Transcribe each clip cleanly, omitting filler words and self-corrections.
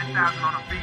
3,000 on a beat.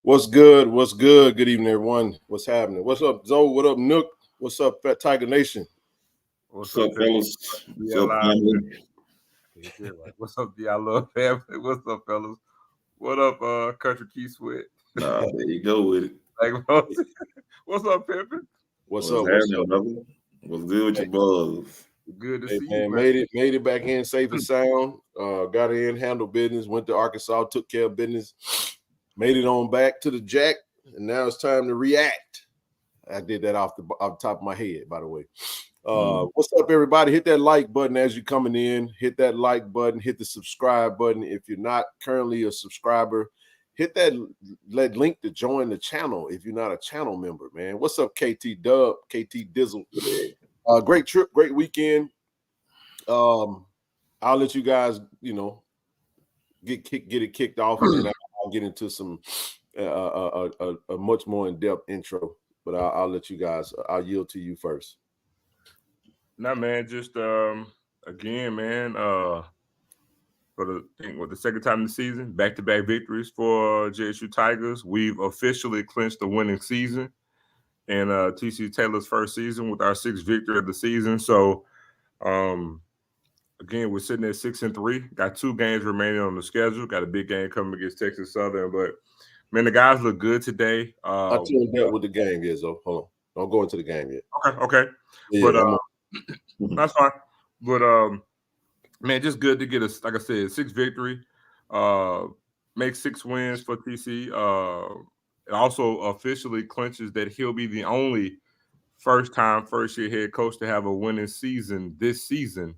What's good? What's good? Good evening, everyone. What's happening? What's up, Zoe? What up, Nook? What's up, Fat Tiger Nation? What's up, fellas? What's up, family? What's up, y'all love family? What's up, fellas? What up, Country Key Sweat? There you go with it. What's up, Pimpin? What's up? What's good with your buzz? Good to see man, you, man. Made it back in safe and sound. Got in, handled business, went to Arkansas, took care of business, made it on back to the Jack, and now it's time to react. I did that off the top of my head, by the way. What's up, everybody? Hit that like button as you're coming in. Hit that like button. Hit the subscribe button. If you're not currently a subscriber, hit that link to join the channel if you're not a channel member, man. What's up, KT Dub, KT Dizzle? Great trip, great weekend. I'll let you guys, get it kicked off, and then I'll get into some a much more in-depth intro. But I'll let you guys. I'll yield to you first. Nah, man, just again, man. For the second time this season, back-to-back victories for JSU Tigers. We've officially clinched the winning season in TC Taylor's first season with our sixth victory of the season. So, again, we're sitting at 6-3. Got 2 games remaining on the schedule. Got a big game coming against Texas Southern. But, man, the guys look good today. I'll tell you that with the game, so hold on. Don't go into the game yet. Okay. Yeah, but that's fine. But, man, just good to get us, like I said, 6th victory. Make 6 wins for TC. It also officially clinches that he'll be the only first-year head coach to have a winning season this season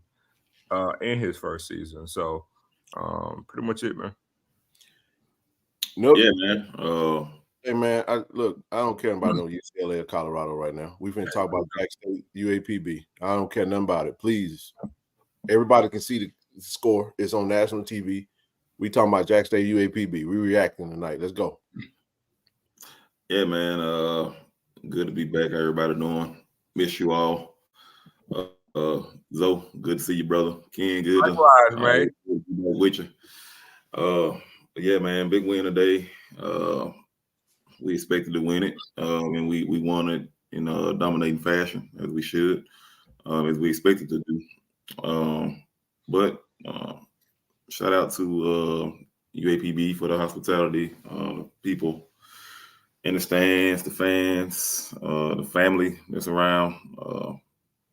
in his first season. So, pretty much it, man. Nope. Yeah, man. Hey, man, I don't care about no UCLA or Colorado right now. We've been talking about Jack State, UAPB. I don't care nothing about it. Please. Everybody can see the score. It's on national TV. We talking about Jack State, UAPB. We reacting tonight. Let's go. Yeah, man. Good to be back. How everybody doing? Miss you all. Zoe, good to see you, brother. Ken, good. Likewise, man. With you. But yeah, man, big win today. We expected to win it, and we won it in a dominating fashion, as we should, as we expected to do. But shout out to UAPB for the hospitality, people in the stands, the fans, the family that's around.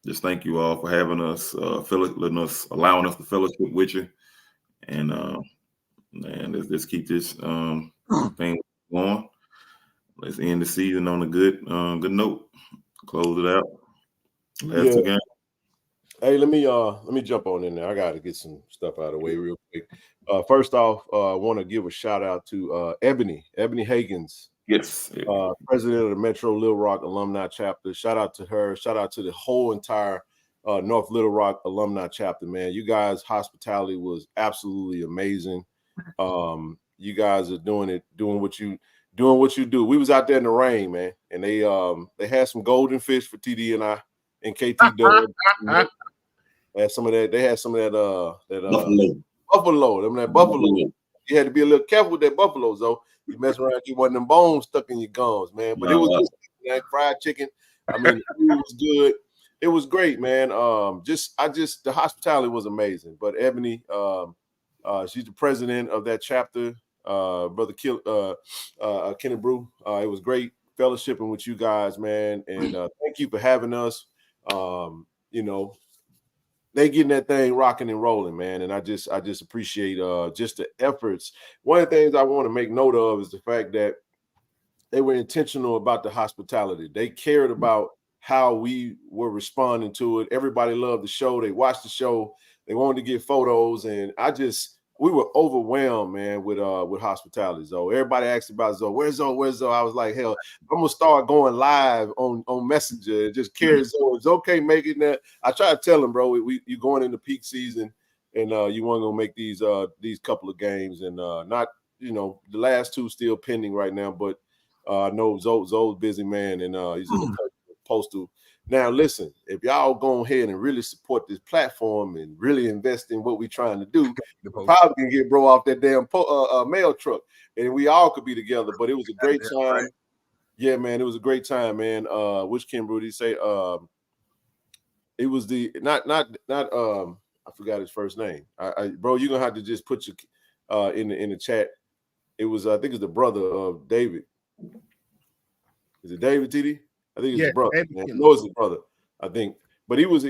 Just thank you all for having us, allowing us to fellowship with you, and let's keep this thing going. Let's end the season on a good note. Close it out. Last 2 games. Hey, let me jump on in there. I got to get some stuff out of the way real quick. First off, I want to give a shout out to Ebony Higgins. Yes. President of the Metro Little Rock Alumni Chapter. Shout out to her. Shout out to the whole entire North Little Rock Alumni Chapter, man. You guys' hospitality was absolutely amazing. You guys are doing what you do. We was out there in the rain, man, and they had some golden fish for TD and I and KT Dub. They had some of that buffalo. You had to be a little careful with that buffalo, though. You mess around, get one of them bones stuck in your gums, man. But it was good, man. Fried chicken. I mean, it was good. It was great, man. The hospitality was amazing. But Ebony, she's the president of that chapter. Brother Kenneth Brew. It was great fellowshipping with you guys, man. And thank you for having us. They getting that thing rocking and rolling, man. And I just appreciate just the efforts. One of the things I want to make note of is the fact that they were intentional about the hospitality. They cared about how we were responding to it. Everybody loved the show. They watched the show. They wanted to get photos. And I just we were overwhelmed, man, with hospitality. Zoe, everybody asked about Zoe. Where's Zoe? Where's Zoe? I was like, hell, I'm gonna start going live on Messenger and just carry Zoe. It's okay making that. I try to tell him, bro, you going into peak season, and you want to make these couple of games, and not, you know, the last two still pending right now, but I know Zoe's busy, man, and he's in the postal. Now, listen, if y'all go ahead and really support this platform and really invest in what we're trying to do, probably can get bro off that damn mail truck, and we all could be together. But it was a great time. Right. Yeah, man, it was a great time, man. Which Kim Brody say? It was the not I forgot his first name. Bro, you're gonna have to just put your in the chat. It was I think it's the brother of David. Is it David TD? I think it's his brother. No, it's his brother, I think. But it was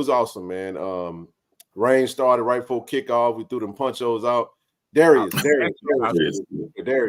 awesome, man. Rain started right before kickoff. We threw them punchos out. Darius.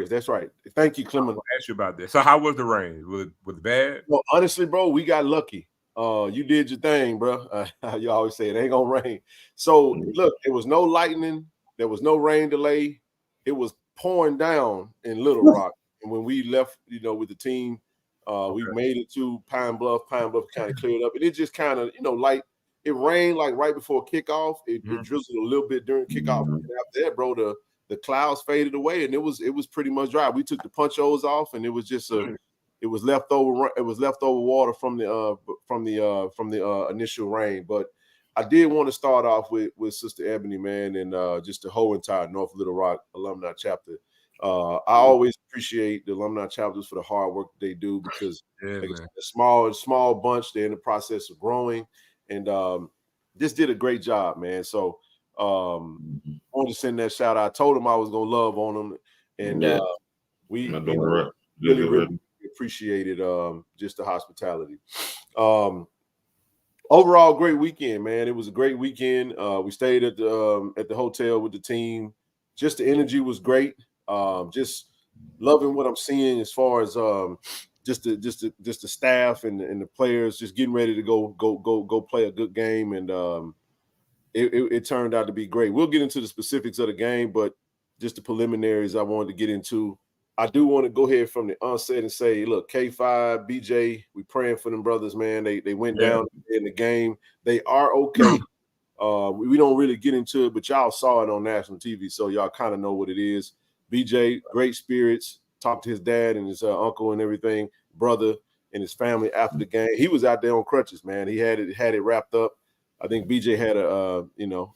That's right. Thank you, Clement. I'll ask you about this. So how was the rain? Was it bad? Well, honestly, bro, we got lucky. You did your thing, bro. You always say it ain't gonna rain. So look, there was no lightning. There was no rain delay. It was pouring down in Little Rock. And when we left, you know, with the team, we made it to Pine Bluff. Pine Bluff kind of cleared up, and it just kind of, you know, like it rained like right before kickoff. It drizzled a little bit during kickoff. And after that, bro, the clouds faded away, and it was pretty much dry. We took the punchos off, and it was just it was leftover water from the initial rain. But I did want to start off with Sister Ebony, man, and just the whole entire North Little Rock alumni chapter. I always appreciate the alumni chapters for the hard work that they do, because it's a small bunch. They're in the process of growing, and just did a great job, man. So I wanted to send that shout out. I told them I was gonna love on them, and we really appreciated just the hospitality. Overall, great weekend, man. It was a great weekend. We stayed at the hotel with the team. Just the energy was great. Just loving what I'm seeing as far as just the staff and the players just getting ready to go play a good game, and it turned out to be great. We'll get into the specifics of the game, but just the preliminaries I wanted to get into. I do want to go ahead from the onset and say, look, K5, BJ, we praying for them brothers, man. They went down in the game. They are okay. We don't really get into it, but y'all saw it on national TV, so y'all kind of know what it is. BJ, great spirits, talked to his dad and his uncle and everything, brother and his family after the game. He was out there on crutches, man. He had it wrapped up. I think BJ had and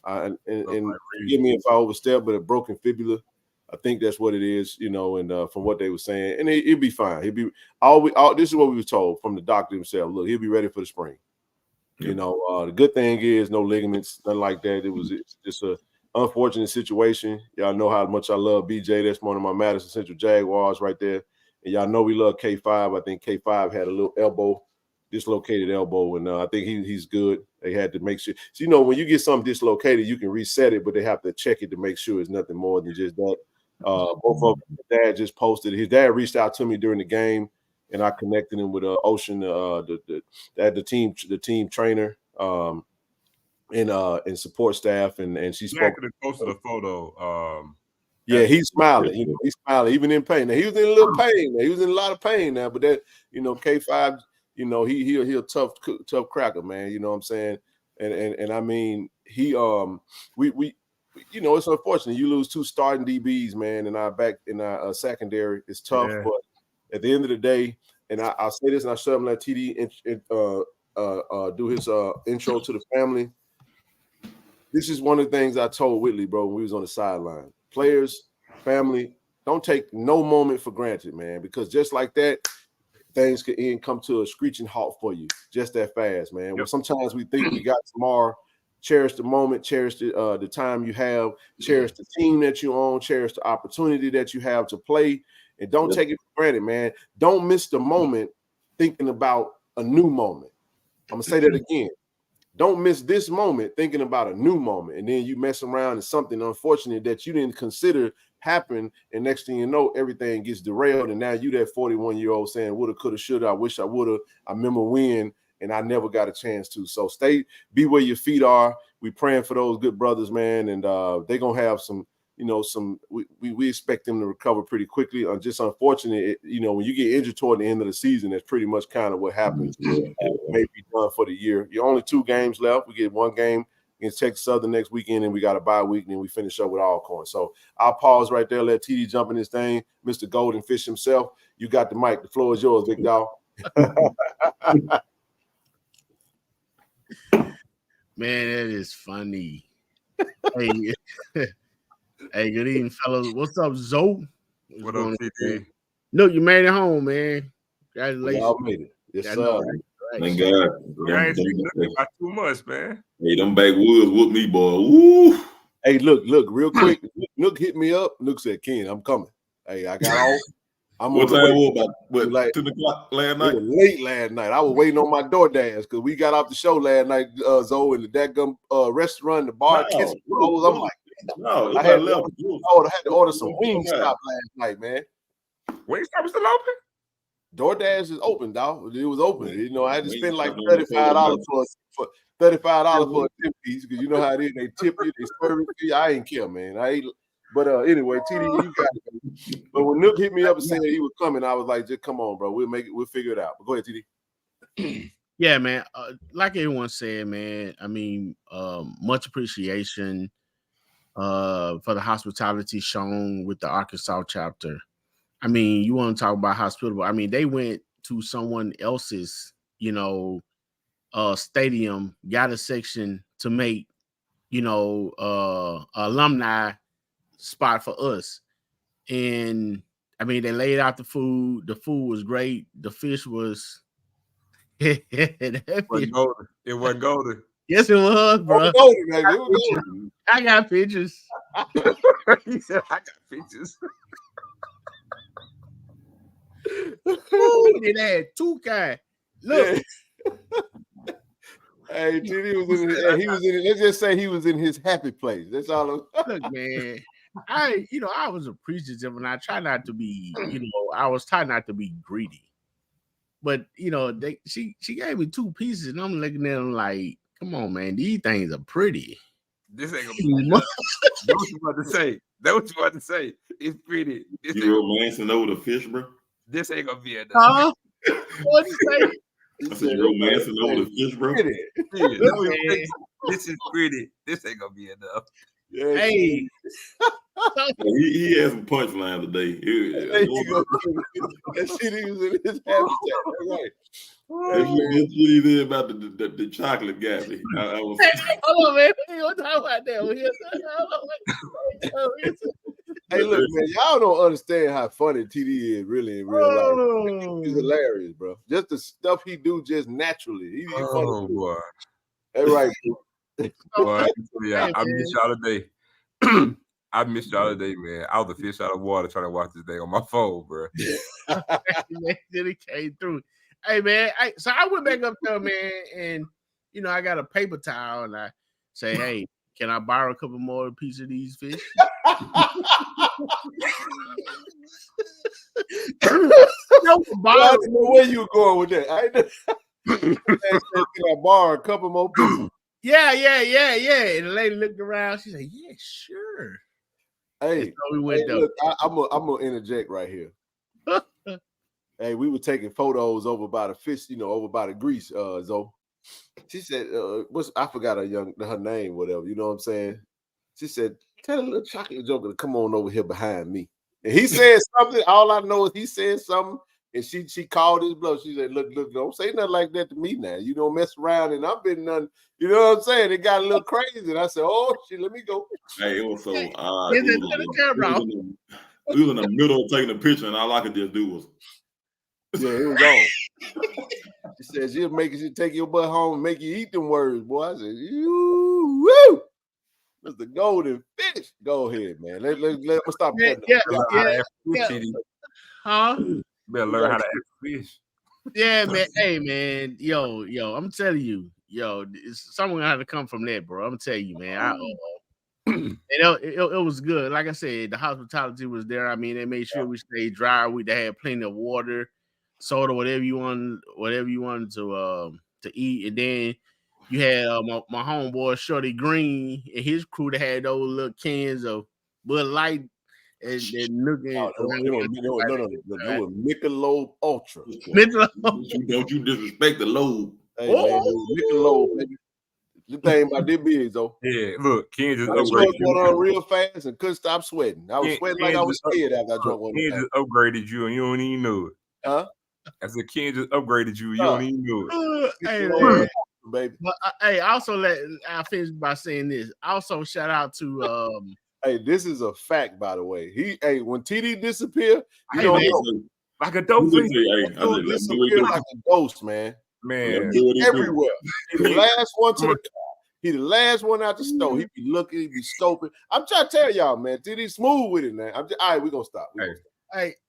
forgive me if I overstep, but a broken fibula. I think that's what it is, you know, and from what they were saying, and he'll be fine. He'll be this is what we were told from the doctor himself. Look, he'll be ready for the spring. You know, the good thing is no ligaments, nothing like that. It's just a unfortunate situation. Y'all know how much I love BJ. That's one of my Madison Central Jaguars right there. And y'all know we love K5. I think K5 had a little dislocated elbow, and I think he's good. They had to make sure. So, you know, when you get something dislocated, you can reset it, but they have to check it to make sure it's nothing more than just that. Both of them, dad just posted. His dad reached out to me during the game, and I connected him with Ocean, the team trainer, and support staff, and she spoke. Posted a photo. He's smiling. You know, he's smiling even in pain. Now, he was in a little pain. Now. He was in a lot of pain now, but that, you know, K5, you know, he a tough cracker, man. You know what I'm saying? And I mean, we you know, it's unfortunate you lose two starting DBs, man, and our secondary is tough. Yeah. But at the end of the day, and I'll say this, and I shut up and let TD do his intro to the family. This is one of the things I told Whitley, bro, when we was on the sideline. Players, family, don't take no moment for granted, man, because just like that, things can come to a screeching halt for you just that fast, man. Yep. Well, sometimes we think we got tomorrow. Cherish the moment, cherish the time you have, cherish the team that you own, cherish the opportunity that you have to play, and don't take it for granted, man. Don't miss the moment thinking about a new moment. I'm going to say that again. Don't miss this moment thinking about a new moment, and then you mess around and something unfortunate that you didn't consider happen, and next thing you know, everything gets derailed, and now you that 41-year-old saying woulda, coulda, shoulda, I wish I woulda, I remember when, and I never got a chance to. So be where your feet are. We praying for those good brothers, man, and they're gonna have some we expect them to recover pretty quickly. Just unfortunate, when you get injured toward the end of the season, that's pretty much kind of what happens. Maybe done for the year. You're only 2 games left. We get 1 game against Texas Southern next weekend, and we got a bye week, and then we finish up with Alcorn. So I'll pause right there, let TD jump in this thing. Mr. Golden Fish himself, you got the mic. The floor is yours, big dog. Man, that is funny. Hey, hey, good evening, fellas. What's up, Zoe? What up, TD? Look, you made it home, man. Congratulations. Y'all made it. Yes, sir. Thank God. I ain't seen nothing about too much, man. Hey, them backwoods whooped me, boy. Woo! Hey, look, real quick. Nook hit me up. Nook said, Ken, I'm coming. Hey, I got off. What time was about? Like 10 o'clock last night? It was late last night. I was waiting on my DoorDash because we got off the show last night, Zoe, in the dadgum restaurant, the bar. I'm like, no, I had to order some Wingstop last night, man. Wingstop was still open? DoorDash is open, dog. It was open. I had to spend like $35 for a tip piece because you know how it is. They tip you, they serve it. I ain't care, man. But anyway, TD, you got it. But when Nook hit me up and said he was coming, I was like, just come on, bro. We'll make it. We'll figure it out. But go ahead, TD. Yeah, man. Like everyone said, man, I mean, much appreciation for the hospitality shown with the Arkansas chapter. I mean, you want to talk about hospitable. I mean, they went to someone else's, stadium, got a section to make, alumni spot for us. And I mean, they laid out the food. The food was great. The fish was It wasn't golden. Yes, it was, bro. It was golden. I got pictures. He said, I got pictures. Ooh, they had 2 kinds. Look. Hey, TD was in his, let's just say he was in his happy place. That's all. Look, man. I was appreciative, and I try not to be, I was trying not to be greedy. But she gave me 2 pieces, and I'm looking at them like, come on, man, these things are pretty. This ain't gonna be enough. That's what you about to say. That's what you about to say. It's pretty. You romancing over the fish, bro? This ain't gonna be enough. Huh? What'd you say? I said you're romancing over the fish, bro. This is pretty. This ain't gonna be enough. Yeah, hey. He had some punchlines today. That shit he was in his habitat. Right. That's he did about the chocolate got me. Hold on, man. We don't talk about that. Hey, look, man, y'all don't understand how funny TD is really in real life. He's hilarious, bro. Just the stuff he do just naturally. He's funny. Boy. Hey, right. Boy, yeah, I miss y'all today. I missed y'all today, man. I was a fish out of water trying to watch this thing on my phone, bro. Then it came through. Hey, man. So I went back up there, man, and I got a paper towel, and I say, hey, can I borrow a couple more pieces of these fish? No, I didn't know where you were going with that. Can I borrow a couple more pieces? Yeah. And the lady looked around. She said, yeah, sure. Hey, so we went look, I'm gonna interject right here. Hey, we were taking photos over by the fish, over by the grease, Zoe. She said, I forgot her name, whatever, you know what I'm saying? She said, tell a little chocolate joker to come on over here behind me. And he said something. All I know is he said something, and she called his bluff. She said, look, don't say nothing like that to me now. You don't mess around, and I've been nothing. You know what I'm saying? It got a little crazy. And I said, oh, shit, let me go. Hey, it was so odd. We was in the middle of taking a picture, and all I could just do was. Yeah, it was on. She said, she'll take your butt home and make you eat them words, boy. I said, woo! Mr. Golden Fish. Go ahead, man. Let me stop. Yeah. Huh? Better learn how to act fish. Yeah, man. Hey, man. Yo, I'm telling you, someone had to come from that, bro. I'm telling you, man. It was good. Like I said, the hospitality was there. I mean, they made sure we stayed dry. They had plenty of water, soda, whatever you wanted to eat. And then you had my homeboy Shorty Green and his crew that had those little cans of Bud Light and looking. No, Michelob Ultra. Don't you disrespect the load. Hey, man, Michelob, baby. The thing about this big, though. Yeah, look, Ken just upgraded you on real fast and couldn't stop sweating. I was sweating like I was scared after I drunk one. Ken just upgraded you and you don't even know it. Huh? I said Ken just upgraded you, you don't even know it. Hey, man, baby. But I finish by saying this. Also, shout out to Hey, this is a fact, by the way. When TD disappear, you don't know, like a dope thing. Disappear like a ghost, man. Everywhere. He the last one to the car. He the last one out the store. He be looking, he be scoping. I'm trying to tell y'all, man. TD smooth with it, man. All right, we're gonna stop.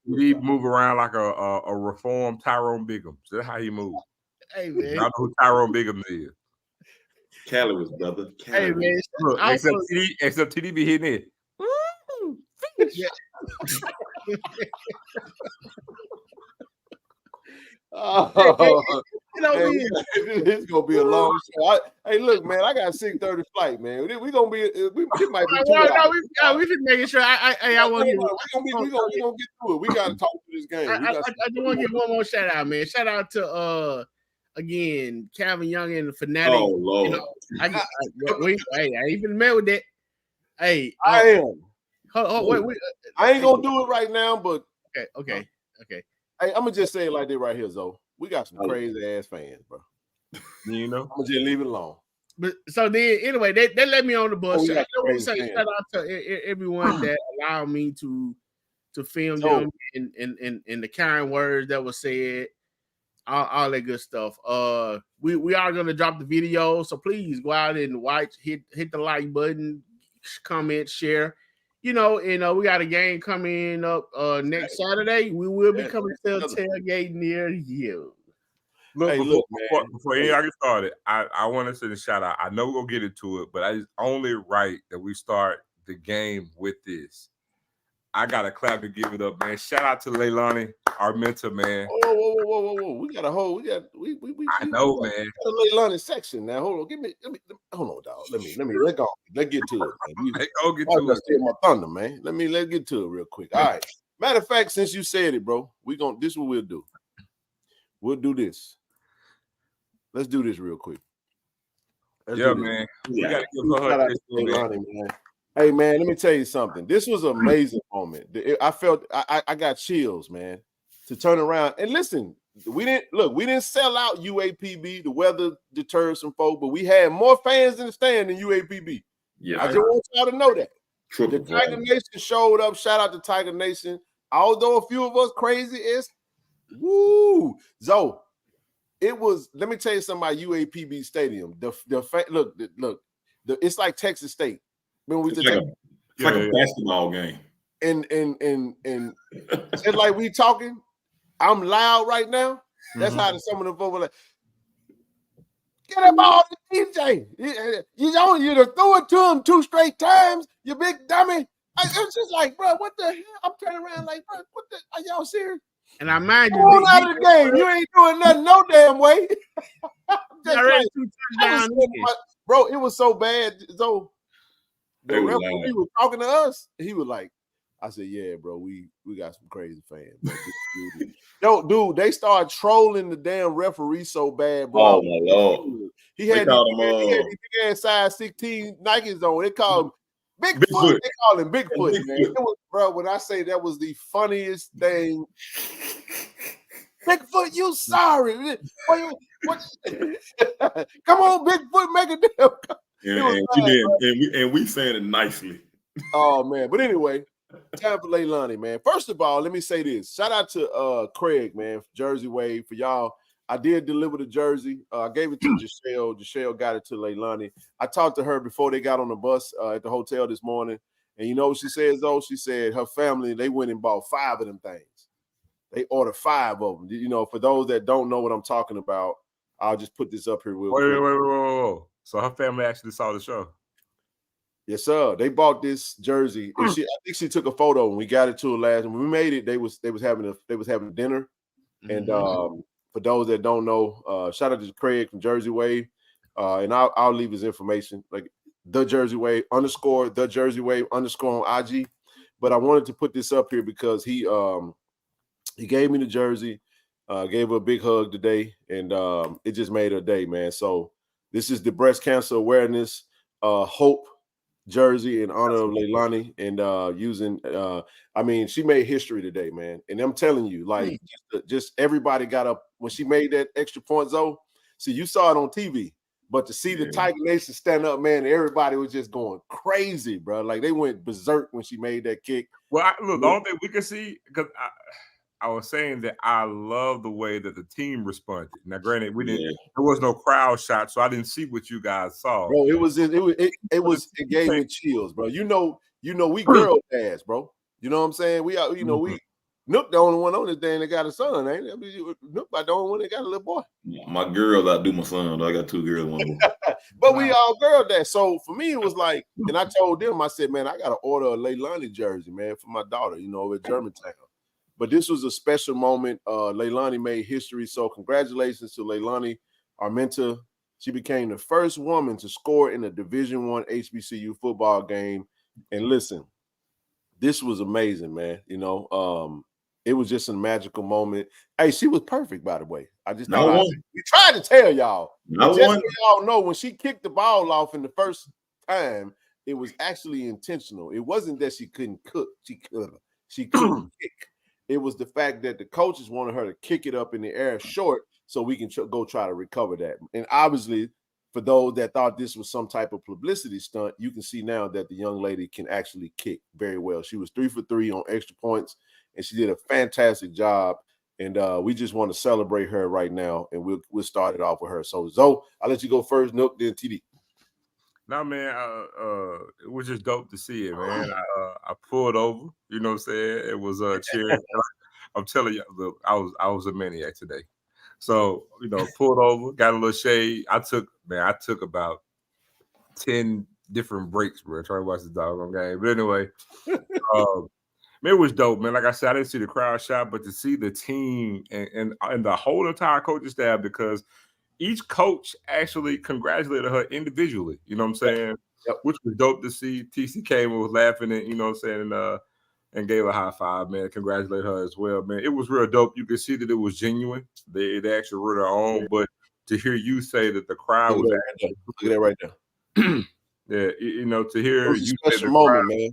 He move around like a reformed Tyrone Biggums. That's how he moves. Hey, man. I know who Tyrone Biggums is. Calories, brother. Hey, man. Look, except TD be hitting it. Yeah. It's gonna be a long show. Hey, look, man, I got a 6:30 flight, man. We gonna be. It might be. We just making sure. I want to. We gonna get through it. We gotta talk to this game. I just want to give one more shout out, man. Shout out to again Calvin Young and the Fanatic. Oh Lord, you know, I even met with that. Hey, I am. Wait, I ain't gonna do it right now, but okay. Hey, I'm gonna just say it like that right here, Zoe. We got some crazy ass fans, bro. You know, I'm gonna just leave it alone. But so then, anyway, they let me on the bus. Shout out to everyone that allowed me to film them and the kind words that were said, all that good stuff. We are gonna drop the video, so please go out and watch. Hit the like button, comment, share. You know, and we got a game coming up next Saturday. We will be coming to a tailgate near you. Look, before y'all get started, I want to send a shout out. I know we'll get into it, but it's only right that we start the game with this. I got a clap to give it up, man. Shout out to Leilani Armenta, man. Whoa. We got a whole. I know, man. Got a Leilani section now. Hold on, hold on, dog. Let go. Let's get to it, man. Let's steal my thunder, man. Let's get to it real quick. All right. Matter of fact, since you said it, bro, this is what we'll do. We'll do this. Let's do this real quick. Man. We gotta give her Leilani, man. Hey, man, let me tell you something. This was an amazing moment. I felt I got chills, man, to turn around. And listen, we didn't sell out UAPB. The weather deterred some folk, but we had more fans in the stand than UAPB. Yeah, I just want y'all to know that. The Tiger Nation showed up. Shout out to Tiger Nation. Although a few of us crazy is, woo. So it was, let me tell you something about UAPB Stadium. It's like Texas State. It's like a basketball game. And just like we talking, I'm loud right now. That's how some of the folks were like, get that ball to DJ. You just threw it to him 2 straight times, you big dummy. It's just like, bro, what the hell? I'm turning around like, bro, what the, are y'all serious? And I mind you, out of the game. You ain't doing nothing no damn way. Bro, it was so bad. So the referee was talking to us. He was like, I said, yeah, bro, we got some crazy fans. Dude, they started trolling the damn referee so bad, bro. Oh my Lord. He had size 16 Nikes on. They called him Bigfoot. They called him Bigfoot, man. It was, bro, when I say that was the funniest thing. Bigfoot, you sorry. What? Come on, Bigfoot, make a deal. And we saying it nicely. Oh, man. But anyway, time for Leilani, man. First of all, let me say this. Shout out to Craig, man, Jersey Wave, for y'all. I did deliver the jersey. I gave it to Jashelle. Jashelle got it to Leilani. I talked to her before they got on the bus at the hotel this morning. And you know what she says, though? She said her family, they went and bought 5 of them things. They ordered 5 of them. You know, for those that don't know what I'm talking about, I'll just put this up here real quick. Wait. So her family actually saw the show? Yes, sir. They bought this jersey. And I think she took a photo and we got it to her last. When we made it, they was having dinner. And for those that don't know, shout out to Craig from Jersey Wave. And I'll leave his information. Like, the Jersey Wave _ the Jersey Wave _ on IG. But I wanted to put this up here because he gave me the jersey, gave her a big hug today, and it just made her day, man. So this is the breast cancer awareness hope jersey in honor of Leilani, and using I mean, she made history today, man. And I'm telling you, like, just everybody got up when she made that extra point, Zoe. See, you saw it on TV, but to see the Tiger Nation stand up, man, everybody was just going crazy, bro. Like, they went berserk when she made that kick. Well, look, the only thing we can see, because I was saying that I love the way that the team responded. Now, granted, there was no crowd shot, so I didn't see what you guys saw. Bro, it gave me chills, bro. You know, we girl dads, bro. You know what I'm saying? We are, we Nook the only one on this thing that got a son, ain't it? I mean, Nook the only one that got a little boy. My girls outdo my son. I got 2 girls, 1 boy. But we all girl dads. So for me, it was like, and I told them, I said, man, I got to order a Leilani jersey, man, for my daughter, over at Germantown. But this was a special moment. Leilani made history. So congratulations to Leilani Armenta. She became the first woman to score in a Division I HBCU football game. And listen, this was amazing, man. It was just a magical moment. Hey, she was perfect, by the way. I just we tried to tell y'all. Just so y'all know, when she kicked the ball off in the first time, it was actually intentional. It wasn't that she couldn't cook. She couldn't kick. It was the fact that the coaches wanted her to kick it up in the air short so we can go try to recover that. And obviously, for those that thought this was some type of publicity stunt, you can see now that the young lady can actually kick very well. She was 3 for 3 on extra points, and she did a fantastic job. And we just want to celebrate her right now, and we'll start it off with her. So, Zoe, I'll let you go first, Nook, then TD. No, man, it was just dope to see it, man. I pulled over, you know what I'm saying? It was cheering. I'm telling you, look, I was a maniac today. So, pulled over, got a little shade. I took about 10 different breaks, bro, trying to watch the doggone game. But anyway, man, it was dope, man. Like I said, I didn't see the crowd shot, but to see the team and the whole entire coaching staff, because each coach actually congratulated her individually, you know what I'm saying? Yep. Which was dope to see. TC came and was laughing and, you know what I'm saying, and gave a high five, man. Congratulate her as well, man. It was real dope. You could see that it was genuine. They actually wrote their own, but to hear you say that the crowd was actually look at that right there. Yeah, to hear you say the moment, man,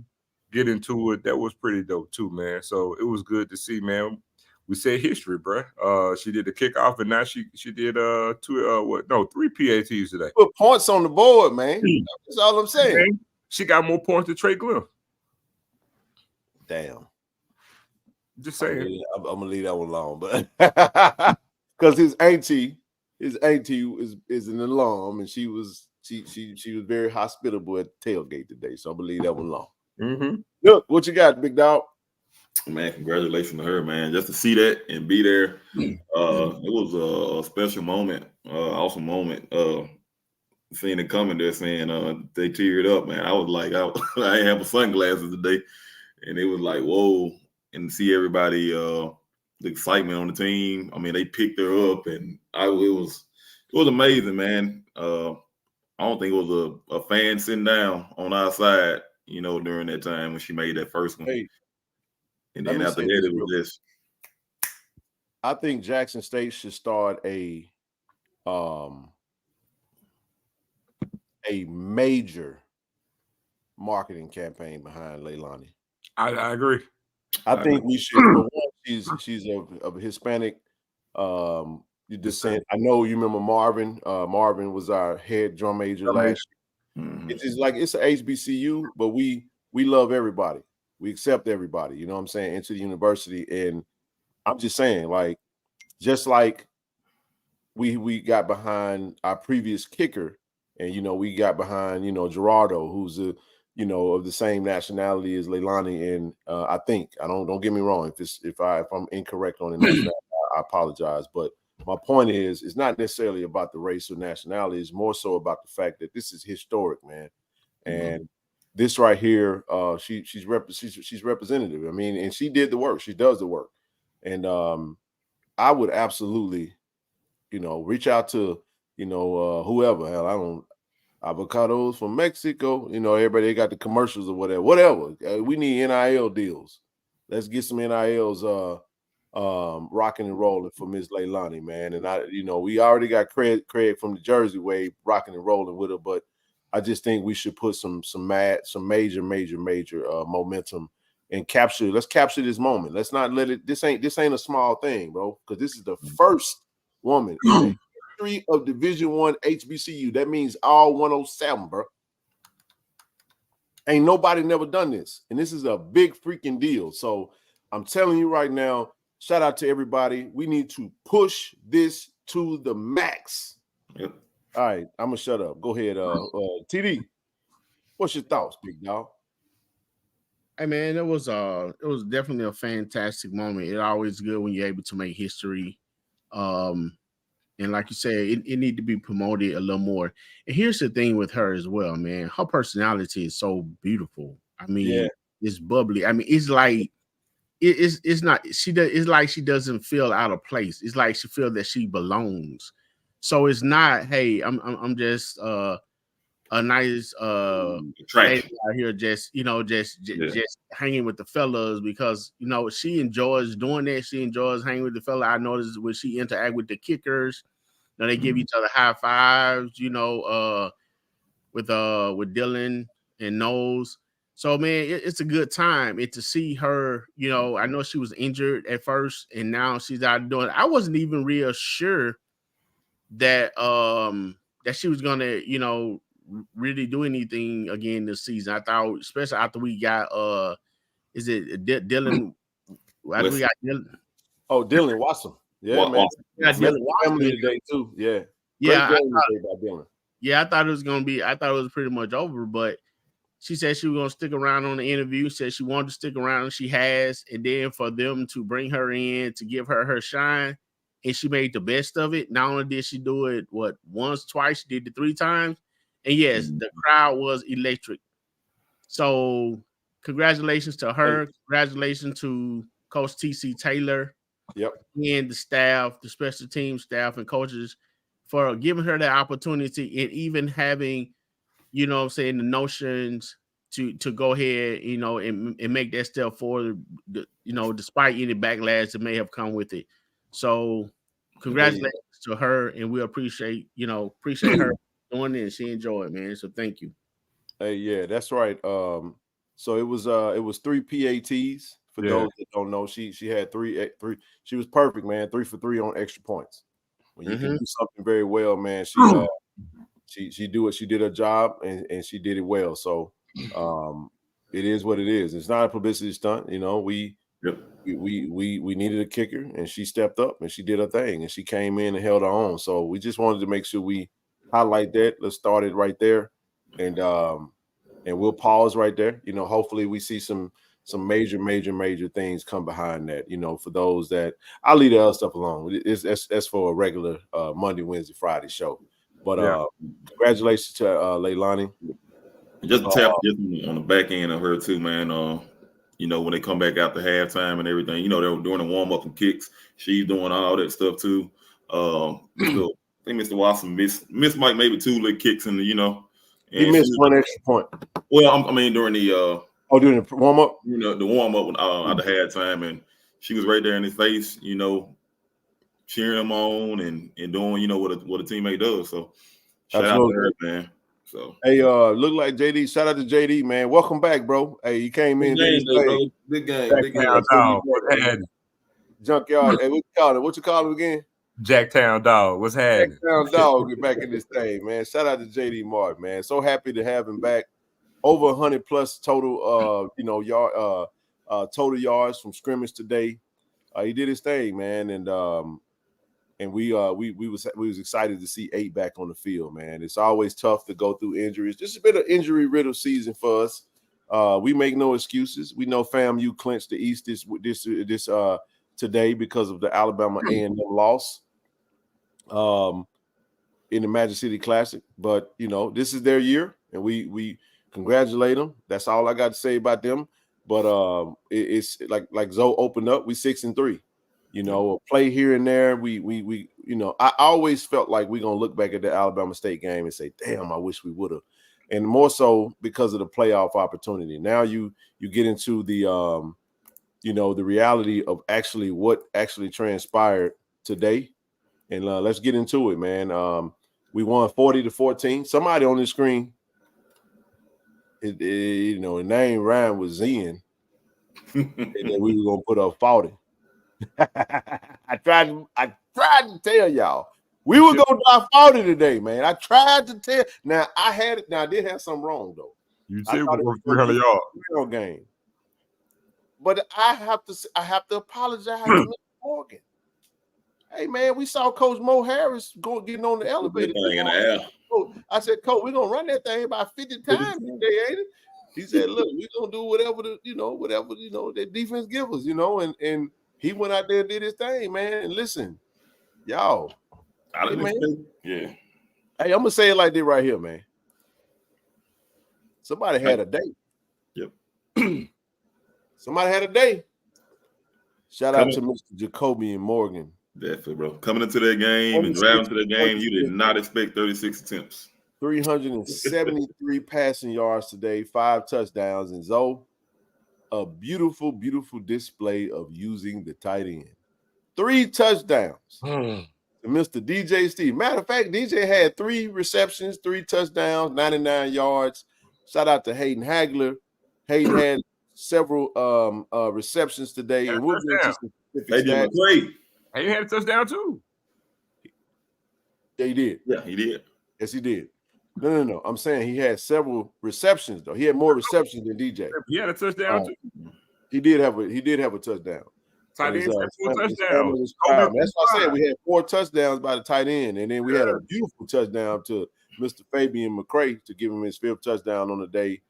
get into it, that was pretty dope too, man. So it was good to see, man. We said history, bro. She did the kickoff, and now she did 3 PATs today. Put points on the board, man. That's all I'm saying. Man, she got more points than Trey Glenn. Damn. Just saying. I'm gonna leave that one alone, but because his auntie is an alum, and she was very hospitable at the tailgate today. So I'm gonna leave that one alone. Mm-hmm. Look, what you got, big dog? Man, congratulations to her, man. Just to see that and be there, it was a special moment, awesome moment. Seeing it coming there, saying they teared up, man. I was like, I didn't have my sunglasses today, and it was like, whoa, and see everybody, the excitement on the team. I mean, they picked her up, and it was amazing, man. I don't think it was a fan sitting down on our side, during that time when she made that first one. Hey. And then after that, it was just. I think Jackson State should start a major marketing campaign behind Leilani. I agree. I think we should. She's of Hispanic descent. I know you remember Marvin. Marvin was our head drum major last year. Mm-hmm. It's like it's an HBCU, but we love everybody. We accept everybody, you know what I'm saying, into the university. And I'm just saying, like, just like we got behind our previous kicker, and we got behind, Gerardo, who's of the same nationality as Leilani. And I think, don't get me wrong, if I'm incorrect on the nationality, I apologize. But my point is, it's not necessarily about the race or nationality. It's more so about the fact that this is historic, man. And this right here, she's representative. I mean, and she did the work. She does the work. And I would absolutely, reach out to, whoever. Hell, avocados from Mexico. You know, everybody they got the commercials or whatever. We need NIL deals. Let's get some NILs rocking and rolling for Miss Leilani, man. And we already got Craig from the Jersey way rocking and rolling with her, but I just think we should put some major momentum and capture. Let's capture this moment. Let's not let it. This ain't a small thing, bro, because this is the first woman in the history of Division I HBCU. That means all 107, bro. Ain't nobody never done this, and this is a big freaking deal. So I'm telling you right now, shout out to everybody. We need to push this to the max. Yep. All right, I'm gonna shut up. Go ahead, TD. What's your thoughts, big dog? Hey man, it was definitely a fantastic moment. It's always good when you're able to make history. And like you said, it need to be promoted a little more. And here's the thing with her as well, man. Her personality is so beautiful. I mean, it's bubbly. I mean, it's like it's not it's like she doesn't feel out of place. It's like she feels that she belongs. So it's not, hey, I'm just a nice lady out here just hanging with the fellas because she enjoys doing that. She enjoys hanging with the fella. I noticed when she interact with the kickers, they give each other high fives, with Dylan and Knowles. So man, it's a good time. And to see her, I know she was injured at first and now she's out doing it. I wasn't even real sure that that she was gonna, really do anything again this season. I thought, especially after we got is it Dylan? After we got Dylan. Oh, Dylan Watson. Yeah, man. Yeah, Dylan Watson today too. Yeah. Yeah. Great game today by Dylan. Yeah, I thought it was pretty much over, but she said she was gonna stick around on the interview. Said she wanted to stick around, and she has. And then for them to bring her in to give her shine, and she made the best of it. Not only did she do it once, twice, she did it 3 times. And yes, the crowd was electric. So congratulations to her. Congratulations to Coach TC Taylor. Yep. And the staff, the special team staff and coaches for giving her that opportunity and even having, the notions to go ahead, and make that step forward, despite any backlash that may have come with it. So congratulations to her, and we appreciate her doing it, and she enjoyed it, man. So thank you. Hey, yeah, that's right. So it was 3 PATs for those that don't know. She had three. She was perfect, man. 3 for 3 on extra points. When you can do something very well, man, she did her job and she did it well. So it is what it is. It's not a publicity stunt, we needed a kicker and she stepped up and she did her thing and she came in and held her own. So we just wanted to make sure we highlight that. Let's start it right there. And we'll pause right there. Hopefully we see some major things come behind that, for those that I'll leave the other stuff alone. That's for a regular Monday, Wednesday, Friday show. But congratulations to Leilani. Just tap on the back end of her too, man. When they come back after halftime and everything, they were doing the warm up and kicks. She's doing all that stuff too. I think Mr. Watson missed Mike maybe 2 little kicks in the, He missed 1 extra point. Well, during the during the warm up, the warm up at the halftime, and she was right there in his face, cheering him on and doing, what a teammate does. So shout out to her, man. So hey, look like JD. Shout out to JD, man. Welcome back, bro. Hey, you came in. Big game. Junkyard. Hey, what you call it again? Jacktown Dog. What's happening? Jacktown Dog. Get back in this thing, man. Shout out to JD Mark, man. So happy to have him back. Over 100 plus total, total yards from scrimmage today. He did his thing, man, and we was excited to see 8 back on the field, man. It's always tough to go through injuries. This has been an injury-riddled season for us. We make no excuses. We know FAMU clinched the East this today because of the Alabama A&M loss in the Magic City Classic. But this is their year, and we congratulate them. That's all I got to say about them. But it's like Zoe opened up. We 6-3. you know, a play here and there. We you know, I always felt like we're gonna look back at the Alabama State game and say, damn, I wish we would have. And more so because of the playoff opportunity. Now you get into the you know, the reality of actually what actually transpired today. And let's get into it, man. We won 40-14. Somebody on the screen, you know, the name rhymed with Zen. And then we were gonna put up 40. I tried to tell y'all we were gonna drop 40 today, man. I tried to tell. Now I had it. Now I did have something wrong though. You said we're going 300 yards game, but I have to apologize to Mr. Morgan. Hey man, we saw Coach Mo Harris getting on the elevator. I said, Coach, we're gonna run that thing about 50 times today, ain't it? He said, look, we're gonna do whatever the defense give us, you know, and he went out there and did his thing, man. And listen, y'all. Hey, man, yeah. Hey, I'm gonna say it like this right here, man. Somebody had a day. Yep. Somebody had a day. Shout out to Mr. Jacobian Morgan. Definitely, bro. Coming into that game and driving to that game, you did not expect 36 attempts. 373 passing yards today, 5 touchdowns, and Zoe, a beautiful, beautiful display of using the tight end. 3 touchdowns. Mr. DJ Steve. Matter of fact, DJ had 3 receptions, 3 touchdowns, 99 yards. Shout out to Hayden Hagler. Hayden had several receptions today, and we'll get into some specific stats. Hayden had a touchdown too. Yeah, he did. Yeah, he did. Yes, he did. No. I'm saying he had several receptions though. He had more receptions than DJ. He had a touchdown too. He did have a touchdown. Tight end had 4 touchdowns. That's why I said we had 4 touchdowns by the tight end, and then we had a beautiful touchdown to Mr. Fabian McCray to give him his 5th touchdown on the day.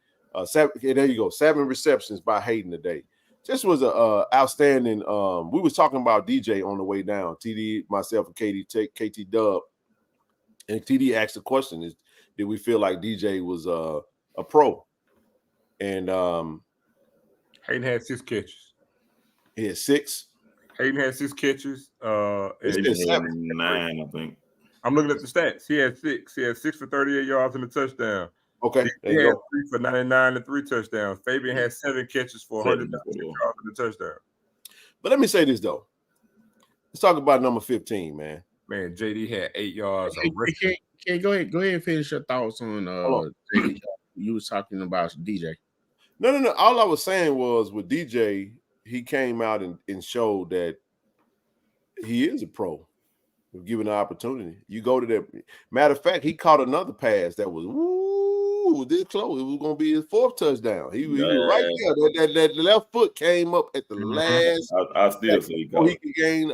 There you go, 7 receptions by Hayden today. This was a outstanding. We was talking about DJ on the way down. TD, myself, and KT Dub, and TD asked the question: "Is did we feel like DJ was a pro?" And Hayden had 6 catches. He had 6. Hayden had 6 catches. And 9, I think. I'm looking at the stats. He had 6. He had 6 for 38 yards and a touchdown. Okay. He had 3 for 99 and 3 touchdowns. Fabian had 7 catches for 196 yards and a touchdown. But let me say this though. Let's talk about number 15, man. Man, JD had 8 yards. Okay, go ahead and finish your thoughts on JD. You was talking about DJ. No. All I was saying was with DJ, he came out and showed that he is a pro. Given the opportunity, you go to that. Matter of fact, he caught another pass that was this close. It was going to be his 4th touchdown. He was right there. That left foot came up at the last. I still say he could gain.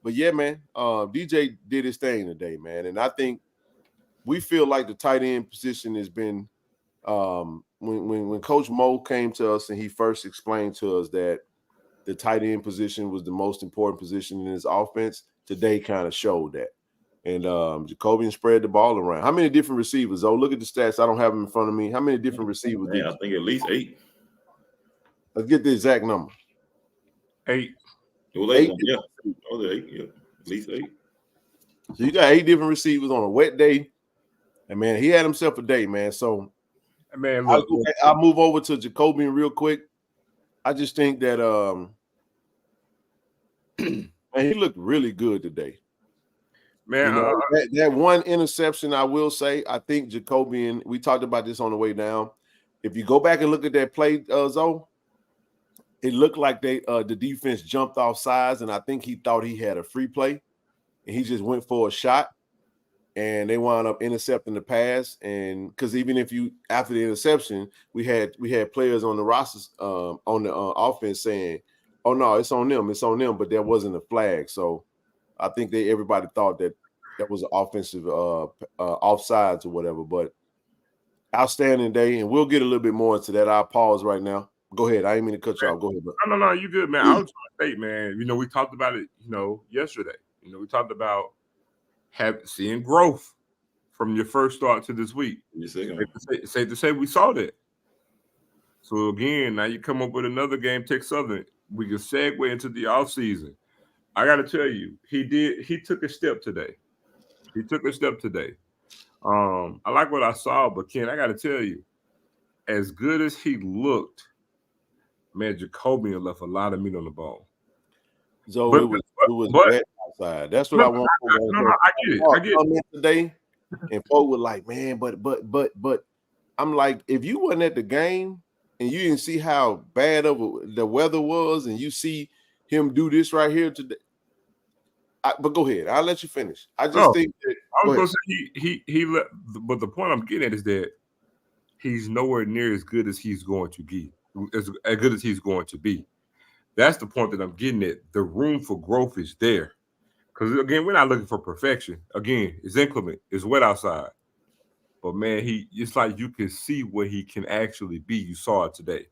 But yeah, man, DJ did his thing today, man, and I think we feel like the tight end position has been. When Coach Mo came to us and he first explained to us that the tight end position was the most important position in his offense, today kind of showed that. And Jacobian spread the ball around. How many different receivers? Oh, look at the stats. I don't have them in front of me. How many different receivers? I think at least 8. Let's get the exact number. 8. It was 8. Yeah. Oh, 8. Yeah. At least 8. So you got 8 different receivers on a wet day. And man, he had himself a day, man. So man, I'll move over to Jacobian real quick. I just think that man, he looked really good today. Man, you know, that one interception, I will say, I think Jacobian, we talked about this on the way down. If you go back and look at that play, Zoe, it looked like the defense jumped off sides, and I think he thought he had a free play, and he just went for a shot, and they wound up intercepting the pass. And because even if you after the interception, we had players on the rosters on the offense saying, "Oh no, it's on them," but there wasn't a flag. So I think everybody thought that was an offensive offsides or whatever. But outstanding day, and we'll get a little bit more into that. I'll pause right now. Go ahead. I didn't mean to cut you off. Go ahead. Bro. No, you good, man. I was trying to say, man, you know, we talked about it, you know, yesterday. You know, we talked about seeing growth from your first start to this week. Safe to say we saw that. So again, now you come up with another game, Tech Southern. We can segue into the offseason. I got to tell you, he took a step today. I like what I saw, but Ken, I got to tell you, as good as he looked, man, Jacobian left a lot of meat on the bone. So it was wet outside. That's what I want. No, I get it. Today, and folks were like, man, but I'm like, if you wasn't at the game and you didn't see how bad of the weather was, and you see him do this right here today. But go ahead. I'll let you finish. I just think that I was going to say he left, but the point I'm getting at is that he's nowhere near as good as he's going to be, as good as he's going to be. That's the point that I'm getting at. The room for growth is there. Because, again, we're not looking for perfection. Again, it's inclement. It's wet outside. But, man, it's like you can see what he can actually be. You saw it today.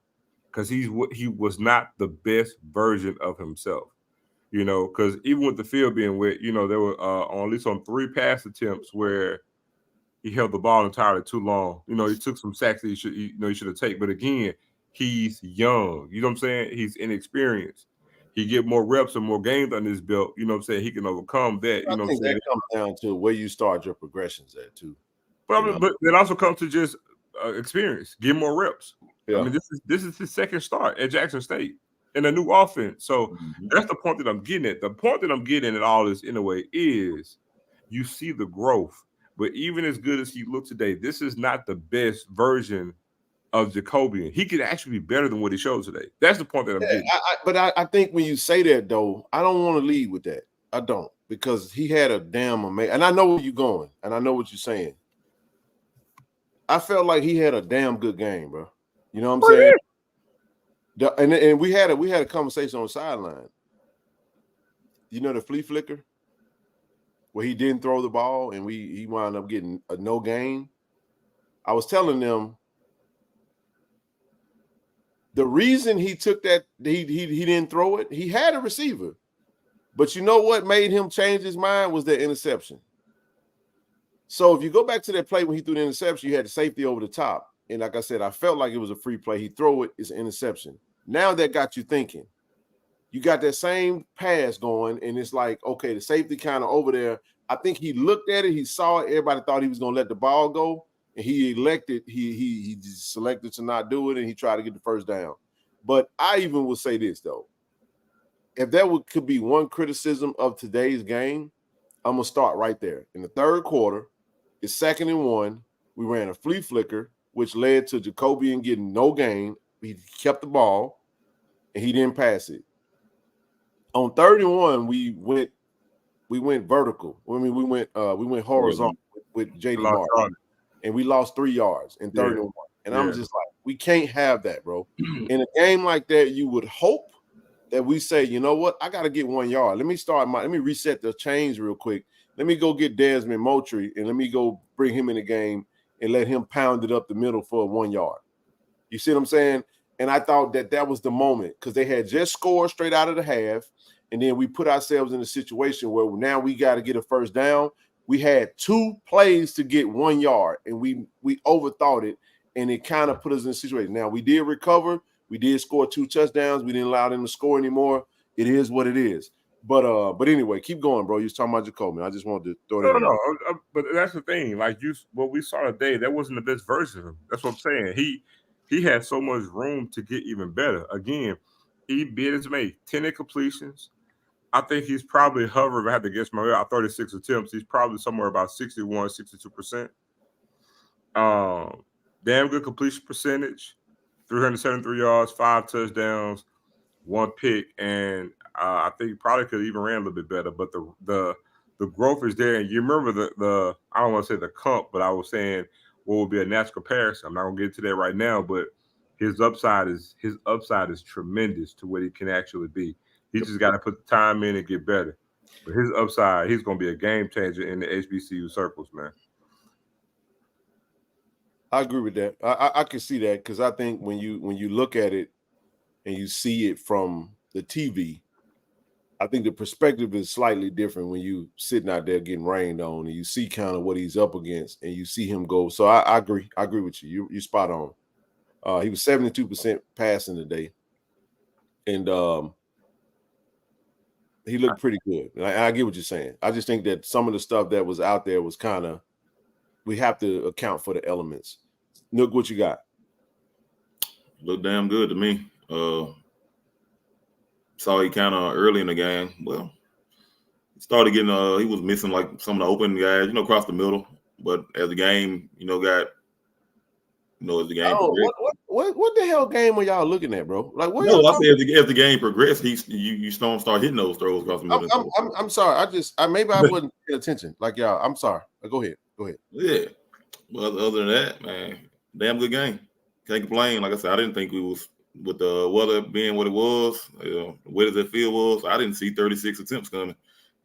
Because he was not the best version of himself. You know, because even with the field being wet, you know, there were at least on 3 pass attempts where he held the ball entirely too long. You know, he took some sacks that he should have taken. But again, he's young. You know what I'm saying? He's inexperienced. He get more reps and more games on his belt. You know what I'm saying? He can overcome that. You know what I'm saying? That comes down to where you start your progressions at too. But it also comes to just experience, get more reps. Yeah. I mean, this is his second start at Jackson State in a new offense. So that's the point that I'm getting at. The point that I'm getting at all this in a way is you see the growth. But even as good as he looked today, this is not the best version of Jacobian. He could actually be better than what he showed today. That's the point that I'm getting. But I think when you say that, though, I don't want to lead with that. I don't, because he had a damn amazing. And I know where you're going, and I know what you're saying. I felt like he had a damn good game, bro. You know what I'm saying? Yeah. And we had a conversation on the sideline. You know the flea flicker, where he didn't throw the ball and he wound up getting a no gain. I was telling them the reason he took that, he didn't throw it, he had a receiver. But you know what made him change his mind was that interception. So if you go back to that play when he threw the interception, you had the safety over the top. And like I said, I felt like it was a free play. He throw it, it's an interception. Now that got you thinking. You got that same pass going, and it's like, okay, the safety kind of over there. I think he looked at it, he saw it, everybody thought he was going to let the ball go, and he selected to not do it, and he tried to get the first down. But I even would say this, though. If there could be one criticism of today's game, I'm going to start right there. In the third quarter, it's 2nd and 1. We ran a flea flicker, which led to Jacobian getting no gain. He kept the ball, and he didn't pass it. On 3rd and 1, we went vertical. I mean, we went horizontal with JD Martin, and we lost 3 yards in 3rd and 1. And I'm just like, we can't have that, bro. In a game like that, you would hope that we say, you know what, I got to get 1 yard. Let me reset the chains real quick. Let me go get Desmond Moultrie, and let me go bring him in the game and let him pound it up the middle for 1 yard. You see what I'm saying? And I thought that was the moment, because they had just scored straight out of the half, and then we put ourselves in a situation where now we got to get a first down. We had 2 plays to get 1 yard, and we overthought it, and it kind of put us in a situation. Now, we did recover. We did score 2 touchdowns. We didn't allow them to score anymore. It is what it is. But anyway, keep going, bro. You was talking about Jacobian. I just wanted to throw that in. No. But that's the thing. Like what we saw today, that wasn't the best version of him. That's what I'm saying. He had so much room to get even better. Again, he bid his made 10 incompletions. I think he's probably hovering. If I had to guess my way out, 36 attempts. He's probably somewhere about 61, 62%. Damn good completion percentage. 373 yards, 5 touchdowns, 1 pick, and I think he probably could have even ran a little bit better. But the growth is there, and you remember the I don't want to say the comp, but I was saying what would be a natural comparison. I'm not gonna get into that right now, but his upside is tremendous to what he can actually be. He just got to put the time in and get better. But his upside, he's gonna be a game changer in the HBCU circles, man. I agree with that. I can see that, because I think when you look at it and you see it from the TV, I think the perspective is slightly different when you sitting out there getting rained on and you see kind of what he's up against and you see him go. So I agree. I agree with you. You're spot on. He was 72% passing today. And he looked pretty good. I get what you're saying. I just think that some of the stuff that was out there was kind of, we have to account for the elements. Nook, what you got? Looked damn good to me. Saw he kind of early in the game. Well, started getting he was missing like some of the open guys, across the middle. But as the game, got, as the game progressed. What the hell game are y'all looking at, bro? Like, what? No, I said as the game progressed, you start hitting those throws across the middle. I'm sorry. Maybe I wasn't paying attention. Like y'all, I'm sorry. Go ahead. Yeah. Well, other than that, man, damn good game. Can't complain. Like I said, I didn't think we was, with the weather being what it was, the way that field was, I didn't see 36 attempts coming.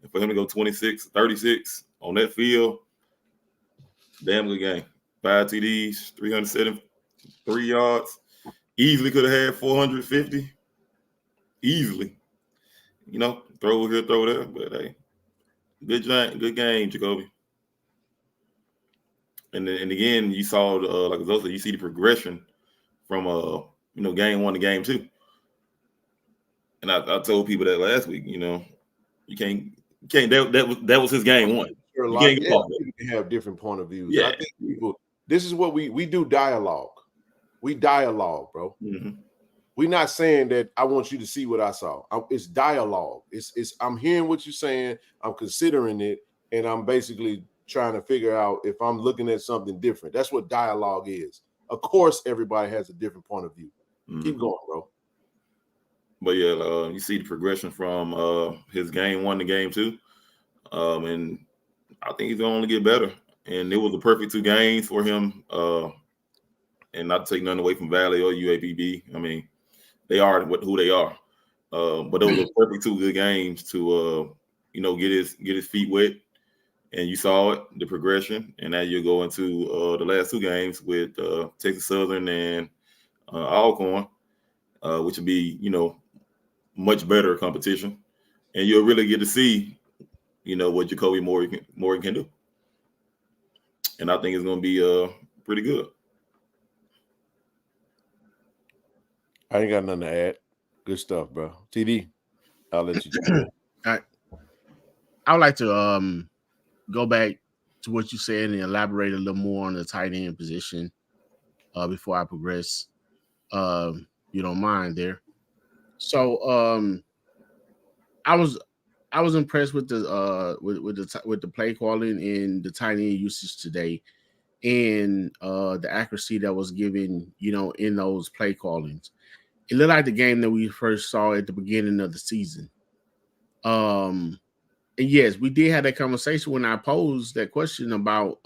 And for him to go 26, 36 on that field, damn good game. 5 TDs, 373 yards. Easily could have had 450. Easily. Throw here, throw there. But hey, good game, Jacoby. And again, you saw like Zosa, you see the progression from game 1 to game 2. And I told people that last week. You can't. That was his game 1. You can't get off that. People have different point of views. Yeah. I think people. This is what we do. Dialogue. We dialogue, bro. Mm-hmm. We're not saying that I want you to see what I saw. It's dialogue. It's I'm hearing what you're saying. I'm considering it, and I'm basically trying to figure out if I'm looking at something different. That's what dialogue is. Of course, everybody has a different point of view. Mm-hmm. Keep going, bro. But yeah, you see the progression from his game 1 to game 2, and I think he's gonna only get better. And it was a perfect 2 games for him. And not to take nothing away from Valley or UAPB. I mean, they are who they are. But those were perfect 2 good games to get his feet wet. And you saw it, the progression. And now you go into the last 2 games with Texas Southern and Alcorn, which will be, much better competition. And you'll really get to see, what Jacobian Morgan can do. And I think it's going to be pretty good. I ain't got nothing to add. Good stuff, bro. TD, I'll let you do it. All right. I would like to go back to what you said and elaborate a little more on the tight end position before I progress. You don't mind there. So I was impressed with the with the play calling and the tight end usage today, and the accuracy that was given, in those play callings. It looked like the game that we first saw at the beginning of the season. And yes, we did have that conversation when I posed that question about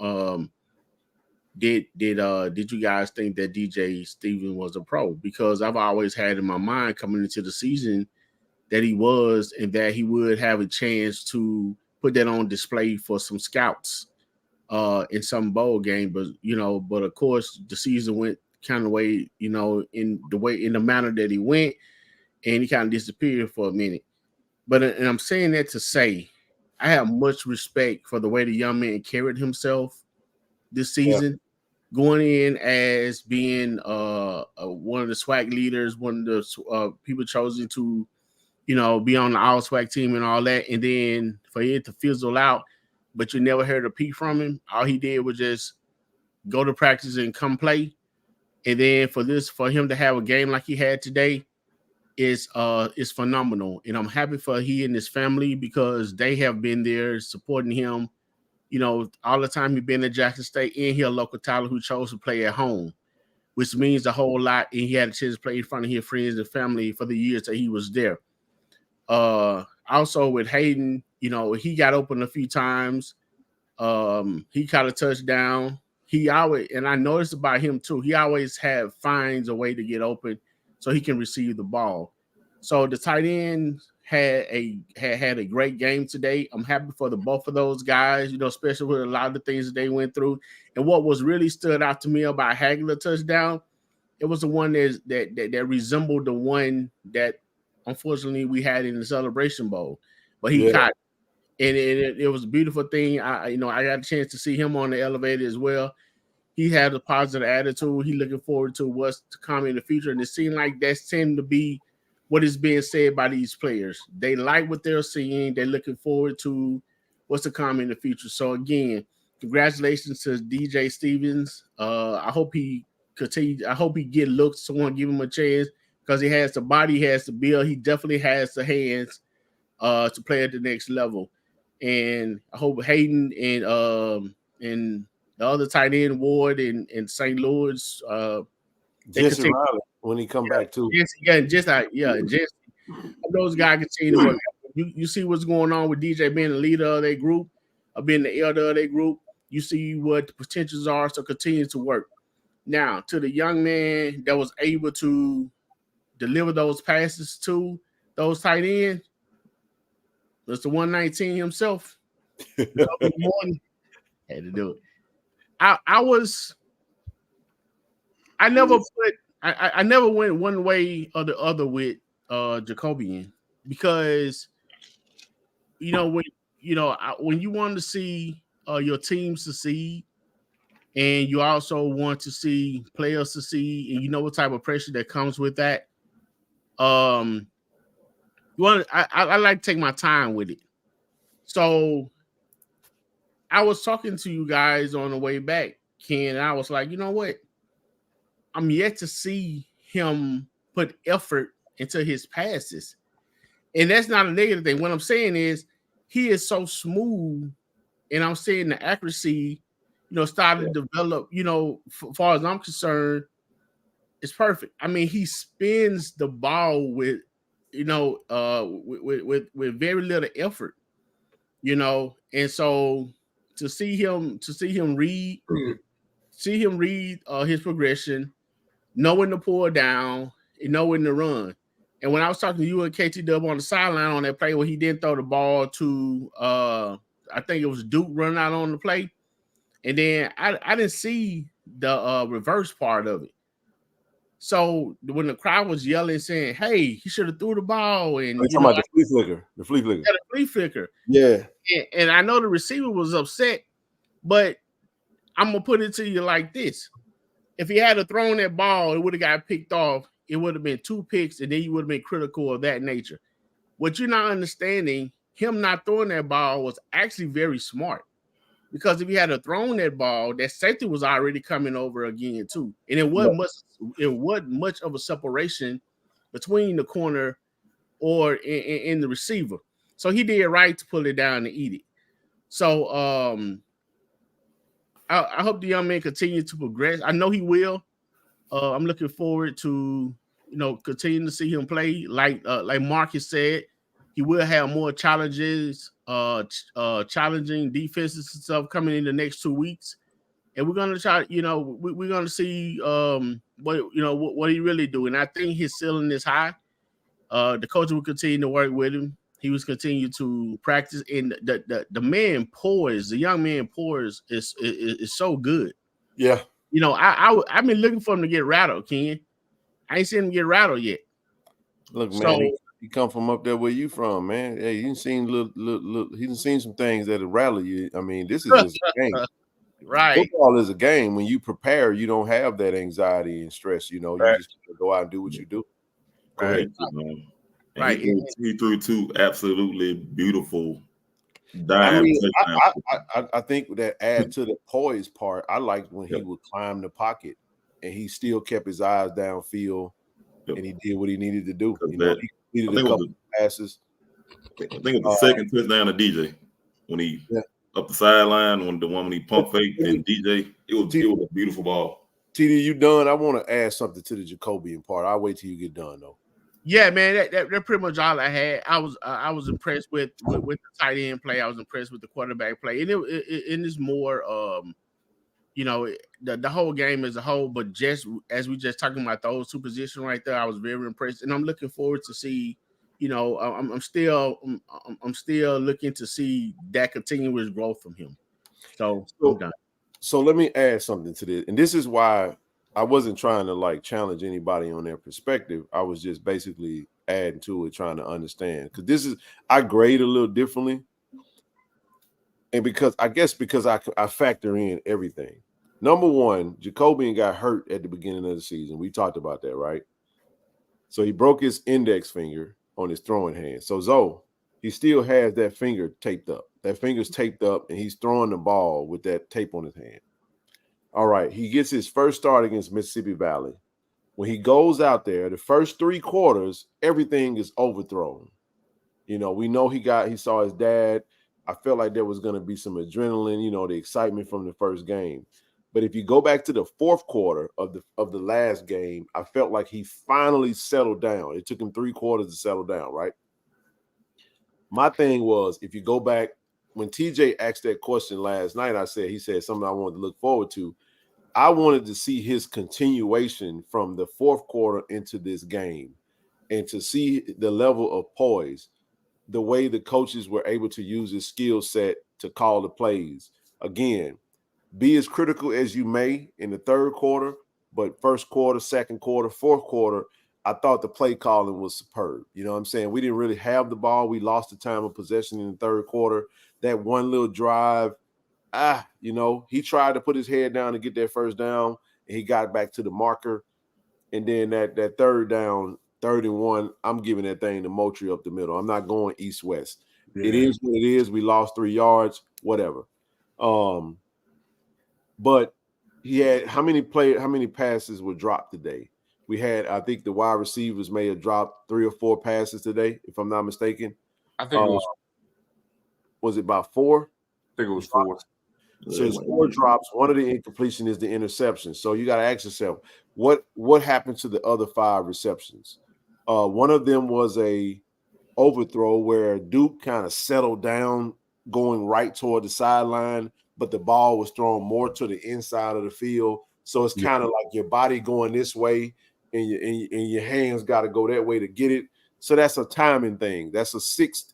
did you guys think that DJ Steven was a pro? Because I've always had in my mind coming into the season that he was, and that he would have a chance to put that on display for some scouts in some bowl game. But of course the season went kind of way, in the manner that he went, and he kind of disappeared for a minute. But and I'm saying that to say I have much respect for the way the young man carried himself this season, going in as being one of the SWAC leaders, one of the people chosen to, be on the all SWAC team and all that, and then for it to fizzle out, but you never heard a peep from him. All he did was just go to practice and come play. And then for him to have a game like he had today is phenomenal. And I'm happy for he and his family, because they have been there supporting him, all the time he's been at Jackson State, and he a local Tyler who chose to play at home, which means a whole lot. And he had a chance to play in front of his friends and family for the years that he was there. Also with Hayden, he got open a few times. He caught a touchdown. He always, and I noticed about him too, he always finds a way to get open so he can receive the ball. So the tight end had a great game today. I'm happy for both of those guys, especially with a lot of the things that they went through. And what was really stood out to me about Hagler touchdown, it was the one that resembled the one that unfortunately we had in the Celebration Bowl, but he caught it. And it was a beautiful thing. I got a chance to see him on the elevator as well. He had a positive attitude. He looking forward to what's to come in the future. And it seemed like that seemed to be what is being said by these players. They like what they're seeing. They're looking forward to what's to come in the future. So again, congratulations to DJ Stevens. I hope he continue. I hope he get looks. Someone give him a chance because he has the body, he has the build. He definitely has the hands to play at the next level. And I hope Hayden and the other tight end Ward in St. Louis. Jesse Riley when he come back too. Jesse. Those guys continue to work. You see what's going on with DJ being the leader of their group, being the elder of their group. You see what the potentials are, so continue to work. Now, to the young man that was able to deliver those passes to those tight ends, Mr. 119 himself. Had to do it. I never went one way or the other with Jacobian because when you want to see your team succeed and you also want to see players succeed and you know what type of pressure that comes with that, I like to take my time with it. So I was talking to you guys on the way back, Ken, and I was like, you know what? I'm yet to see him put effort into his passes. And that's not a negative thing. What I'm saying is he is so smooth, and I'm saying the accuracy, started to develop, as far as I'm concerned, it's perfect. I mean, he spins the ball with very little effort, and so to see him read his progression, know when to pull down, and know when to run. And when I was talking to you and KT Dub on the sideline on that play where he didn't throw the ball to I think it was Duke running out on the play, and then I didn't see the reverse part of it. So when the crowd was yelling, saying, "Hey, he should have threw the ball," and talking about the flea flicker. Yeah, the flea flicker. Yeah. And I know the receiver was upset, but I'm gonna put it to you like this: if he had thrown that ball, it would have got picked off. It would have been 2 picks, and then you would have been critical of that nature. What you're not understanding, him not throwing that ball was actually very smart. Because if he had thrown that ball, that safety was already coming over again too, and it wasn't much of a separation between the corner or in the receiver. So he did right to pull it down and eat it. So I hope the young man continues to progress. I know he will. I'm looking forward to continuing to see him play. Like Marcus said, he will have more challenges, challenging defenses and stuff coming in the next 2 weeks, and we're gonna try. We're gonna see what he really do. And I think his ceiling is high. The coach will continue to work with him. He was continue to practice, and the man poise, the young man poise is so good. Yeah. I've been looking for him to get rattled, Ken. I ain't seen him get rattled yet. Look, man, he come from up there where you from, man. Hey, you seen he done seen some things that'll rattle you. I mean, this is just a game. Right. Football is a game. When you prepare, you don't have that anxiety and stress. You just go out and do what you do. Go ahead, right. He threw 2 absolutely beautiful dimes. I think that add to the poise part. I liked when he would climb the pocket and he still kept his eyes downfield and he did what he needed to do. He needed a couple passes. I think it was the second touchdown of DJ when he up the sideline when he pump fake and DJ. It was a beautiful ball. TD, you done? I want to add something to the Jacobian part. I'll wait till you get done though. Yeah, man, that's pretty much all I had. I was impressed with the tight end play. I was impressed with the quarterback play, and it is more, the whole game as a whole. But just as we just talking about those 2 positions right there, I was very impressed, and I'm looking forward to see. I'm still looking to see that continuous growth from him. So I'm done. So let me add something to this, and this is why I wasn't trying to challenge anybody on their perspective. I was just basically adding to it, trying to understand. Because I grade a little differently. And because I factor in everything. Number one, Jacobian got hurt at the beginning of the season. We talked about that, right? So he broke his index finger on his throwing hand. So Zoe, he still has that finger taped up. That finger's taped up, and he's throwing the ball with that tape on his hand. All right, he gets his first start against Mississippi Valley. When he goes out there, the first 3 quarters, everything is overthrown. You know, we know he saw his dad. I felt like there was going to be some adrenaline, you know, the excitement from the first game. But if you go back to the 4th quarter of the last game, I felt like he finally settled down. It took him 3 quarters to settle down, right? My thing was, if you go back, when TJ asked that question last night, he said something I wanted to look forward to. I wanted to see his continuation from the 4th quarter into this game and to see the level of poise, the way the coaches were able to use his skill set to call the plays. Again, be as critical as you may in the 3rd quarter, but 1st quarter, 2nd quarter, 4th quarter, I thought the play calling was superb. You know what I'm saying? We didn't really have the ball. We lost the time of possession in the 3rd quarter. That one little drive, you know, he tried to put his head down to get that first down, and he got back to the marker. And then that 3rd down, 3rd and 1, I'm giving that thing to Moultrie up the middle. I'm not going east-west. Yeah. It is what it is. We lost 3 yards, whatever. But he had how many passes were dropped today? We had, I think the wide receivers may have dropped 3 or 4 passes today, if I'm not mistaken. I think it was it about 4? I think it was 4. So it's 4 drops. One of the incompletion is the interception. So you got to ask yourself, what happened to the other 5 receptions? One of them was a overthrow where Duke kind of settled down going right toward the sideline, but the ball was thrown more to the inside of the field. So it's kind of like your body going this way and your hands got to go that way to get it. So that's a timing thing. That's a sixth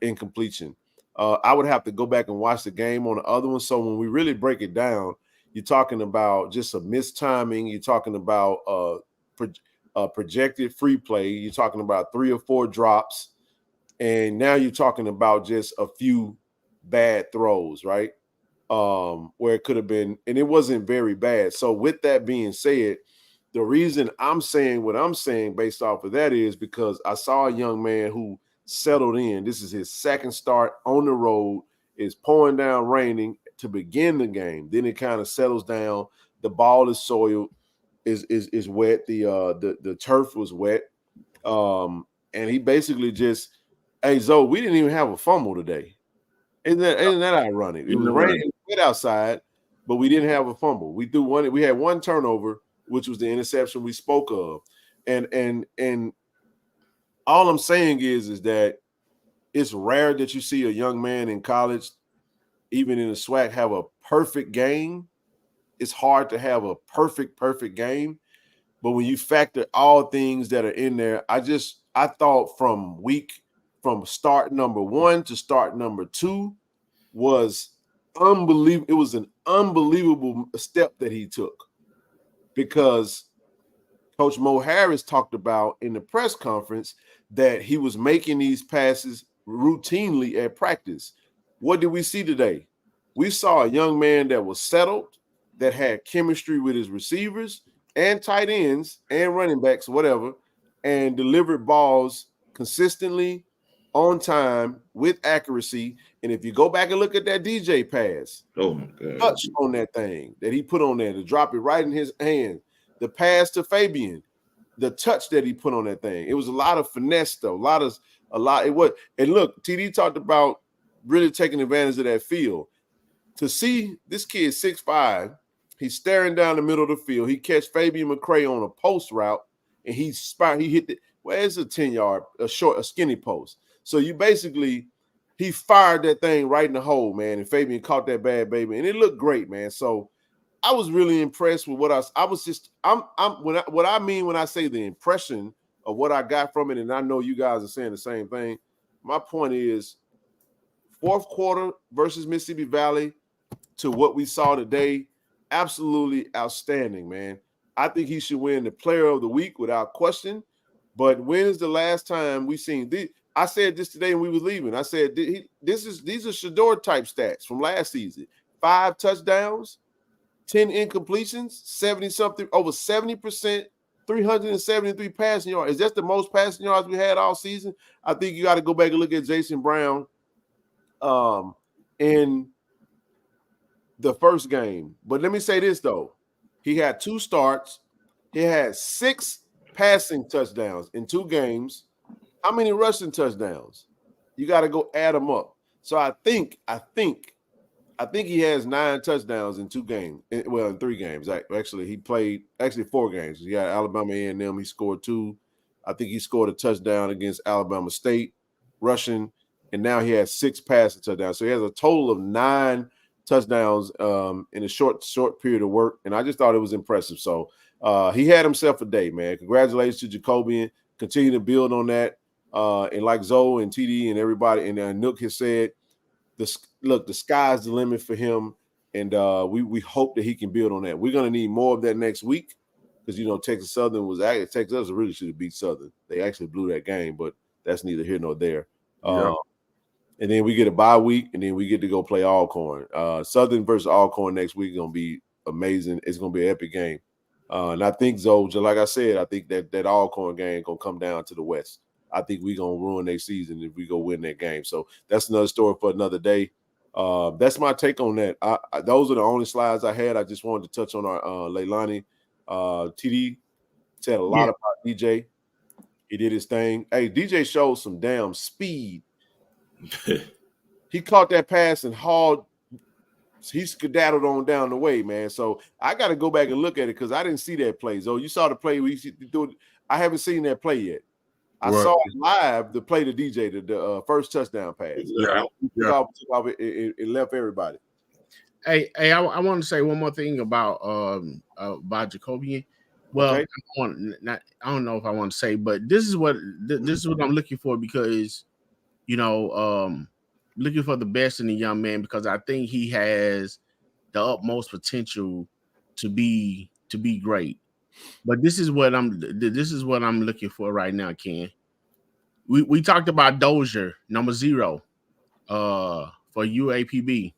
incompletion. I would have to go back and watch the game on the other one. So when we really break it down, you're talking about just a missed timing. You're talking about projected free play. You're talking about 3 or 4 drops. And now you're talking about just a few bad throws, right? Where it could have been, and it wasn't very bad. So with that being said, the reason I'm saying what I'm saying based off of that is because I saw a young man who settled in. This is his 2nd start on the road. It's pouring down, raining to begin the game. Then it kind of settles down. The ball is soiled, is wet. The turf was wet. And he basically just, hey, Zoe, we didn't even have a fumble today. Isn't that ironic? It was raining outside, but we didn't have a fumble. We had 1 turnover, which was the interception we spoke of. And all I'm saying is that it's rare that you see a young man in college, even in the SWAC, have a perfect game. It's hard to have a perfect game. But when you factor all things that are in there, I thought from start number 1 to start number 2 was unbelievable. It was an unbelievable step that he took, because Coach Mo Harris talked about in the press conference that he was making these passes routinely at practice. What did we see today? We saw a young man that was settled, that had chemistry with his receivers and tight ends and running backs, whatever, and delivered balls consistently, on time, with accuracy. And if you go back and look at that DJ pass, oh my God, touch on that thing that he put on there to drop it right in his hand, the pass to Fabian, the touch that he put on that thing, it was a lot of finesse stuff, and look, TD talked about really taking advantage of that field. To see this kid 6'5", he's staring down the middle of the field. He catch Fabian McCray on a post route, and he hit the, where's a 10-yard, a skinny post. So he fired that thing right in the hole, man, and Fabian caught that bad baby, and it looked great, man. So I was really impressed with what what I mean when I say the impression of what I got from it, and I know you guys are saying the same thing. My point is, 4th quarter versus Mississippi Valley to what we saw today, absolutely outstanding, man. I think he should win the Player of the Week without question. But when is the last time we seen this? I said this today when we were leaving. I said these are Shador type stats from last season: 5 touchdowns, 10 incompletions, 70-something, over 70% 373 passing yards. Is that the most passing yards we had all season? I think you got to go back and look at Jason Brown in the first game. But let me say this, though. He had 2 starts. He had 6 passing touchdowns in 2 games. How many rushing touchdowns? You got to go add them up. So I think he has 9 touchdowns in 2 games. Well, in 3 games. Actually, he played 4 games. He got Alabama A&M. He scored 2. I think he scored a touchdown against Alabama State rushing, and now he has 6 passing touchdowns. So he has a total of 9 touchdowns in a short period of work, and I just thought it was impressive. So he had himself a day, man. Congratulations to Jacobian. Continue to build on that. And like Zoe and TD and everybody, and Nook has said, the sky's the limit for him, and we hope that he can build on that. We're going to need more of that next week because, Texas Southern Texas really should have beat Southern. They actually blew that game, but that's neither here nor there. Yep. And then we get a bye week, and then we get to go play Alcorn. Southern versus Alcorn next week is going to be amazing. It's going to be an epic game. And I think, Zoe, just like I said, I think that Alcorn game is going to come down to the West. I think we're going to ruin their season if we go win that game. So that's another story for another day. That's my take on that. Those are the only slides I had. I just wanted to touch on our Leilani. TD said a lot about DJ. He did his thing. Hey, DJ showed some damn speed. He caught that pass and hauled. He skedaddled on down the way, man. So I got to go back and look at it because I didn't see that play. So you saw the play. I haven't seen that play yet. I saw it live, the play to DJ, the first touchdown pass. It left everybody. Hey, I want to say one more thing about Jacobian. Well, okay. I don't know if I want to say, but this is what I'm looking for because, looking for the best in the young man because I think he has the utmost potential to be great. But this is what I'm looking for right now, Ken. We talked about Dozier, number 0, for UAPB.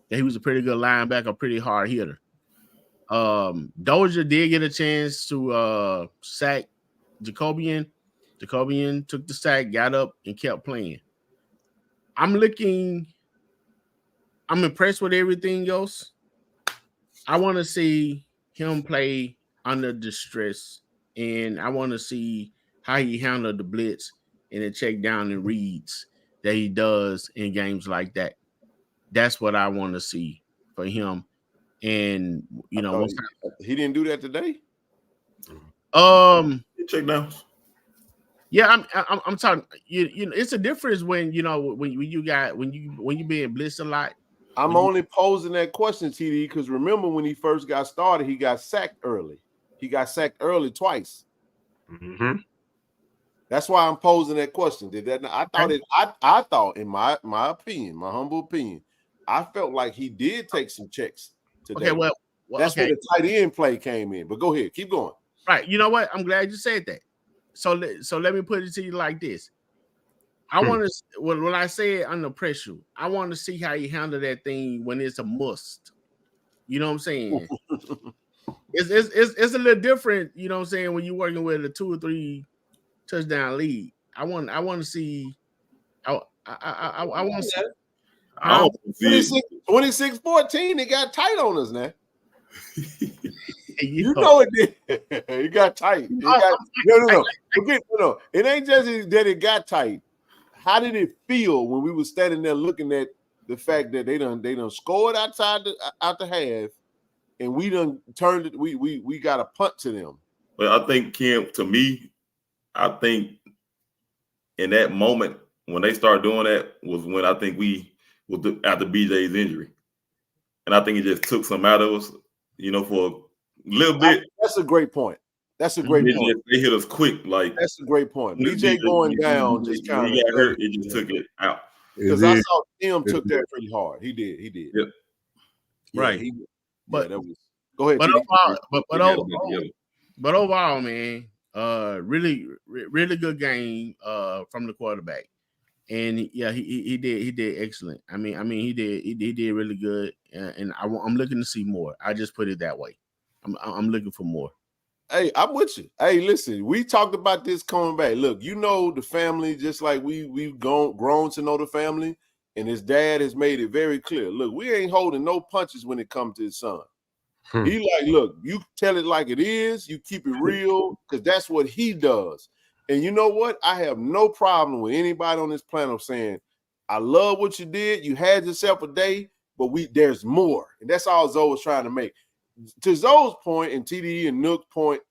He was a pretty good linebacker, pretty hard hitter. Dozier did get a chance to sack Jacobian. Jacobian took the sack, got up, and kept playing. I'm impressed with everything else. I want to see him play under distress, and I want to see how he handled the blitz and the check down and reads that he does in games like that. That's what I want to see for him. And he didn't do that today. Check downs. Yeah, I'm talking. It's a difference when you being blitzed a lot. I'm only posing that question, TD, because remember when he first got started, he got sacked early. He got sacked early twice. Mm-hmm. That's why I'm posing that question. Did that? I thought, in my opinion, my humble opinion, I felt like he did take some checks today. Okay, well that's where the tight end play came in. But go ahead, keep going. Right. You know what? I'm glad you said that. So let me put it to you like this. I want to, when I say it under pressure, I want to see how you handle that thing when it's a must. You know what I'm saying? It's a little different. You know what I'm saying? When you're working with a 2 or 3 touchdown lead, I want to see. I want to see. 26-14. It got tight on us now. You know it did. It got tight. No. It ain't just that it got tight. How did it feel when we were standing there looking at the fact that they done scored out the half, and we done turned it? We got a punt to them. Well, I think, Kim, to me, I think in that moment when they started doing that was when I think we was after BJ's injury, and I think it just took some out of us, for a little bit. That's a great point. That's a great point. They hit us quick, like that's a great point. BJ going down just kind of got hurt. It just took it out because I saw Tim took that pretty hard. He did. Yep. Yeah, right. That was. Go ahead. But overall, man, really good game from the quarterback, and yeah, he did excellent. I mean he did really good, and I'm looking to see more. I just put it that way. I'm looking for more. Hey, I'm with you. Hey, listen, we talked about this coming back. Look, you know the family, just like we've grown to know the family, and his dad has made it very clear. Look, we ain't holding no punches when it comes to his son. He like, look, you tell it like it is, you keep it real, because that's what he does. And you know what? I have no problem with anybody on this planet saying, I love what you did. You had yourself a day, but there's more. And that's all Zoe was trying to make. To Zoe's point and TDE and Nook's point,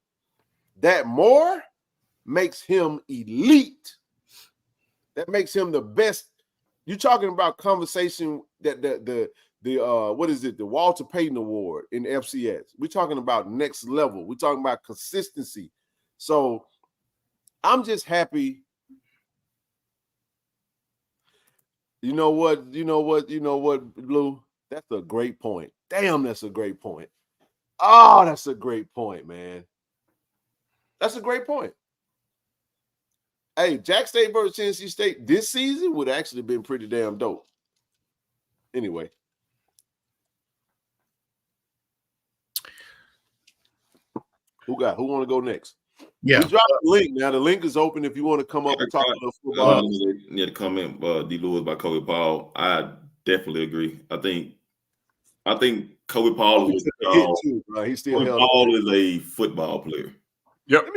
that more makes him elite. That makes him the best. You're talking about conversation that the what is it? The Walter Payton Award in FCS. We're talking about next level. We're talking about consistency. So I'm just happy. You know what, Blue? That's a great point. Damn, that's a great point. Oh, that's a great point, man. That's a great point. Hey, Jack State versus Tennessee State this season would actually have been pretty damn dope. Anyway. Who want to go next? Yeah. We dropped the link. Now the link is open if you want to come up and talk about football. Yeah, the comment D. Lewis by Kobe Paul. I definitely agree. I think Kobe Paul is he's still Kobe Paul is a football player. Yep.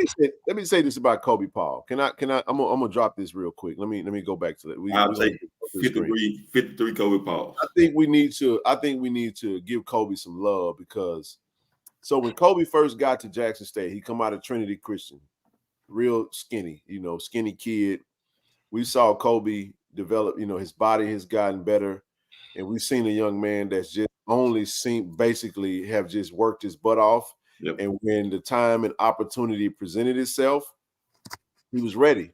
Let me say this about Kobe Paul. Can I? I'm gonna drop this real quick. Let me go back to that. I'll take 53 Kobe Paul. I think we need to give Kobe some love because when Kobe first got to Jackson State, he come out of Trinity Christian, real skinny, skinny kid. We saw Kobe develop, his body has gotten better, and we've seen a young man that's just basically have just worked his butt off. Yep. And when the time and opportunity presented itself, he was ready.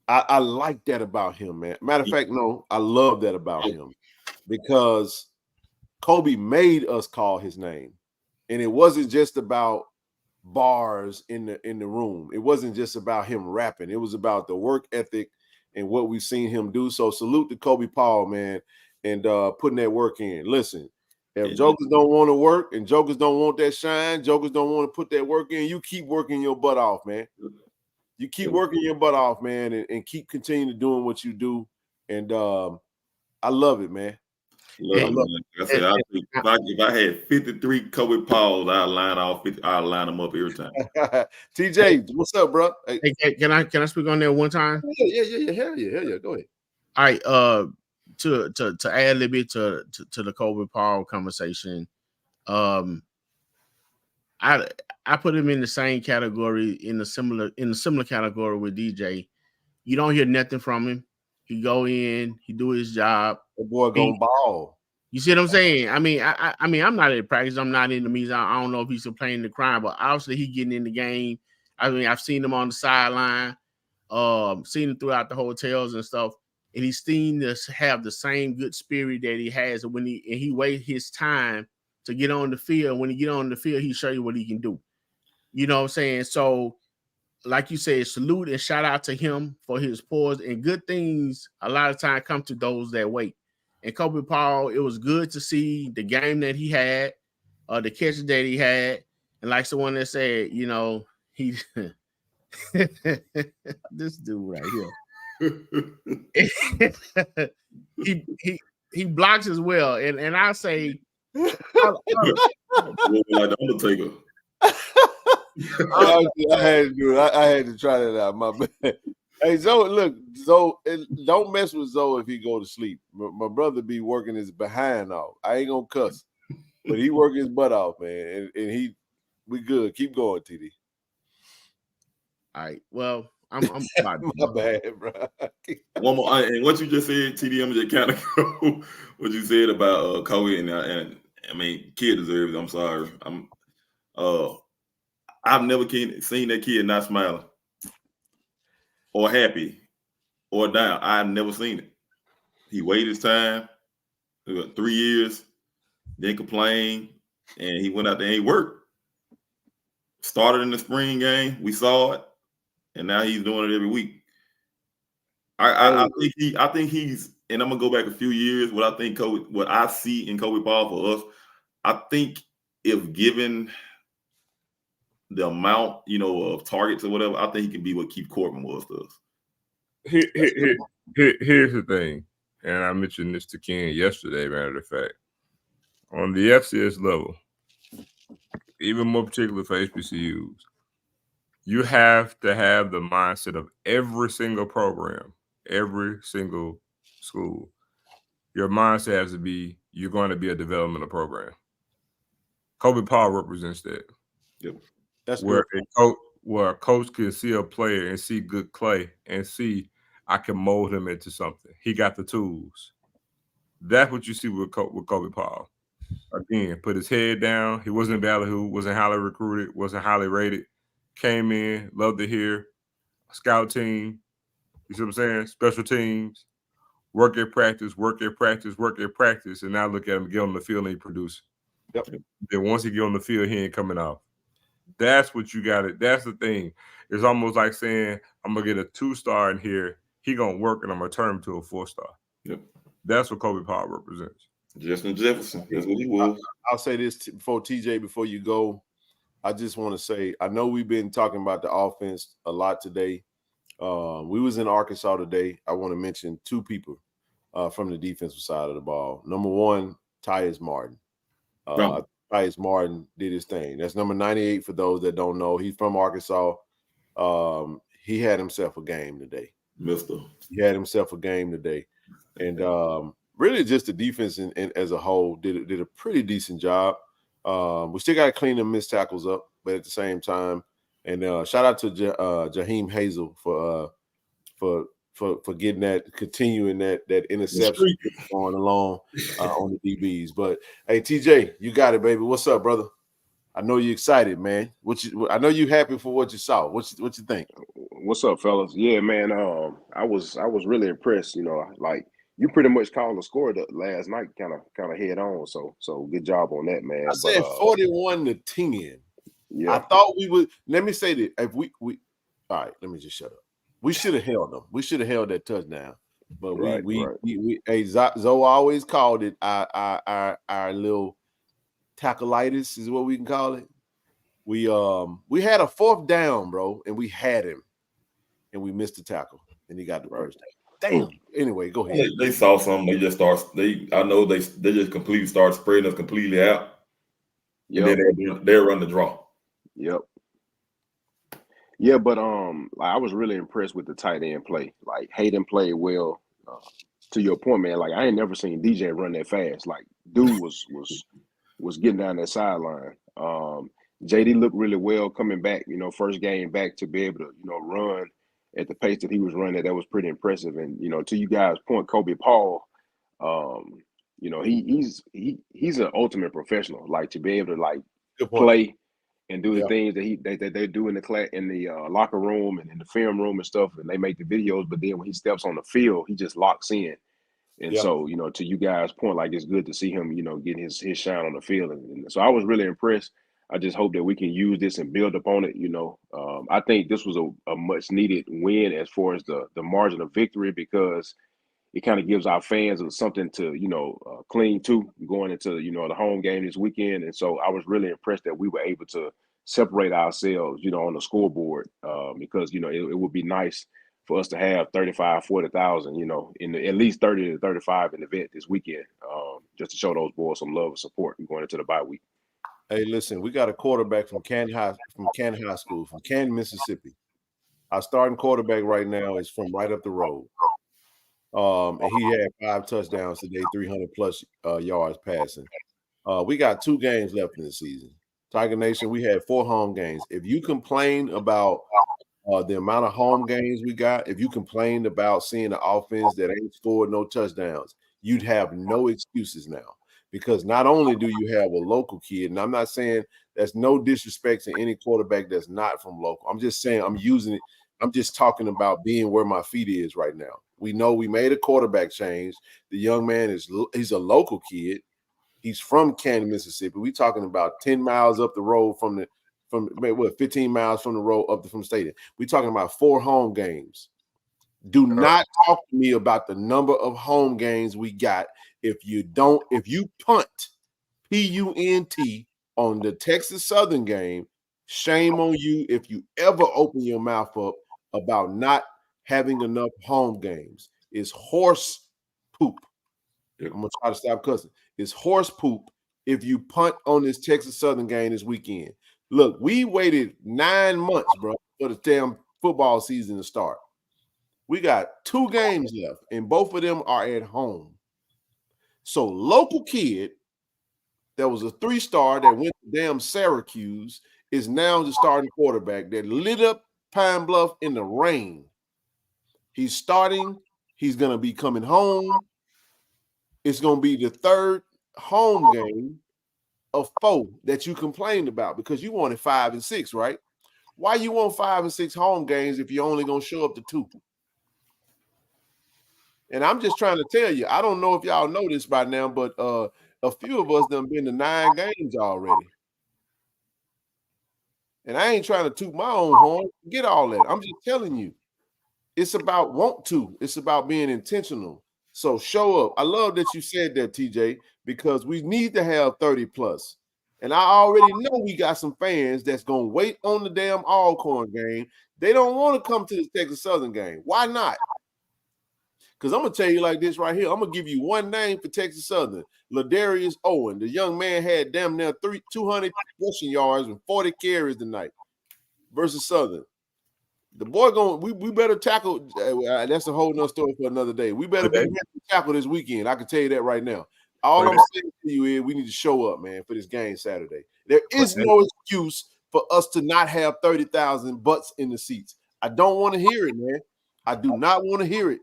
I like that about him, man. Matter of fact, no, I love that about him because Kobe made us call his name. And it wasn't just about bars in the room. It wasn't just about him rapping. It was about the work ethic and what we've seen him do. So salute to Kobe Paul, man, and putting that work in. Listen, if jokers don't want to work and jokers don't want that shine, jokers don't want to put that work in, you keep working your butt off, man. You keep working your butt off, man, and keep continuing doing what you do. And I love it, man. Like I said, if I had 53 Kobe Pauls, I'd line them up every time. TJ, what's up, bro? Hey, can I speak on there one time? Yeah. Hell yeah. Go ahead. All right. To add a little bit to the Kobe Paul conversation, I put him in the same category, in a similar category with DJ. You don't hear nothing from him. He go in, he do his job. The boy gonna ball. You see what I'm saying? I mean, I'm not at practice. I'm not in the meetings. I don't know if he's still playing the crime, but obviously he getting in the game. I mean, I've seen him on the sideline, seen him throughout the hotels and stuff, and he seemed to have the same good spirit that he has. When he wait his time to get on the field. When he get on the field, he show you what he can do. You know what I'm saying? So, like you said, salute and shout out to him for his pause, and good things a lot of time come to those that wait. And Kobe Paul, it was good to see the game that he had, the catches that he had, and like someone that said, he this dude right here, he blocks as well, and I say, like the Undertaker. I had to try that out. My bad. Hey, Zoe, look, don't mess with Zoe if he go to sleep. My brother be working his behind off. I ain't gonna cuss, but he working his butt off, man. And we good. Keep going, TD. All right. Well, I'm my bad, bro. One more, and what you just said, TD, I'm just kind of go what you said about Kobe and I mean, kid deserves it. I'm sorry. I've never seen that kid not smiling or happy or down. I've never seen it. He waited his time, 3 years, didn't complain, and he went out there and he worked. Started in the spring game, we saw it, and now he's doing it every week. I think he's, and I'm gonna go back a few years. What I see in Kobe Paul for us, I think if given the amount, of targets or whatever, I think he can be what Keith Corbin was to us. Here's the thing, and I mentioned this to Ken yesterday, matter of fact. On the FCS level, even more particularly for HBCUs, you have to have the mindset of every single program, every single school. Your mindset has to be, you're going to be a developmental program. Kobe Paul represents that. Yep. That's where a coach can see a player and see good play and see, I can mold him into something. He got the tools. That's what you see with Kobe Paul. Again, put his head down. He wasn't ballyhoo, wasn't highly recruited, wasn't highly rated. Came in, loved to hear. Scout team, you see what I'm saying? Special teams, work at practice, and now look at him, get on the field and he produce. Yep. Then once he get on the field, he ain't coming off. That's what you got it. That's the thing. It's almost like saying, I'm gonna get a 2-star in here. He gonna work and I'm gonna turn him to a 4-star. Yep. That's what Kobe Paul represents. Justin Jefferson. That's what he was. I'll say this before TJ, before you go. I just want to say, I know we've been talking about the offense a lot today. We was in Arkansas today. I want to mention 2 people from the defensive side of the ball. Number 1, Tyus Martin. Tyus Martin did his thing. That's number 98 for those that don't know. He's from Arkansas. He had himself a game today. He had himself a game today. And really just the defense as a whole did a pretty decent job. We still got to clean the missed tackles up, but at the same time, and shout out to Jaheim Hazel for getting that, continuing that interception going along on the DBs. But hey, TJ, you got it, baby. What's up, brother? I know you're excited, man. I know you happy for what you saw. What you think? What's up, fellas? Yeah, man. I was really impressed. Like you pretty much called the score last night, kind of head on. So good job on that, man. I said 41-10. Yeah. I thought we would. Let me say that if we all right, let me just shut up. We should have held them. We should have held that touchdown. But we Zoe always called it our little tackleitis is what we can call it. We had a 4th down, bro, and we had him, and we missed the tackle, and he got the first down. Damn. Anyway, go ahead. They saw something. They just I know they just completely start spreading us completely out. Yep. And then they'll run the draw. Yep. Yeah, but I was really impressed with the tight end play. Like Hayden played well. To your point, man. Like I ain't never seen DJ run that fast. Like dude was getting down that sideline. JD looked really well coming back. First game back to be able to run at the pace that he was running. That was pretty impressive. And to you guys' point, Kobe Paul, he's an ultimate professional. Like to be able to play and do the things that they do in the locker room and in the film room and stuff, and they make the videos. But then when he steps on the field, he just locks in. And so, to you guys' point, like it's good to see him, getting his shine on the field. And so I was really impressed. I just hope that we can use this and build upon it. I think this was a much needed win as far as the margin of victory, because it kind of gives our fans something to, cling to going into, the home game this weekend. And so I was really impressed that we were able to separate ourselves, on the scoreboard, because, it would be nice for us to have 35, 40,000, in at least 30 to 35 in the event this weekend, just to show those boys some love and support going into the bye week. Hey, listen, we got a quarterback from Canton High School, from Canton, Mississippi. Our starting quarterback right now is from right up the road. And he had 5 touchdowns today, 300 plus yards passing. We got 2 games left in the season. Tiger Nation, we had 4 home games. If you complain about the amount of home games we got, if you complained about seeing the offense that ain't scored no touchdowns, you'd have no excuses now. Because not only do you have a local kid, and I'm not saying there's no disrespect to any quarterback that's not from local. I'm just saying I'm using it. I'm just talking about being where my feet is right now. We know we made a quarterback change. The young man he's a local kid. He's from Canton, Mississippi. We're talking about 10 miles up the road from 15 miles from the road up from the stadium. We're talking about 4 home games. Do not talk to me about the number of home games we got if you punt, PUNT, on the Texas Southern game. Shame on you if you ever open your mouth up about not having enough home games. It's horse poop. I'm gonna try to stop cussing. It's horse poop if you punt on this Texas Southern game this weekend. Look, we waited 9 months, bro, for the damn football season to start. We got 2 games left, and both of them are at home. So local kid that was a 3-star that went to damn Syracuse is now the starting quarterback that lit up Pine Bluff in the rain. He's starting. He's going to be coming home. It's going to be the 3rd home game of 4 that you complained about because you wanted 5 and 6, right? Why you want 5 and 6 home games if you're only going to show up to 2? And I'm just trying to tell you, I don't know if y'all know this by now, but a few of us done been to 9 games already. And I ain't trying to toot my own horn. Get all that. I'm just telling you. It's about want to. It's about being intentional. So show up. I love that you said that, TJ, because we need to have 30 plus. And I already know we got some fans that's going to wait on the damn Alcorn game. They don't want to come to the Texas Southern game. Why not? Because I'm going to tell you like this right here. I'm going to give you one name for Texas Southern. Ladarius Owen. The young man had damn near 200 rushing yards and 40 carries tonight versus Southern. The boy we better tackle. That's a whole nother story for another day. We better be ready to tackle this weekend. I can tell you that right now. All I'm saying to you is we need to show up, man, for this game Saturday. There is no excuse for us to not have 30,000 butts in the seats. I don't want to hear it, man. I do not want to hear it.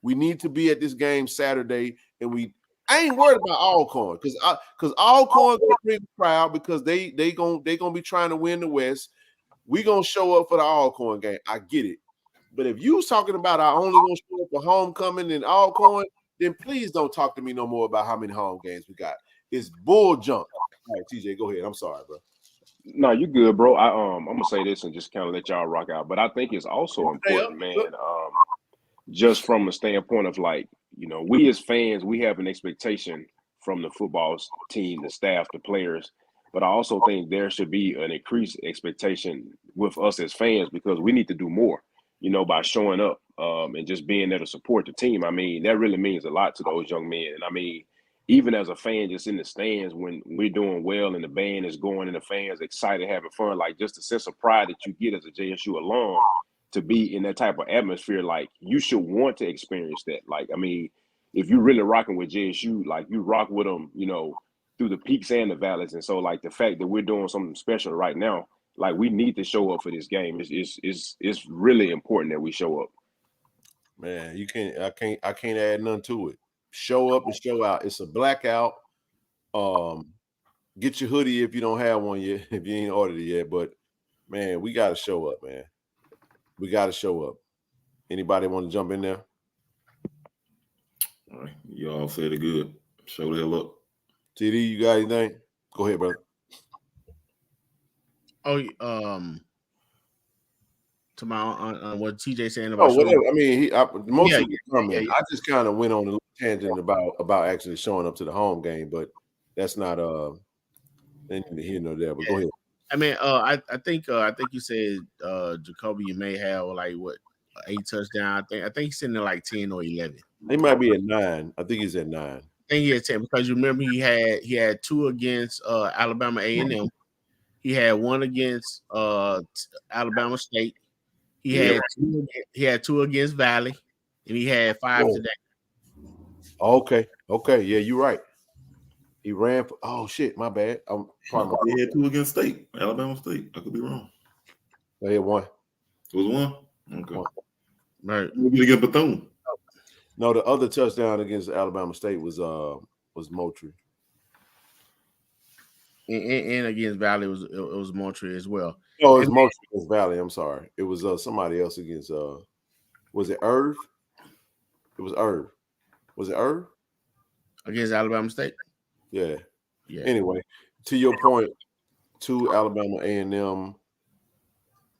We need to be at this game Saturday, and I ain't worried about Alcorn because Alcorn gonna bring the crowd because they gonna be trying to win the West. We gonna show up for the Alcorn game. I get it, but if you was talking about I only gonna show up for homecoming and Alcorn, then please don't talk to me no more about how many home games we got. It's bull junk. All right, TJ, go ahead. I'm sorry, bro. No, you good, bro. I'm gonna say this and just kind of let y'all rock out. But I think it's also important, man. Just from a standpoint of like, we as fans, we have an expectation from the football team, the staff, the players. But I also think there should be an increased expectation with us as fans because we need to do more, by showing up and just being there to support the team. I mean, that really means a lot to those young men. And I mean, even as a fan, just in the stands when we're doing well and the band is going and the fans excited, having fun, like just the sense of pride that you get as a JSU alum to be in that type of atmosphere, like you should want to experience that. Like, I mean, if you're really rocking with JSU, like you rock with them, through the peaks and the valleys. And so like the fact that we're doing something special right now, like we need to show up for this game. It's really important that we show up. Man, I can't add none to it. Show up and show out. It's a blackout. Get your hoodie if you don't have one yet, if you ain't ordered it yet. But man, we gotta show up, man. We gotta show up. Anybody want to jump in there? All right, you all said it good. Show the hell up. TD, you got anything? Go ahead, brother. To my what TJ saying about whatever. I mean, most of the comment. I just kind of went on a tangent about actually showing up to the home game, but that's not anything here nor there. But go ahead. I mean, I think you said Jacobian may have like 8 touchdowns. I think he's sitting at like 10 or 11. He might be at 9. I think he's at 9. I think he's at 10 because you remember he had 2 against Alabama A&M. He had 1 against Alabama State. He had 2 against Valley, and he had 5 today. Okay. Yeah, you're right. He ran. Oh shit, my bad. He had 2 against State, Alabama State. I could be wrong. They had 1. It was 1. Okay. Right. Against Bethune. No, the other touchdown against Alabama State was Moultrie. And against Valley it was Moultrie as well. No, it was Moultrie against Valley. I'm sorry. It was somebody else against was it Irv? It was Irv. Was it Irv? Against Alabama State? Yeah. Anyway, to your point, 2 Alabama A&M,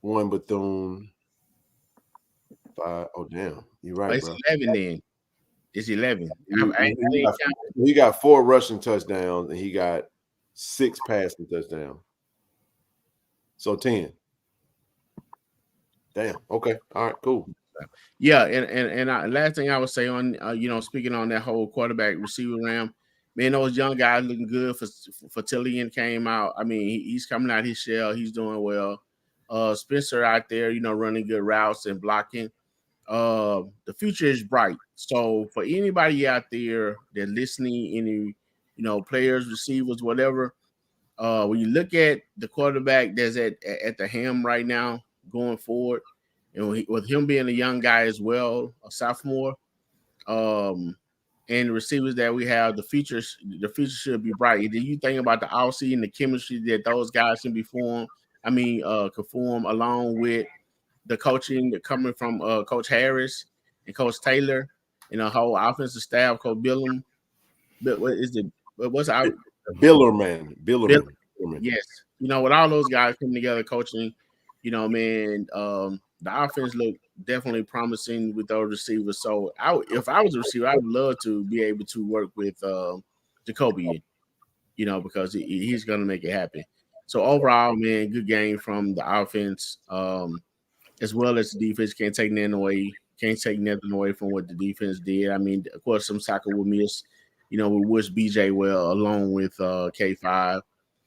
1 Bethune, 5. Oh damn, you're right. It's bro. 11 then. It's 11. He got 4 rushing touchdowns and he got 6 passing touchdowns. So 10. Damn. Okay. All right. Cool. Yeah, and last thing I would say on speaking on that whole quarterback receiver ram, man, those young guys looking good for Tillian came out. I mean, he's coming out his shell. He's doing well. Spencer out there, running good routes and blocking. The future is bright. So for anybody out there that listening, any players, receivers, whatever, when you look at the quarterback that's at the helm right now going forward, and with him being a young guy as well, a sophomore, and the receivers that we have, the future should be bright. And then you think about the offseason, the chemistry that those guys can form along with the coaching that coming from Coach Harris and Coach Taylor and the whole offensive staff, Coach Billum. But what's our Billerman. Yes. With all those guys coming together coaching, man, the offense looked definitely promising with those receivers. So if I was a receiver, I would love to be able to work with Jacobian, because he's going to make it happen. So overall, man, good game from the offense, as well as the defense. Can't take nothing away from what the defense did. I mean, of course, some soccer will miss. We wish BJ well along with K5.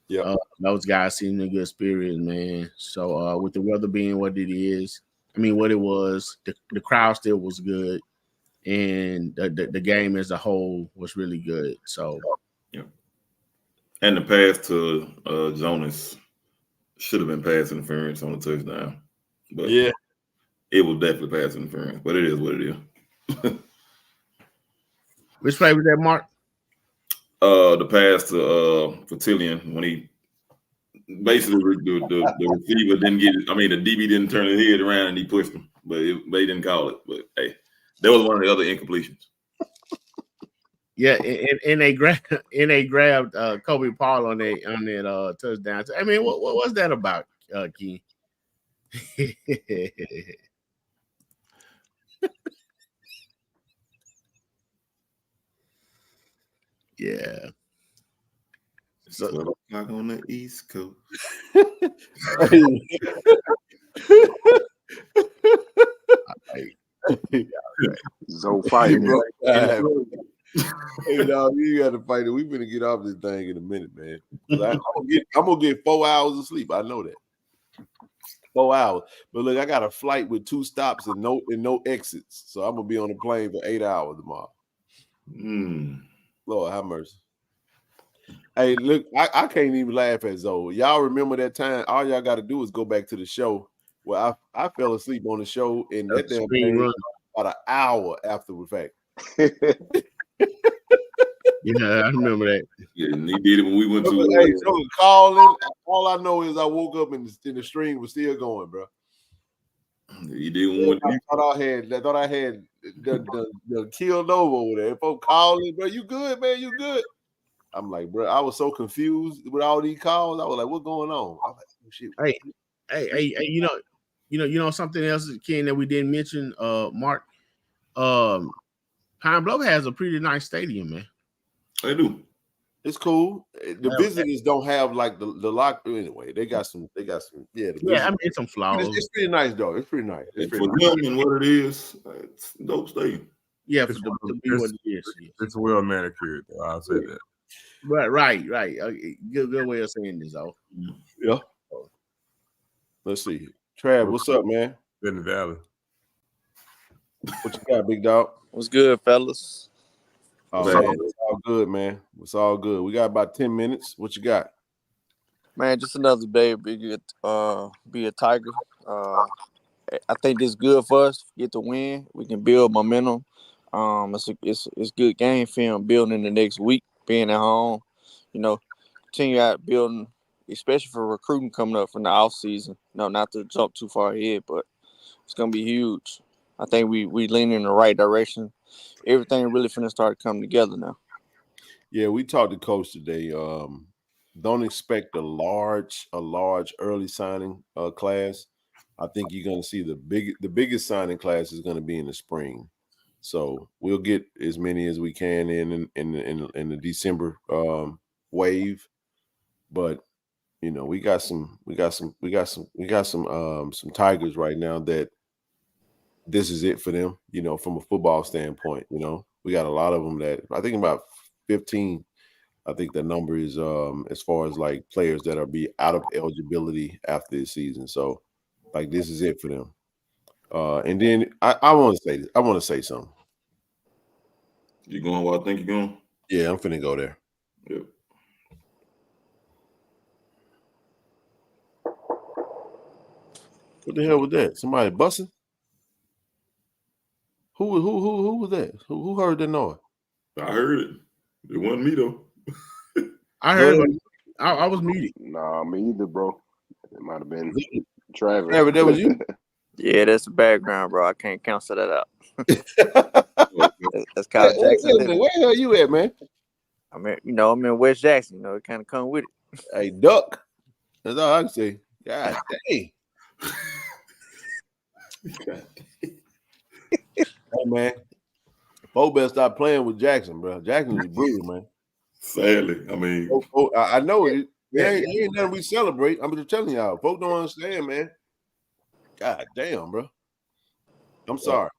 Yeah, those guys seem in good spirit, man. So with the weather being what it is, what it was, the crowd still was good, and the game as a whole was really good. So, yeah. And the pass to Jonas should have been pass interference on the touchdown, but yeah, it was definitely pass interference. But it is what it is. Which play was that, Mark? The pass to Tillian when he basically the receiver didn't get it. I mean, the DB didn't turn his head around and he pushed him, but they didn't call it. But hey, that was one of the other incompletions. Yeah, and they grabbed Kobe Paul on that touchdown. I mean, what was that about, Key? Yeah. So 12 o'clock on the East Coast. So fighting, bro. Hey, dog, you got to fight it. We're gonna get off this thing in a minute, man. I'm gonna get 4 hours of sleep. I know that. 4 hours. But look, I got a flight with 2 stops and no exits, so I'm gonna be on the plane for 8 hours tomorrow. Lord have mercy. Hey, look, I can't even laugh at Zoe. Y'all remember that time? All y'all got to do is go back to the show where I fell asleep on the show, and that damn thing about an hour after the fact. Yeah, I remember that. Yeah, and he did it when we went to. Hey, so calling. All I know is I woke up and the stream was still going, bro. He did one. I thought I had the killed over there. Folks calling, bro. You good, man? You good? I'm like, bro. I was so confused with all these calls. I was like, what's going on? I was like, oh, shit. Hey, you know something else, Ken, that we didn't mention, Mark. Pine Bluff has a pretty nice stadium, man. They do. It's cool. The visitors don't have like the lock. Anyway, they got some. Yeah, I mean, some flaws. It's pretty nice, though. It's pretty nice. It's for them and what it is, it's a dope stadium. Yeah, to be what it is. It's well manicured, though. I'll say that. Right. Good way of saying this, though. Yeah. Let's see. Trav, what's up, man? In the valley. What you got, big dog? What's good, fellas? Oh, man, it's all good, man. It's all good. We got about 10 minutes. What you got? Man, just another day to be a Tiger. I think this is good for us. Get the win. We can build momentum. It's good game film building the next week, being at home. Continue out building, especially for recruiting coming up from the off season. No, not to jump too far ahead, but it's gonna be huge. I think we lean in the right direction. Everything really finna start coming together now. Yeah, we talked to Coach today. Don't expect a large early signing class. I think you're going to see the biggest signing class is going to be in the spring. So we'll get as many as we can in the December wave. But you know, we got some Tigers right now that this is it for them, you know, from a football standpoint. You know, we got a lot of them that I think about 15. I think the number is as far as like players that are be out of eligibility after this season. So like this is it for them. And then I want to say this. I want to say something. You going where I think you're going? Yeah, I'm finna go there. Yep. What the hell was that? Somebody busting? Who was that? Who heard that noise? I heard it. It wasn't me though. I heard it. I was muted. Nah, me either, bro. It might have been Travis. Yeah, but that was you. Yeah, that's the background, bro. I can't cancel that out. That's Kyle Jackson. Where the hell you at, man? I mean, you know, I'm in West Jackson. You know, it kind of come with it. Hey, duck. That's all I can say. God dang. Hey, man. Bo better stop playing with Jackson, bro. Jackson is brutal, man. Sadly, I mean, I know it. It ain't nothing we celebrate. I'm just telling y'all, folks don't understand, man. God damn, bro. I'm sorry.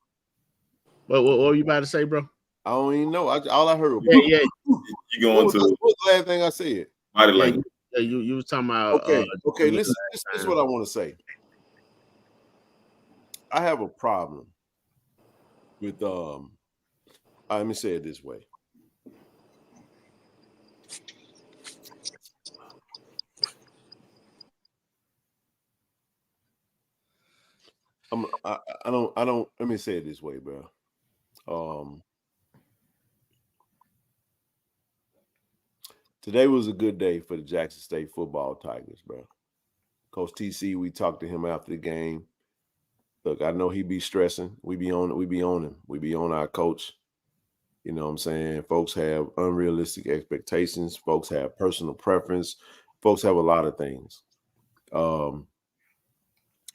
What were you about to say, bro? I don't even know. All I heard was Yeah. You going what's the last thing I said? Mighty like you was talking about okay. Listen, this is what I want to say. I have a problem with let me say it this way. I don't let me say it this way, bro. Today was a good day for the Jackson State football Tigers, bro. Coach TC, we talked to him after the game. Look, I know he be stressing. We be on him. We be on our coach. You know what I'm saying? Folks have unrealistic expectations. Folks have personal preference. Folks have a lot of things.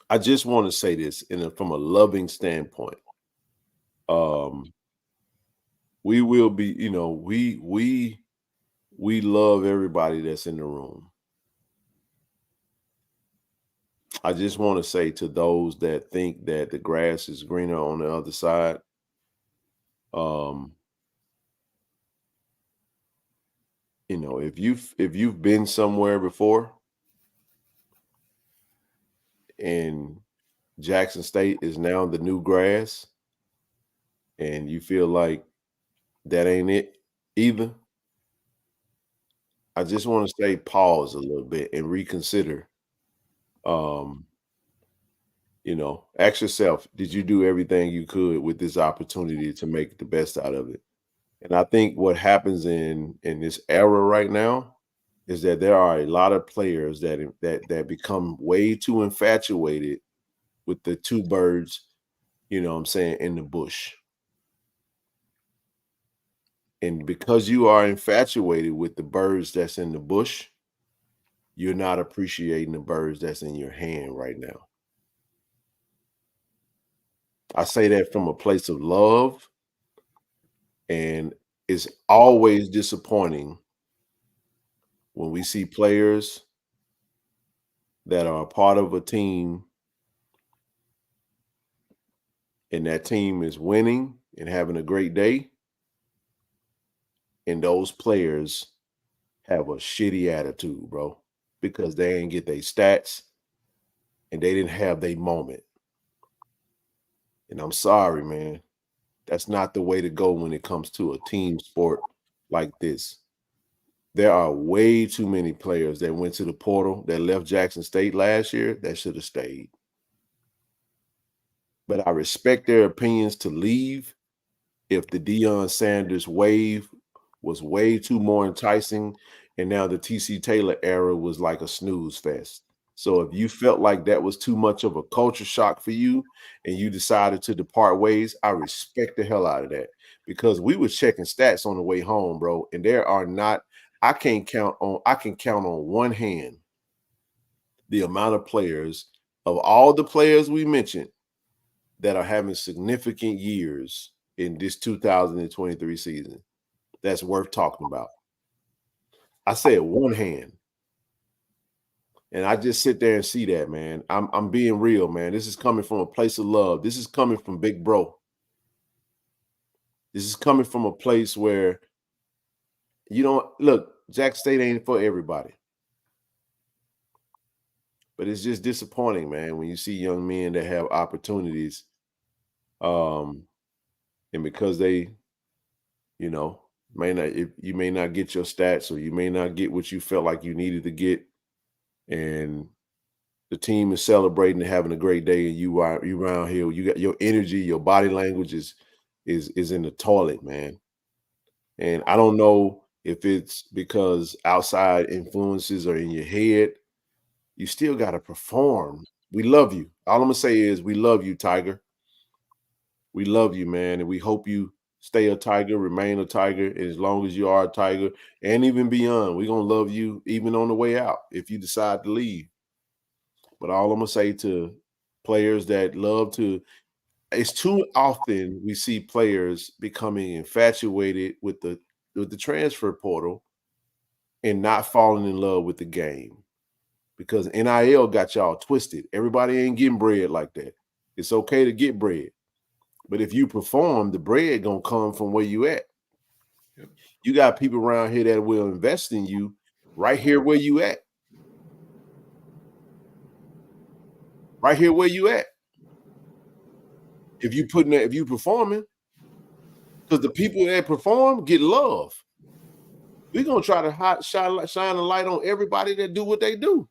I just want to say this from a loving standpoint. We will be, you know, we love everybody that's in the room. I just want to say to those that think that the grass is greener on the other side, you know, if you've been somewhere before and Jackson State is now the new grass and you feel like that ain't it either, I just want to say pause a little bit and reconsider. You know, ask yourself, did you do everything you could with this opportunity to make the best out of it? And I think what happens in this era right now is that there are a lot of players that become way too infatuated with the two birds, you know what I'm saying, in the bush. And because you are infatuated with the birds that's in the bush, you're not appreciating the birds that's in your hand right now. I say that from a place of love, and it's always disappointing when we see players that are a part of a team and that team is winning and having a great day, and those players have a shitty attitude, bro, because they ain't get their stats and they didn't have their moment. And I'm sorry, man. That's not the way to go when it comes to a team sport like this. There are way too many players that went to the portal that left Jackson State last year that should have stayed. But I respect their opinions to leave if the Deion Sanders wave was way too more enticing and now the TC Taylor era was like a snooze fest. So if you felt like that was too much of a culture shock for you and you decided to depart ways, I respect the hell out of that, because we were checking stats on the way home, bro. And there are not, I can count on one hand the amount of players of all the players we mentioned that are having significant years in this 2023 season that's worth talking about. I say one hand. And I just sit there and see that, man. I'm being real, man. This is coming from a place of love. This is coming from Big Bro. This is coming from a place where you don't look, Jack State ain't for everybody. But it's just disappointing, man, when you see young men that have opportunities. And because they, you know, you may not get your stats, or you may not get what you felt like you needed to get, and the team is celebrating and having a great day, and you around here, you got your energy, your body language is in the toilet, man. And I don't know if it's because outside influences are in your head. You still got to perform. We love you. All I'm gonna say is we love you, Tiger. We love you, man, and we hope you stay a Tiger, remain a Tiger, and as long as you are a Tiger, and even beyond, we're gonna love you even on the way out if you decide to leave. But all I'm gonna say to players that love to, it's too often we see players becoming infatuated with the transfer portal and not falling in love with the game, because NIL got y'all twisted. Everybody ain't getting bread like that. It's okay to get bread, but if you perform, the bread gonna come from where you at. Yep. You got people around here that will invest in you right here where you at. Right here where you at. If you performing, because the people that perform get love. We're gonna try to shine a light on everybody that do what they do.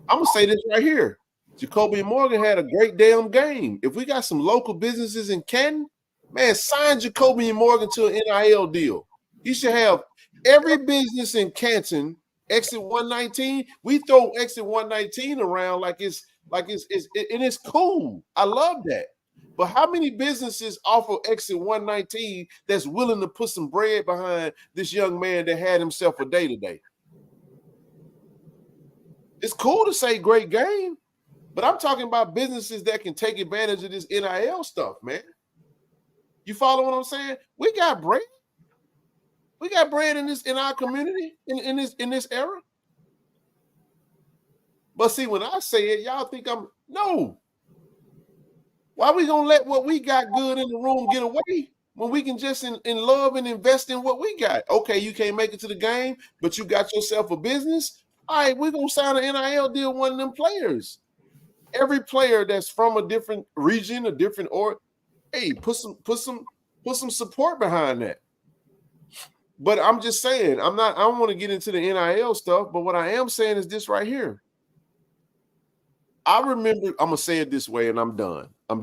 I'm gonna say this right here. Jacobian Morgan had a great damn game. If we got some local businesses in Canton, man, sign Jacobian Morgan to an NIL deal. He should have every business in Canton, exit 119. We throw exit 119 around like it's and it's cool. I love that. But how many businesses offer exit 119 that's willing to put some bread behind this young man that had himself a day today? It's cool to say great game, but I'm talking about businesses that can take advantage of this NIL stuff, man. You follow what I'm saying? We got bread. We got bread in our community in this era. But see, when I say it, y'all think no. Why we gonna let what we got good in the room get away when we can just in love and invest in what we got? Okay, you can't make it to the game, but you got yourself a business. All right, we're gonna sign an NIL deal with one of them players. Every player that's from a different region, hey, put some support behind that. But I'm just saying, I don't want to get into the NIL stuff, but what I am saying is this right here. I remember, I'm gonna say it this way, and I'm done. I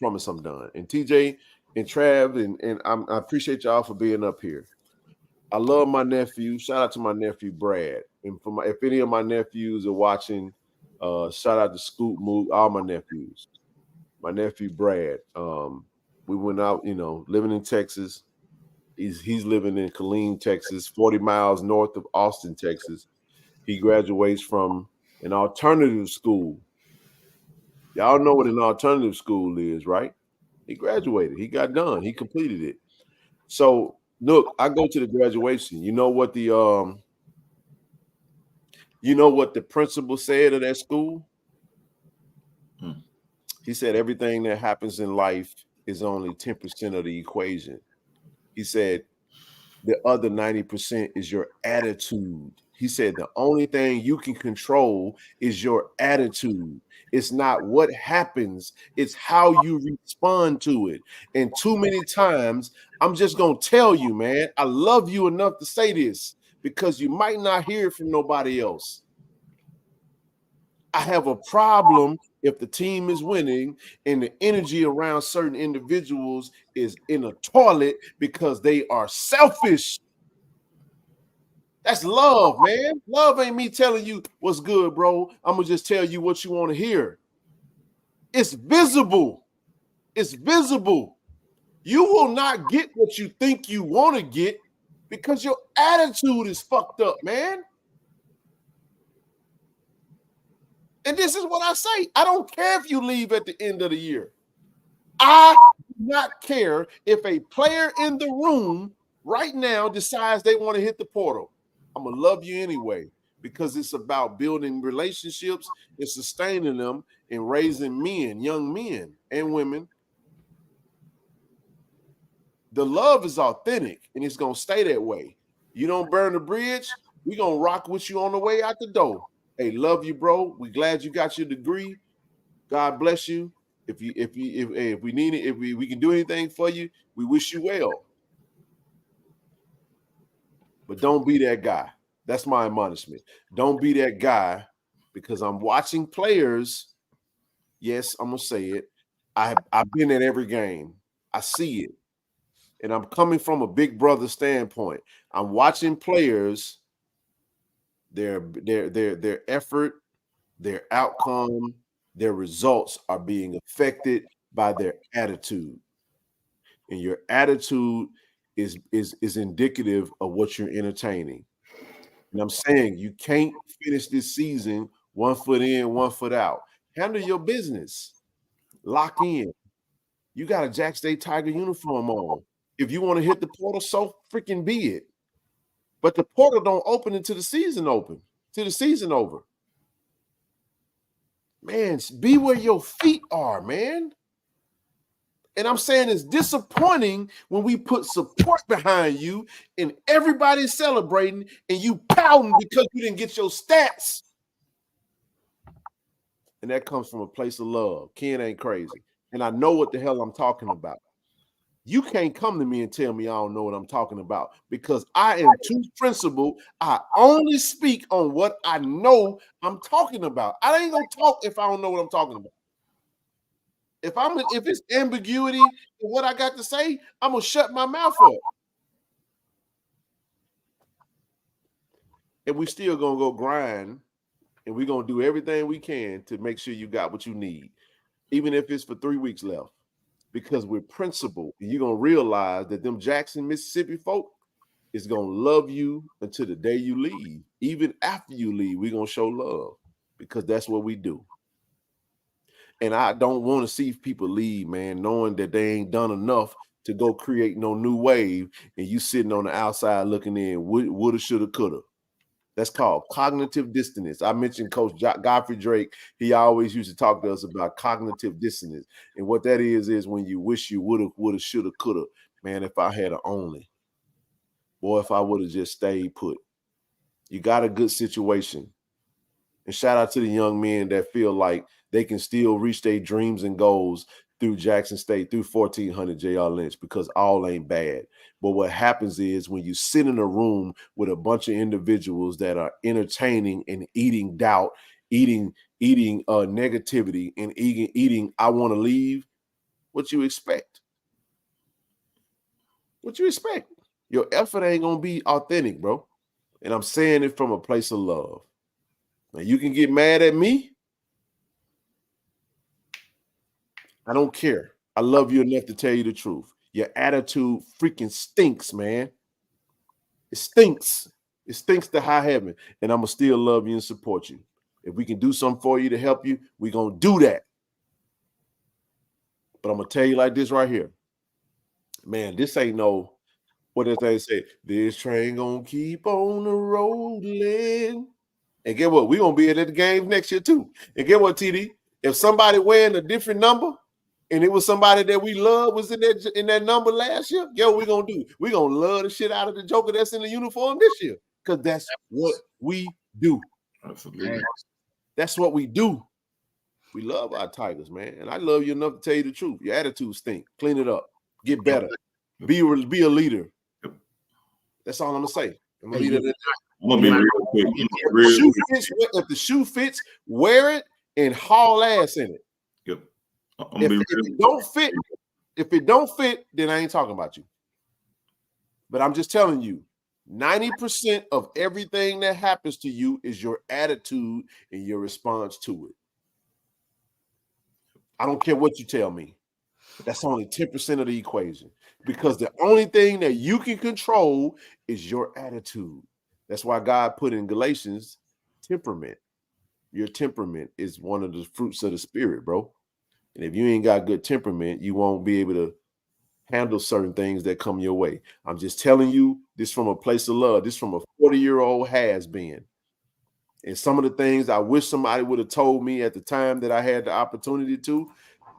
promise I'm done. And TJ and Trav, and I appreciate y'all for being up here. I love my nephew. Shout out to my nephew Brad. And if any of my nephews are watching, shout out to Scoop Mook, all my nephews. My nephew Brad. We went out, living in Texas. He's living in Killeen, Texas, 40 miles north of Austin, Texas. He graduates from an alternative school. Y'all know what an alternative school is, right? He graduated. He got done. He completed it. So, look, I go to the graduation. You know what the principal said of that school? He said everything that happens in life is only 10% of the equation. He said the other 90% is your attitude. He said the only thing you can control is your attitude. It's not what happens, it's how you respond to it. And too many times, I'm just going to tell you, man, I love you enough to say this because you might not hear it from nobody else. I have a problem if the team is winning and the energy around certain individuals is in a toilet because they are selfish. That's love, man. Love ain't me telling you what's good, bro. I'm going to just tell you what you want to hear. It's visible. It's visible. You will not get what you think you want to get because your attitude is fucked up, man. And this is what I say. I don't care if you leave at the end of the year. I do not care if a player in the room right now decides they want to hit the portal. I'm going to love you anyway. because it's about building relationships and sustaining them and raising men, young men and women. The love is authentic and it's going to stay that way. You don't burn the bridge, we're going to rock with you on the way out the door. Hey, love you, bro. We glad you got your degree. God bless you. If we need it, if we can do anything for you, we wish you well. But don't be that guy. That's my admonishment. Don't be that guy, because I'm watching players. Yes, I'm gonna say it. I've been at every game. I see it. And I'm coming from a big brother standpoint. I'm watching players, their effort, their outcome, their results are being affected by their attitude. And your attitude is indicative of what you're entertaining. And I'm saying you can't finish this season 1 foot in, 1 foot out. Handle your business. Lock in. You got a Jack State Tiger uniform on. If you want to hit the portal, so freaking be it. But the portal don't open until the season open, till the season over. Man, be where your feet are, man. And I'm saying it's disappointing when we put support behind you and everybody's celebrating and you pouting because you didn't get your stats. And that comes from a place of love. Ken ain't crazy. And I know what the hell I'm talking about. You can't come to me and tell me I don't know what I'm talking about, because I am too principled. I only speak on what I know I'm talking about. I ain't gonna talk if I don't know what I'm talking about. If it's ambiguity in what I got to say, I'm gonna shut my mouth up. And we still gonna go grind, and we're gonna do everything we can to make sure you got what you need, even if it's for 3 weeks left. Because we're principled, and you're gonna realize that them Jackson, Mississippi folk is gonna love you until the day you leave. Even after you leave, we're gonna show love, because that's what we do. And I don't want to see people leave, man, knowing that they ain't done enough to go create no new wave, and you sitting on the outside looking in, woulda, shoulda, coulda. That's called cognitive dissonance. I mentioned Coach Godfrey Drake. He always used to talk to us about cognitive dissonance. And what that is when you wish you woulda, shoulda, coulda. Man, if I had only. Boy, if I would have just stayed put. You got a good situation. And shout out to the young men that feel like they can still reach their dreams and goals through Jackson State, through 1400 J.R. Lynch, because all ain't bad. But what happens is when you sit in a room with a bunch of individuals that are entertaining and eating doubt, eating negativity, and eating I want to leave, what you expect? What you expect? Your effort ain't going to be authentic, bro. And I'm saying it from a place of love. Now, you can get mad at me. I don't care. I love you enough to tell you the truth. Your attitude freaking stinks, man. It stinks. It stinks to high heaven. And I'm going to still love you and support you. If we can do something for you to help you, we're going to do that. But I'm going to tell you like this right here. Man, this ain't no, what did they say? This train going to keep on the rolling. And get what? We're going to be at the games next year too. And get what, TD? If somebody wearing a different number, and it was somebody that we love was in that number last year, get what we're going to do? We're going to love the shit out of the Joker that's in the uniform this year, because that's what we do. Absolutely. That's what we do. We love our Tigers, man. And I love you enough to tell you the truth. Your attitude stink. Clean it up. Get better. Be a leader. That's all I'm going to say. I'm going to leave it. I'm going to be real quick. If the shoe fits, wear it and haul ass in it. Yep. If it don't fit, then I ain't talking about you. But I'm just telling you, 90% of everything that happens to you is your attitude and your response to it. I don't care what you tell me. That's only 10% of the equation, because the only thing that you can control is your attitude. That's why God put in Galatians temperament. Your temperament is one of the fruits of the spirit, bro. And if you ain't got good temperament, you won't be able to handle certain things that come your way. I'm just telling you this from a place of love. This from a 40-year-old has been. And some of the things I wish somebody would have told me at the time that I had the opportunity to,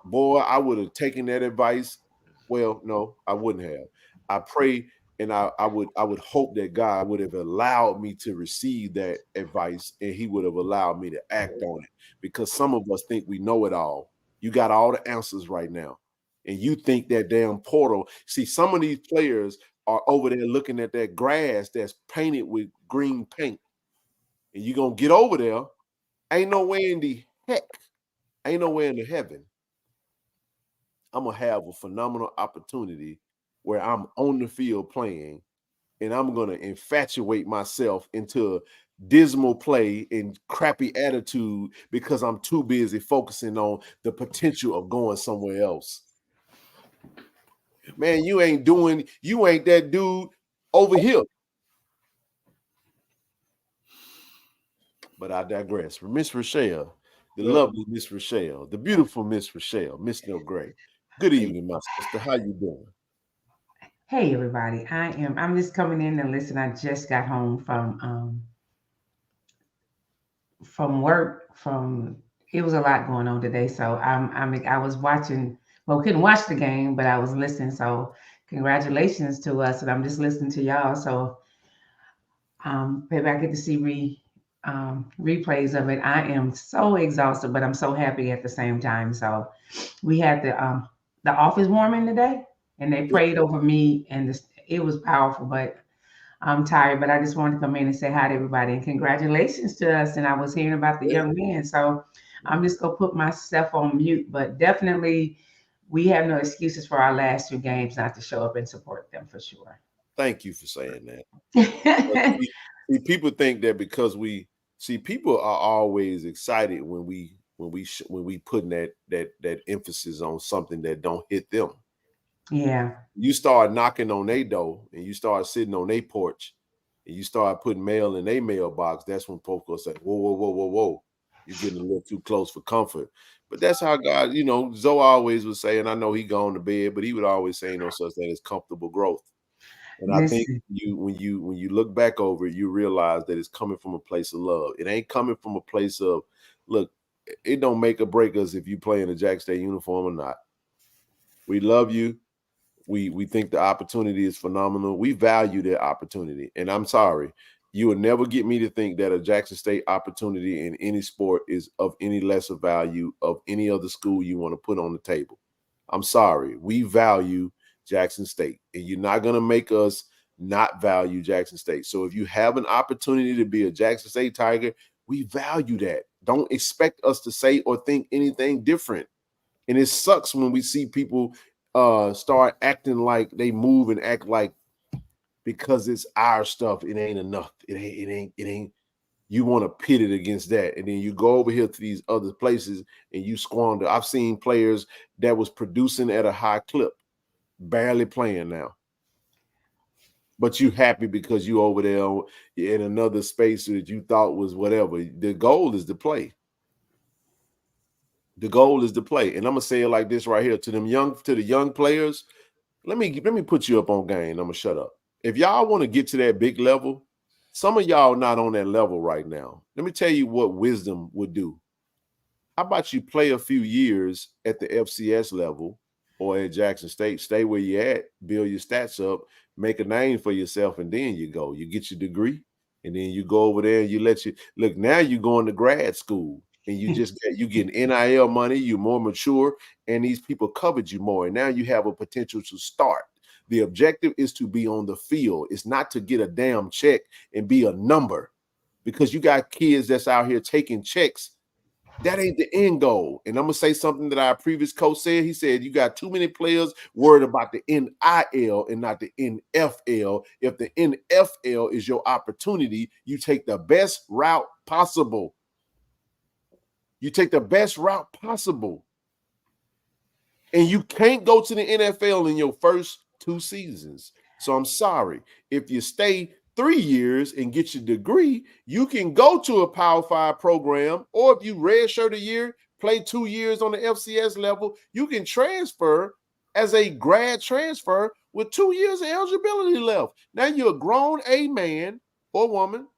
boy, I would have taken that advice. Well, no, I wouldn't have. I pray and I would hope that God would have allowed me to receive that advice and he would have allowed me to act on it. Because some of us think we know it all. You got all the answers right now. And you think that damn portal. See, some of these players are over there looking at that grass that's painted with green paint. And you're going to get over there. Ain't no way in the heck, ain't no way in the heaven I'm going to have a phenomenal opportunity where I'm on the field playing and I'm going to infatuate myself into dismal play and crappy attitude because I'm too busy focusing on the potential of going somewhere else. Man, you ain't that dude over here. But I digress. Miss Rochelle, the lovely Miss Rochelle, the beautiful Miss Rochelle, Miss No Gray. Good evening, my sister. How you doing? Hey everybody. I'm just coming in to listen. I just got home from work. It was a lot going on today. So I was watching, well, couldn't watch the game, but I was listening. So congratulations to us. And I'm just listening to y'all. So maybe I get to see replays of it. I am so exhausted, but I'm so happy at the same time. So we had the office warming today, and they prayed over me, and it was powerful. But I'm tired, but I just wanted to come in and say hi to everybody and congratulations to us. And I was hearing about the young men, so I'm just gonna put myself on mute. But definitely, we have no excuses for our last 2 games not to show up and support them for sure. Thank you for saying that. See, people think that because people are always excited when we putting that emphasis on something that don't hit them. Yeah. You start knocking on their door and you start sitting on their porch and you start putting mail in their mailbox. That's when folks will say, whoa. You're getting a little too close for comfort. But that's how God, Zoe always would say, and I know he gone to bed, but he would always say no such thing as comfortable growth. And I think when you look back over it, you realize that it's coming from a place of love. It ain't coming from a place of, look, it don't make or break us if you play in a Jack State uniform or not. We love you. We think the opportunity is phenomenal. We value that opportunity. And I'm sorry, you will never get me to think that a Jackson State opportunity in any sport is of any lesser value of any other school you want to put on the table. I'm sorry. We value Jackson State, and you're not going to make us not value Jackson State. So if you have an opportunity to be a Jackson State Tiger, we value that. Don't expect us to say or think anything different. And it sucks when we see people start acting like they move and act like because it's our stuff, it ain't enough. It ain't. You want to pit it against that. And then you go over here to these other places and you squander. I've seen players that was producing at a high clip, barely playing now. But you happy because you over there in another space that you thought was whatever. The goal is to play. The goal is to play. And I'm gonna say it like this right here to the young players. Let me put you up on game. I'm gonna shut up. If y'all want to get to that big level, some of y'all not on that level right now. Let me tell you what wisdom would do. How about you play a few years at the FCS level or at Jackson State, stay where you at, build your stats up, make a name for yourself, and then you go. You get your degree, and then you go over there and look, now you're going to grad school, and you getting NIL money, you're more mature, and these people covered you more, and now you have a potential to start. The objective is to be on the field. It's not to get a damn check and be a number, because you got kids that's out here taking checks. That ain't the end goal. And I'm going to say something that our previous coach said. He said, you got too many players worried about the NIL and not the NFL. If the NFL is your opportunity, you take the best route possible. You take the best route possible. And you can't go to the NFL in your first 2 seasons. So I'm sorry. If you stay 3 years and get your degree, you can go to a Power 5 program, or if you redshirt a year, play 2 years on the FCS level, you can transfer as a grad transfer with 2 years of eligibility left. Now you're a grown man or woman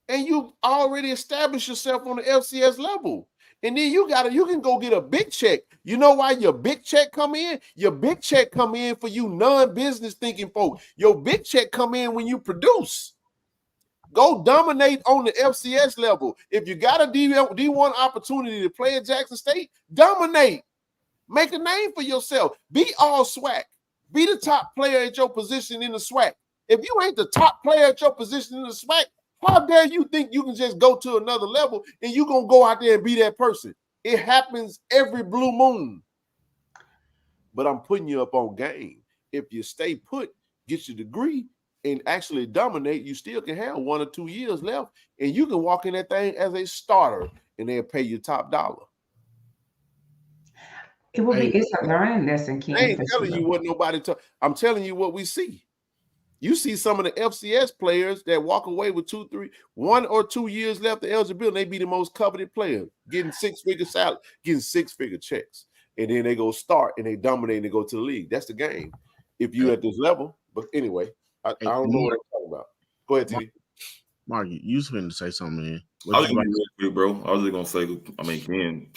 and you already established yourself on the FCS level. And then you can go get a big check. You know why your big check come in? Your big check come in for you non-business thinking folk. Your big check come in when you produce. Go dominate on the FCS level. If you got a D1 opportunity to play at Jackson State, dominate. Make a name for yourself. Be all SWAC. Be the top player at your position in the SWAC. If you ain't the top player at your position in the SWAC, how dare you think you can just go to another level and you gonna go out there and be that person? It happens every blue moon. But I'm putting you up on game. If you stay put, get your degree, and actually dominate, you still can have 1 or 2 years left, and you can walk in that thing as a starter, and they'll pay you top dollar. It will be. It's a learning lesson, Ken. I ain't telling you what nobody talk. I'm telling you what we see. You see some of the FCS players that walk away with 1 or 2 years left of eligibility, they be the most coveted players, getting 6-figure salary, getting 6-figure checks. And then they go start and they dominate and they go to the league. That's the game. If you at this level. But anyway, I don't know what I'm talking about. Go ahead, T. Mark, you was going to say something, man. I was going to be bro. I was just going to say, I mean, Ken,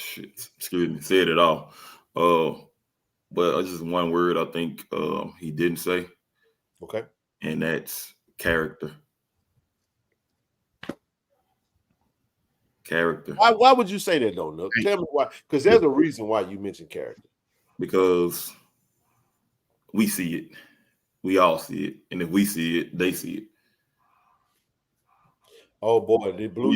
excuse me, said it all. But just one word I think he didn't say. Okay. And that's character. Character. Why would you say that, though, Nook? Tell me why. Because there's a reason why you mentioned character. Because we see it. We all see it. And if we see it, they see it. Oh boy, did Blue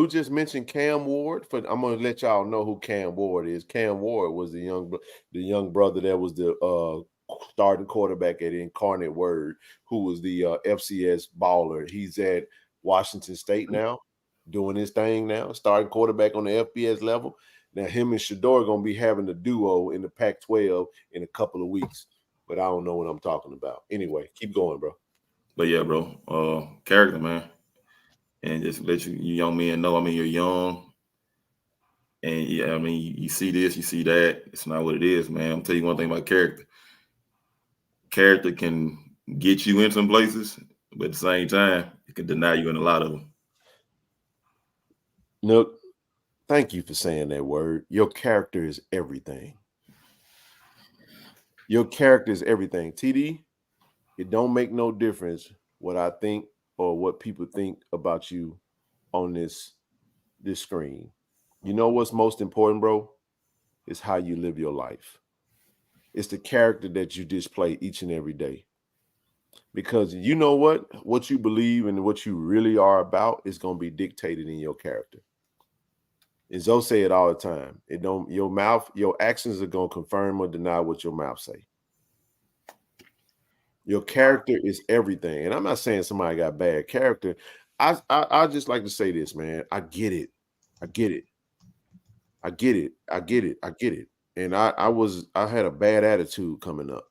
just mention Cam Ward? I'm gonna let y'all know who Cam Ward is. Cam Ward was the young brother that was the starting quarterback at Incarnate Word, who was the FCS baller. He's at Washington State now, doing his thing now, starting quarterback on the FBS level. Now him and Shador are gonna be having a duo in the Pac-12 in a couple of weeks, but I don't know what I'm talking about. Anyway, keep going, bro. But yeah, bro, character, man. And just let you young men know, I mean, you're young. And yeah, I mean, you see this, you see that. It's not what it is, man. I'm tell you one thing about character. Character can get you in some places, but at the same time, it can deny you in a lot of them. Nook, thank you for saying that word. Your character is everything. Your character is everything. TD, it don't make no difference what I think or what people think about you on this screen. You know what's most important, bro? Is how you live your life. It's the character that you display each and every day. Because you know what you believe and what you really are about is going to be dictated in your character. And Zoe say it all the time. Your actions are going to confirm or deny what your mouth say. Your character is everything. And I'm not saying somebody got bad character. I just like to say this, man. I get it. And I had a bad attitude coming up.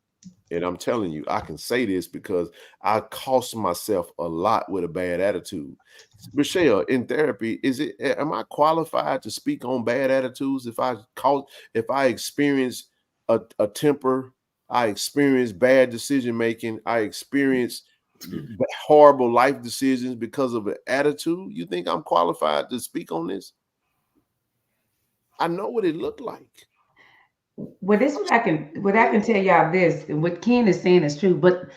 And I'm telling you, I can say this because I cost myself a lot with a bad attitude. Michelle, in therapy, am I qualified to speak on bad attitudes if I experience a temper? I experience bad decision making. I experience horrible life decisions because of an attitude. You think I'm qualified to speak on this? I know what it looked like. Well, this what I can tell y'all this. What Ken is saying is true, but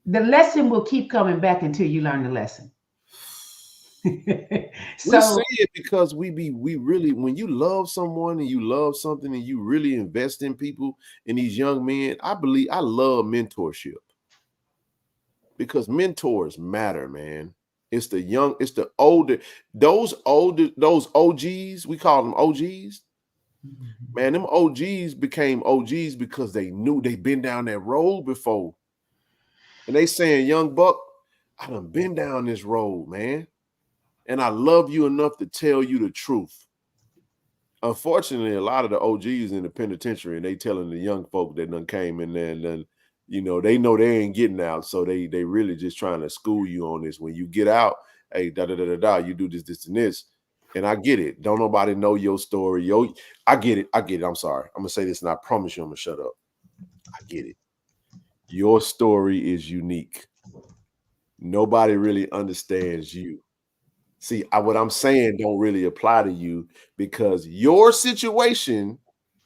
the lesson will keep coming back until you learn the lesson. So we say it because we really, when you love someone and you love something and you really invest in people and these young men, I love mentorship because mentors matter, man. It's the older, those OGs, we call them OGs. Man, them OGs became OGs because they knew they'd been down that road before. And they saying, young buck, I done been down this road, man. And I love you enough to tell you the truth. Unfortunately, a lot of the OGs in the penitentiary, and they telling the young folk that done came in there and done, they know they ain't getting out. So they really just trying to school you on this. When you get out, hey, you do this, and this. And I get it. Don't nobody know your story. I get it. I'm sorry. I'm going to say this, and I promise you I'm going to shut up. I get it. Your story is unique. Nobody really understands you. See, what I'm saying don't really apply to you because your situation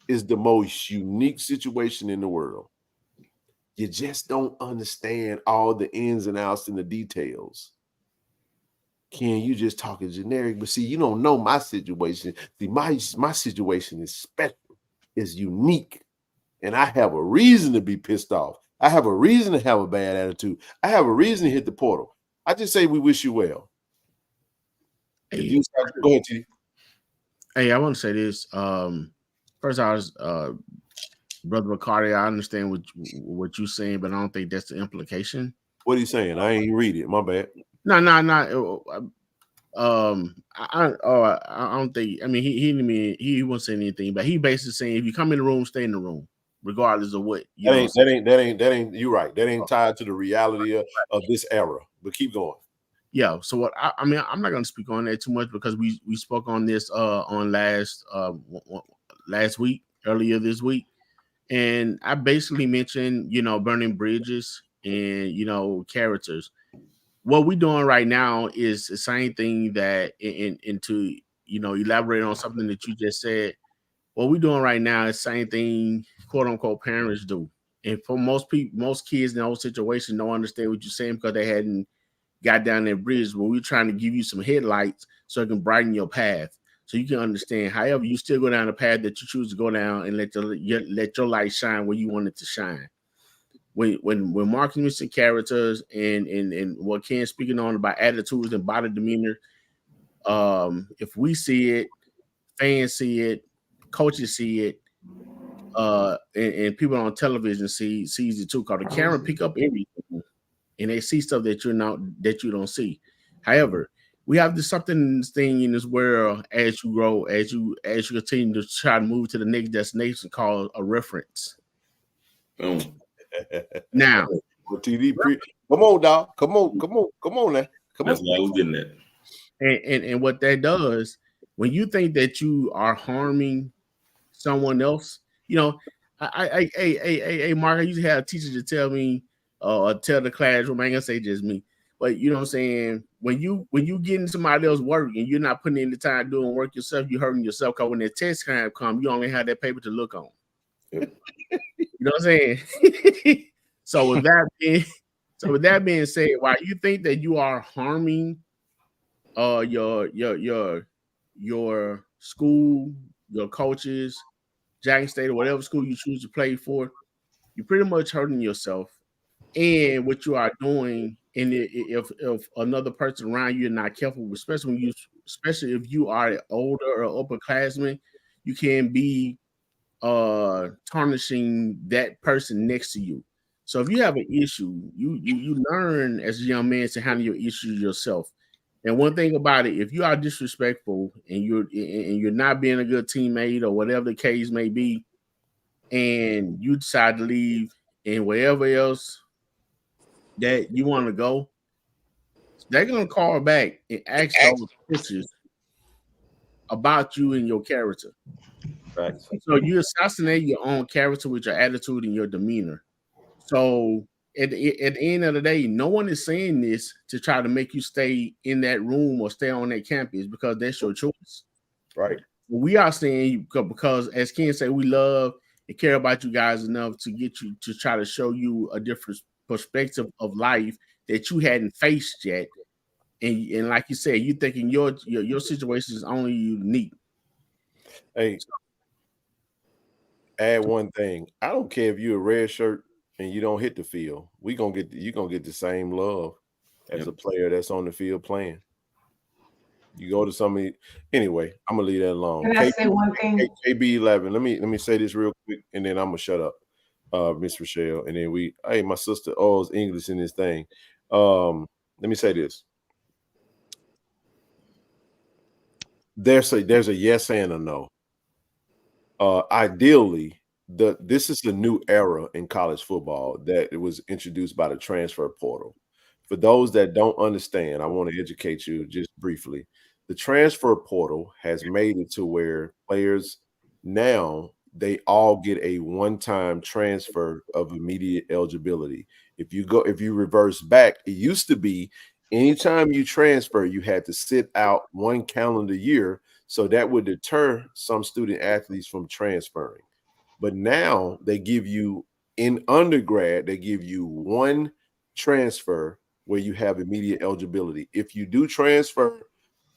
is the most unique situation in the world. You just don't understand all the ins and outs and the details. Ken, you just talking generic, but see, you don't know my situation. See, my situation is special, is unique, and I have a reason to be pissed off. I have a reason to have a bad attitude. I have a reason to hit the portal. I just say we wish you well. Hey, go ahead, T. Hey, I want to say this. First, Brother McCarty, I understand what you're saying, but I don't think that's the implication. What are you saying? I ain't read it. My bad. No. I don't think. I mean, he wasn't saying anything, but he basically saying if you come in the room, stay in the room, regardless of what. That ain't. You're right. That ain't tied to the reality of this era. But keep going. Yeah. So what? I mean, I'm not going to speak on that too much because we spoke on this on last week, earlier this week, and I basically mentioned burning bridges and characters. What we're doing right now is the same thing that, and to elaborate on something that you just said. What we're doing right now is the same thing, quote unquote, parents do. And for most people, most kids in those situations don't understand what you're saying because they hadn't got down that bridge. But we're trying to give you some headlights so it can brighten your path, so you can understand. However, you still go down the path that you choose to go down, and let your light shine where you want it to shine. When Mark mentioned characters and what Ken's speaking on about attitudes and body demeanor, if we see it, fans see it, coaches see it, and people on television sees it too. Because the camera pick up everything, and they see stuff that you don't see. However, we have something in this world as you grow, as you continue to try to move to the next destination, called a reference. Now, come on, dog. Come on now. That's why I was getting that. And what that does, when you think that you are harming someone else, I Mark, I used to have a teacher to tell me, tell the classroom, I ain't gonna say just me, but you know what I'm saying, when you get in somebody else's work and you're not putting in the time doing work yourself, you're hurting yourself, because when that test time comes, you only have that paper to look on. You know what I'm saying? So with that being said, while you think that you are harming your school, your coaches, Jackson State, or whatever school you choose to play for, you're pretty much hurting yourself. And what you are doing, and if another person around you are not careful, especially if you are an older or upperclassman, you can be tarnishing that person next to you. So if you have an issue, you learn as a young man to handle your issues yourself. And one thing about it, if you are disrespectful and you're not being a good teammate or whatever the case may be, and you decide to leave and wherever else that you want to go, they're gonna call back and ask those questions about you and your character. Right. So you assassinate your own character with your attitude and your demeanor. So at the end of the day, no one is saying this to try to make you stay in that room or stay on that campus, because that's your choice. Right. We are saying, because as Ken said, we love and care about you guys enough to get you to try to show you a different perspective of life that you hadn't faced yet. And like you said, you thinking your situation is only unique. Hey, add one thing. I don't care if you're a red shirt and you don't hit the field. You're gonna get the same love as a player that's on the field playing. You go to somebody anyway. I'm gonna leave that alone. Can I say one thing? KB11. Let me say this real quick, and then I'm gonna shut up, Miss Rochelle. And then my sister owes English in this thing. Let me say this. There's a yes and a no. Ideally, this is the new era in college football that it was introduced by the transfer portal. For those that don't understand, I want to educate you just briefly. The transfer portal has made it to where players now, they all get a one-time transfer of immediate eligibility. If you reverse back, it used to be Anytime you transfer, you had to sit out 1 calendar year. So that would deter some student athletes from transferring. But now they give you, in undergrad, they give you 1 transfer where you have immediate eligibility. If you do transfer,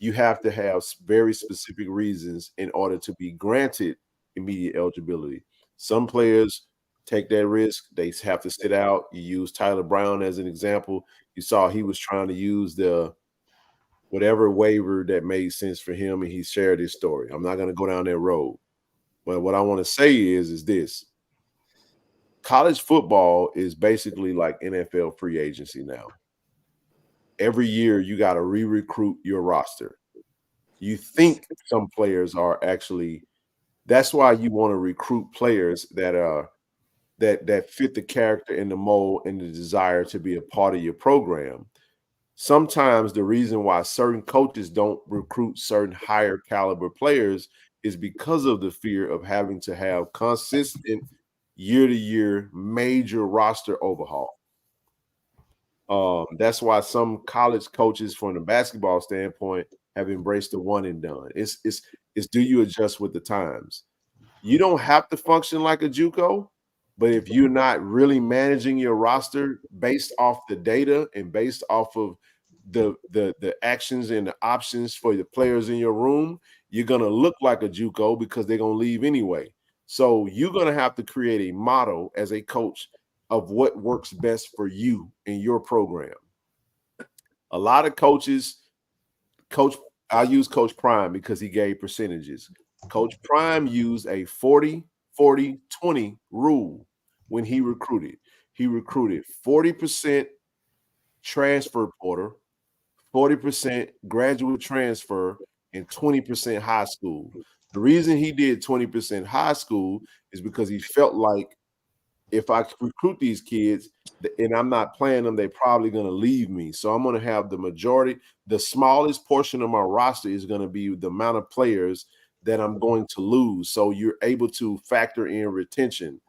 you have to have very specific reasons in order to be granted immediate eligibility. Some players take that risk. They have to sit out. You use Tyler Brown as an example. You saw he was trying to use the whatever waiver that made sense for him, and he shared his story. I'm not going to go down that road. But what I want to say is this. College football is basically like NFL free agency now. Every year you got to re-recruit your roster. You think some players are actually, that's why you want to recruit players that are that fit the character and the mold and the desire to be a part of your program. Sometimes the reason why certain coaches don't recruit certain higher caliber players is because of the fear of having to have consistent year-to-year major roster overhaul. That's why some college coaches from the basketball standpoint have embraced the one and done. It's do you adjust with the times? You don't have to function like a JUCO, but if you're not really managing your roster based off the data and based off of the actions and the options for the players in your room, you're going to look like a JUCO because they're going to leave anyway. So you're going to have to create a model as a coach of what works best for you in your program. A lot of coaches, I'll use Coach Prime because he gave percentages. Coach Prime used a 40-40-20 rule when he recruited. He recruited 40% transfer portal, 40% graduate transfer, and 20% high school. The reason he did 20% high school is because he felt like if I recruit these kids and I'm not playing them, they're probably going to leave me. So I'm going to have the majority, the smallest portion of my roster is going to be the amount of players that I'm going to lose. So you're able to factor in retention.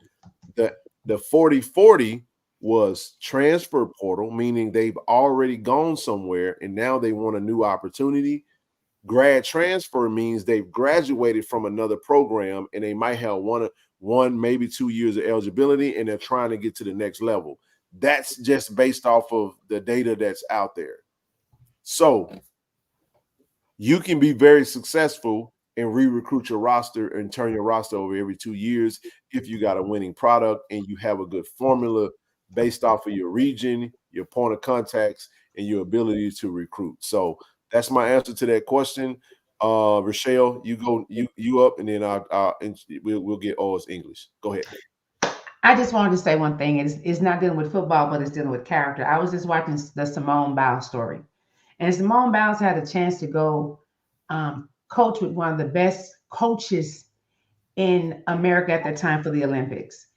The 40-40 was transfer portal, meaning they've already gone somewhere and now they want a new opportunity. Grad transfer means they've graduated from another program and they might have one, maybe 2 years of eligibility and they're trying to get to the next level. That's just based off of the data that's out there. So you can be very successful and re-recruit your roster and turn your roster over every 2 years if you got a winning product and you have a good formula based off of your region, your point of contacts, and your ability to recruit. So that's my answer to that question. Rochelle, you up, and then we'll get O's English. Go ahead. I just wanted to say one thing. It's not dealing with football, but it's dealing with character. I was just watching the Simone Biles story. And Simone Biles had a chance to go coach with one of the best coaches in America at that time for the Olympics.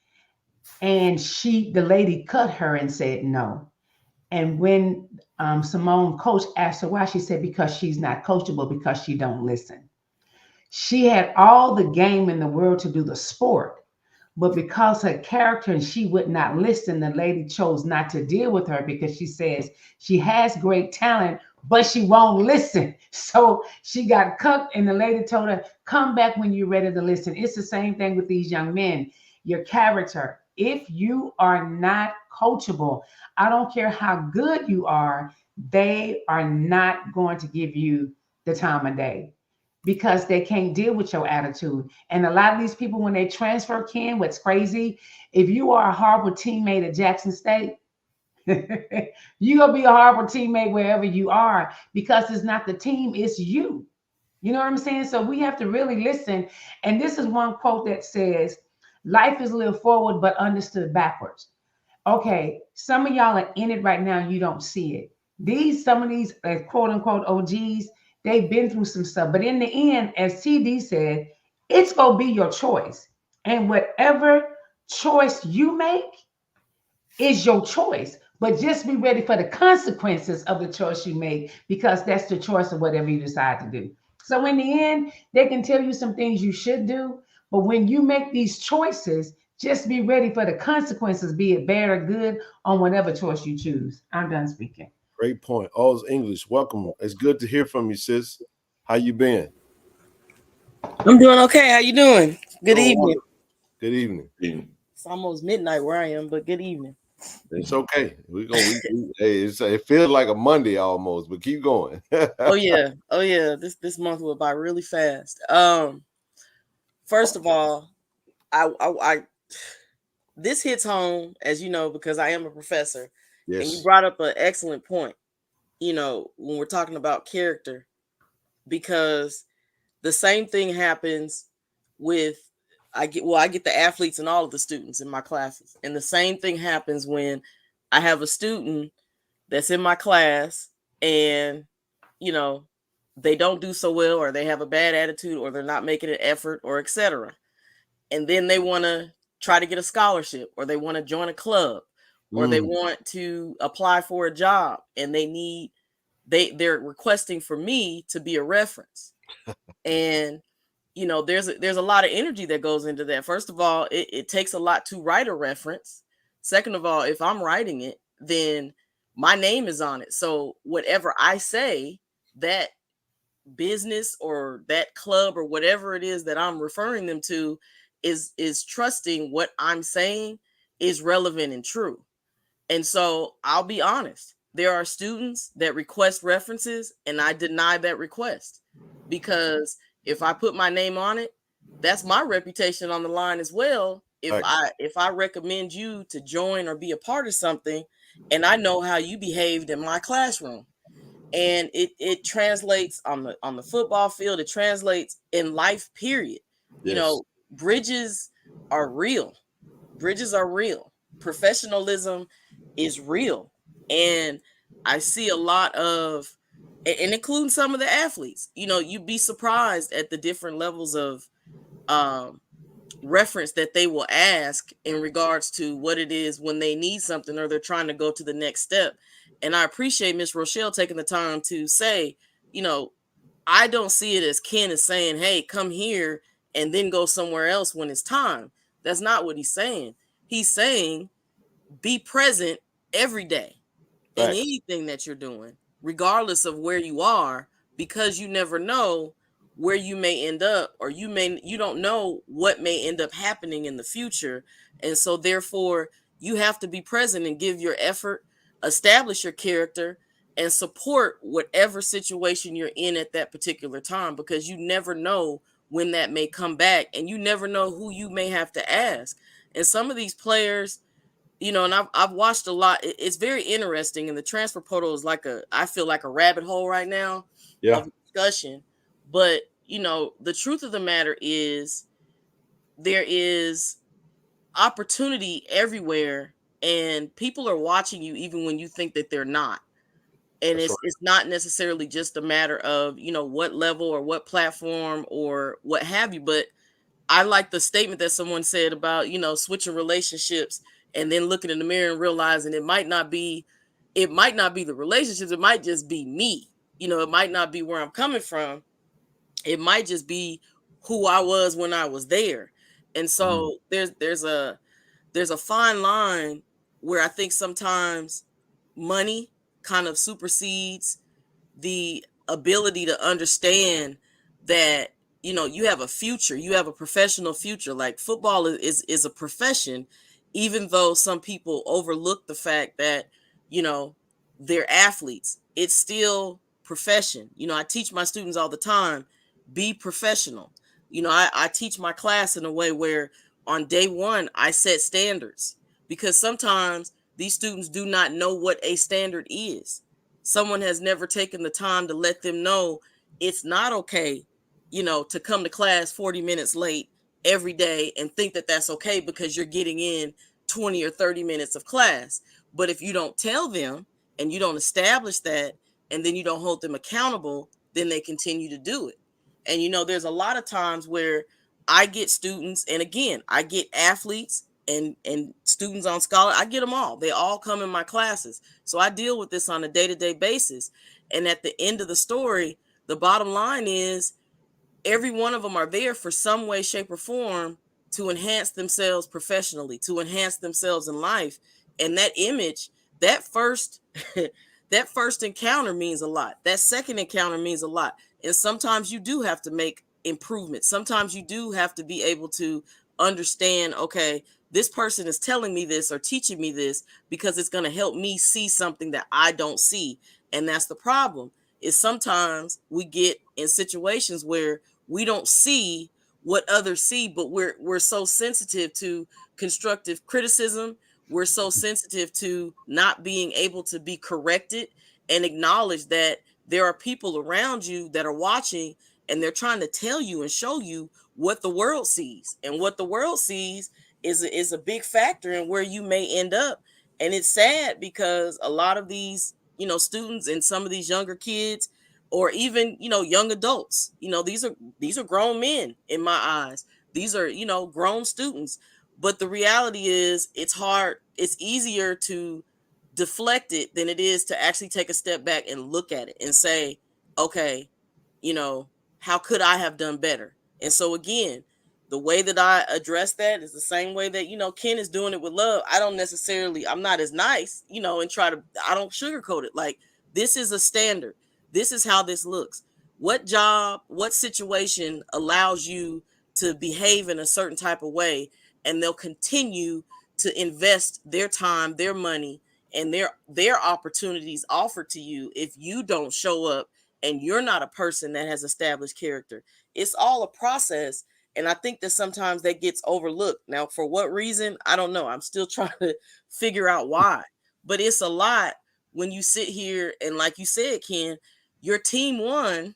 And the lady cut her and said no. And when Simone coach asked her why, she said because she's not coachable, because she don't listen. She had all the game in the world to do the sport, but because her character and she would not listen, the lady chose not to deal with her because she says she has great talent, but she won't listen. So she got cut, and the lady told her, come back when you're ready to listen. It's the same thing with these young men. Your character. If you are not coachable, I don't care how good you are, they are not going to give you the time of day because they can't deal with your attitude. And a lot of these people, when they transfer, Ken, what's crazy, if you are a horrible teammate at Jackson State, you're going to be a horrible teammate wherever you are because it's not the team, it's you. You know what I'm saying? So we have to really listen. And this is one quote that says, life is lived forward, but understood backwards. Okay, some of y'all are in it right now. You don't see it. Some of these quote unquote OGs, they've been through some stuff. But in the end, as TD said, it's going to be your choice. And whatever choice you make is your choice. But just be ready for the consequences of the choice you make, because that's the choice of whatever you decide to do. So in the end, they can tell you some things you should do. But when you make these choices, just be ready for the consequences, be it bad or good, on whatever choice you choose. I'm done speaking. Great point. All's English. Welcome. It's good to hear from you, sis. How you been? I'm doing okay. How you doing? Good evening. Good evening. It's almost midnight where I am, but good evening. It's okay. It feels like a Monday almost, but keep going. Oh yeah. This month went by really fast. First of all, I this hits home, as you know, because I am a professor. Yes. And you brought up an excellent point, when we're talking about character, because the same thing happens with I get the athletes and all of the students in my classes. And the same thing happens when I have a student that's in my class and, they don't do so well, or they have a bad attitude, or they're not making an effort, or etc. And then they want to try to get a scholarship, or they want to join a club, or they want to apply for a job, and they're requesting for me to be a reference. And there's a lot of energy that goes into that. First of all, it takes a lot to write a reference. Second of all, if I'm writing it, then my name is on it. So whatever I say, that business or that club or whatever it is that I'm referring them to is trusting what I'm saying is relevant and true. And so I'll be honest. There are students that request references and I deny that request, because if I put my name on it, that's my reputation on the line as well. If I recommend you to join or be a part of something, and I know how you behaved in my classroom, and it translates on the football field, it translates in life, period. Yes. Bridges are real. Bridges are real. Professionalism is real. And I see a lot of, and including some of the athletes, you'd be surprised at the different levels of reference that they will ask in regards to what it is when they need something or they're trying to go to the next step. And I appreciate Miss Rochelle taking the time to say, I don't see it as Ken is saying, hey, come here and then go somewhere else when it's time. That's not what he's saying. He's saying be present every day in anything that you're doing, regardless of where you are, because you never know where you may end up, or you don't know what may end up happening in the future. And so therefore you have to be present and give your effort, establish your character, and support whatever situation you're in at that particular time, because you never know when that may come back, and you never know who you may have to ask. And some of these players, and I've watched a lot. It's very interesting, and the transfer portal is I feel like a rabbit hole right now of discussion. But the truth of the matter is, there is opportunity everywhere, and people are watching you even when you think that they're not. And it's not necessarily just a matter of what level or what platform or what have you. But I like the statement that someone said about switching relationships and then looking in the mirror and realizing it might not be the relationships. It might just be me. It might not be where I'm coming from. It might just be who I was when I was there. And so there's a fine line where I think sometimes money kind of supersedes the ability to understand that you have a future, you have a professional future. Like football is a profession, even though some people overlook the fact that they're athletes. It's still profession. I teach my students all the time, be professional. I teach my class in a way where on day one I set standards, because sometimes these students do not know what a standard is. Someone has never taken the time to let them know it's not okay, to come to class 40 minutes late every day and think that that's okay because you're getting in 20 or 30 minutes of class. But if you don't tell them and you don't establish that, and then you don't hold them accountable, then they continue to do it. And, there's a lot of times where I get students, and again, I get athletes and students on scholar. I get them all. They all come in my classes. So I deal with this on a day-to-day basis. And at the end of the story, the bottom line is every one of them are there for some way, shape, or form to enhance themselves professionally, to enhance themselves in life. And that image, that first that first encounter means a lot. That second encounter means a lot. And sometimes you do have to make improvements. Sometimes you do have to be able to understand, okay, this person is telling me this or teaching me this because it's going to help me see something that I don't see. And that's the problem, is sometimes we get in situations where we don't see what others see, but we're so sensitive to constructive criticism. We're so sensitive to not being able to be corrected and acknowledge that there are people around you that are watching, and they're trying to tell you and show you what the world sees. And what the world sees is a big factor in where you may end up. And it's sad because a lot of these, students and some of these younger kids, or even, young adults, these are grown men in my eyes. These are, grown students. But the reality is, it's hard. It's easier to deflect it than it is to actually take a step back and look at it and say, okay, how could I have done better? And so again, the way that I address that is the same way that, Ken is doing it with love. I'm not as nice, and I don't sugarcoat it. Like, this is a standard. This is how this looks. What job, what situation allows you to behave in a certain type of way? And they'll continue to invest their time, their money, and their opportunities offered to you if you don't show up and you're not a person that has established character. It's all a process. And I think that sometimes that gets overlooked. Now, for what reason? I don't know. I'm still trying to figure out why. But it's a lot when you sit here and, like you said, Ken, your team won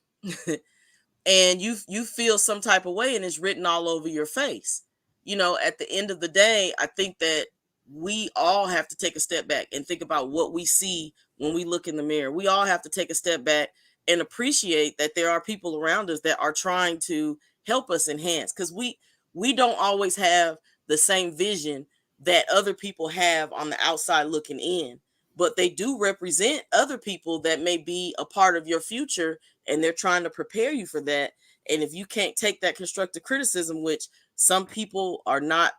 and you feel some type of way and it's written all over your face. At the end of the day, I think that we all have to take a step back and think about what we see when we look in the mirror. We all have to take a step back and appreciate that there are people around us that are trying to help us enhance, because we don't always have the same vision that other people have on the outside looking in, but they do represent other people that may be a part of your future, and they're trying to prepare you for that. And if you can't take that constructive criticism, which some people are not,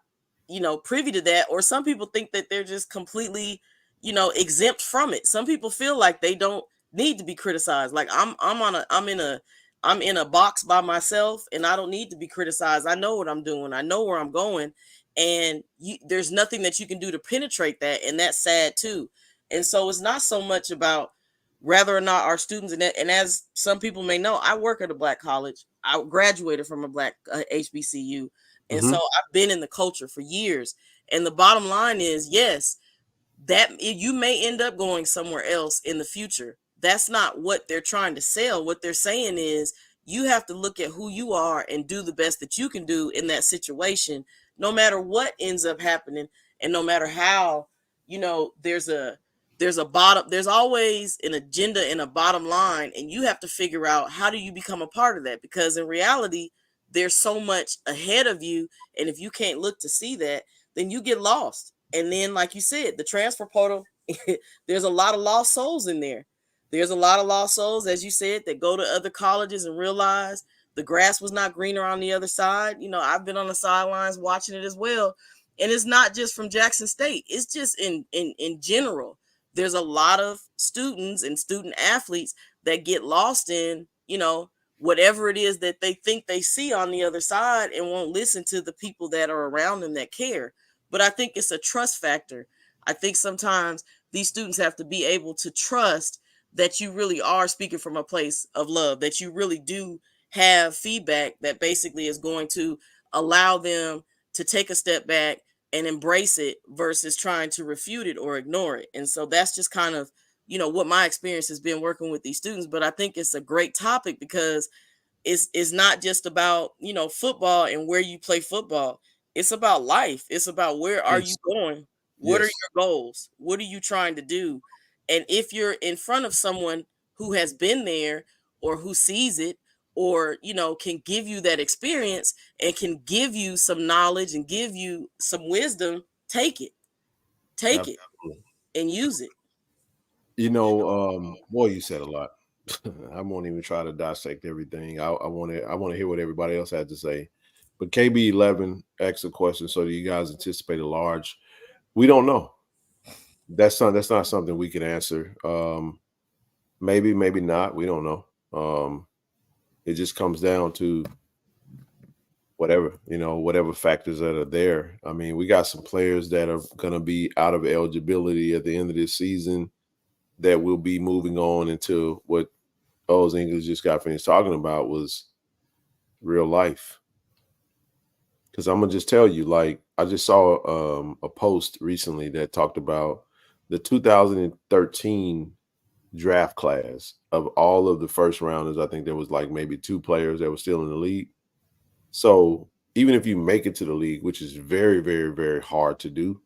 privy to that, or some people think that they're just completely, exempt from it. Some people feel like they don't need to be criticized. Like, I'm in a box by myself and I don't need to be criticized. I know what I'm doing. I know where I'm going. And there's nothing that you can do to penetrate that. And that's sad too. And so it's not so much about whether or not our students, and as some people may know, I work at a Black college. I graduated from a Black HBCU. And so I've been in the culture for years. And the bottom line is, yes, that you may end up going somewhere else in the future. That's not what they're trying to sell. What they're saying is, you have to look at who you are and do the best that you can do in that situation, no matter what ends up happening. And no matter how, there's always an agenda and a bottom line, and you have to figure out, how do you become a part of that? Because in reality, there's so much ahead of you. And if you can't look to see that, then you get lost. And then, like you said, the transfer portal, there's a lot of lost souls in there. There's a lot of lost souls, as you said, that go to other colleges and realize the grass was not greener on the other side. I've been on the sidelines watching it as well. And it's not just from Jackson State. It's just in general. There's a lot of students and student athletes that get lost in, whatever it is that they think they see on the other side, and won't listen to the people that are around them that care. But I think it's a trust factor. I think sometimes these students have to be able to trust that you really are speaking from a place of love, that you really do have feedback that basically is going to allow them to take a step back and embrace it versus trying to refute it or ignore it. And so that's just kind of, what my experience has been working with these students. But I think it's a great topic because it's not just about, football and where you play football. It's about life. It's about, where are you going? What are your goals? What are you trying to do? And if you're in front of someone who has been there, or who sees it, or, can give you that experience and can give you some knowledge and give you some wisdom, take it and use it. Boy, you said a lot. I won't even try to dissect everything. I want to hear what everybody else had to say. But KB11 asked a question. So do you guys anticipate a large? We don't know. That's not something we can answer. Maybe, maybe not. We don't know. It just comes down to whatever factors that are there. I mean, we got some players that are going to be out of eligibility at the end of this season that will be moving on into what O's English just got finished talking about was real life. Because I'm going to just tell you, like, I just saw a post recently that talked about the 2013 draft class of all of the first rounders. I think there was like maybe 2 players that were still in the league. So even if you make it to the league, which is very, very, very hard to do,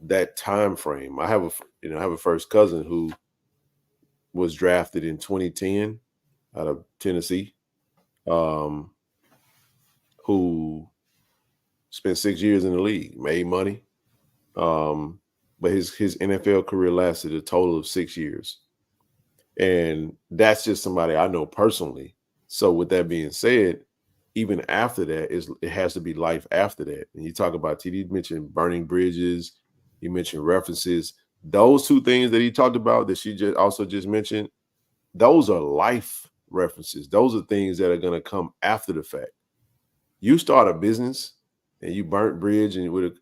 that time frame. I have a first cousin who was drafted in 2010 out of Tennessee, who spent 6 years in the league, made money, but his NFL career lasted a total of 6 years, and that's just somebody I know personally. So with that being said, even after that, it has to be life after that. And you talk about TD, mentioned burning bridges, you mentioned references. Those 2 things that he talked about that she just mentioned, those are life references. Those are things that are going to come after the fact. You start a business and you burnt bridge, and I'm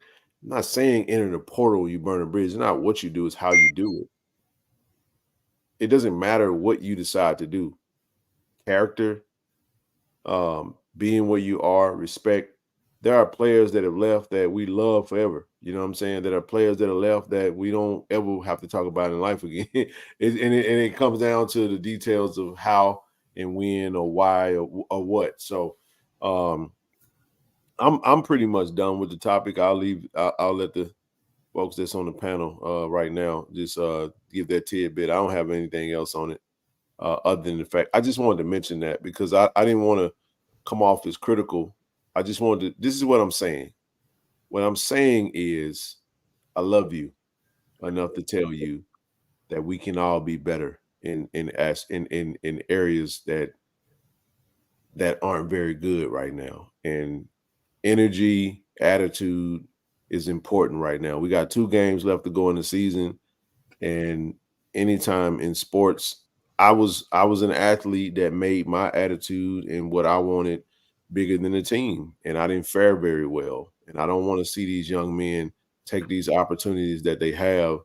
not saying enter the portal, you burn a bridge. It's not what you do, it's how you do it. It doesn't matter what you decide to do. Character, being where you are, respect. There are players that have left that we love forever. You know what I'm saying? There are players that are left that we don't ever have to talk about in life again. it comes down to the details of how and when or why or what. So I'm pretty much done with the topic. I'll let the folks that's on the panel right now just give their tidbit. I don't have anything else on it other than the fact I just wanted to mention that because I didn't want to come off as critical. I just wanted to, this is what I'm saying. What I'm saying is I love you enough to tell you that we can all be better in areas that aren't very good right now. And energy, attitude is important right now. We got 2 games left to go in the season, and anytime in sports, I was an athlete that made my attitude and what I wanted bigger than the team, and I didn't fare very well. And I don't want to see these young men take these opportunities that they have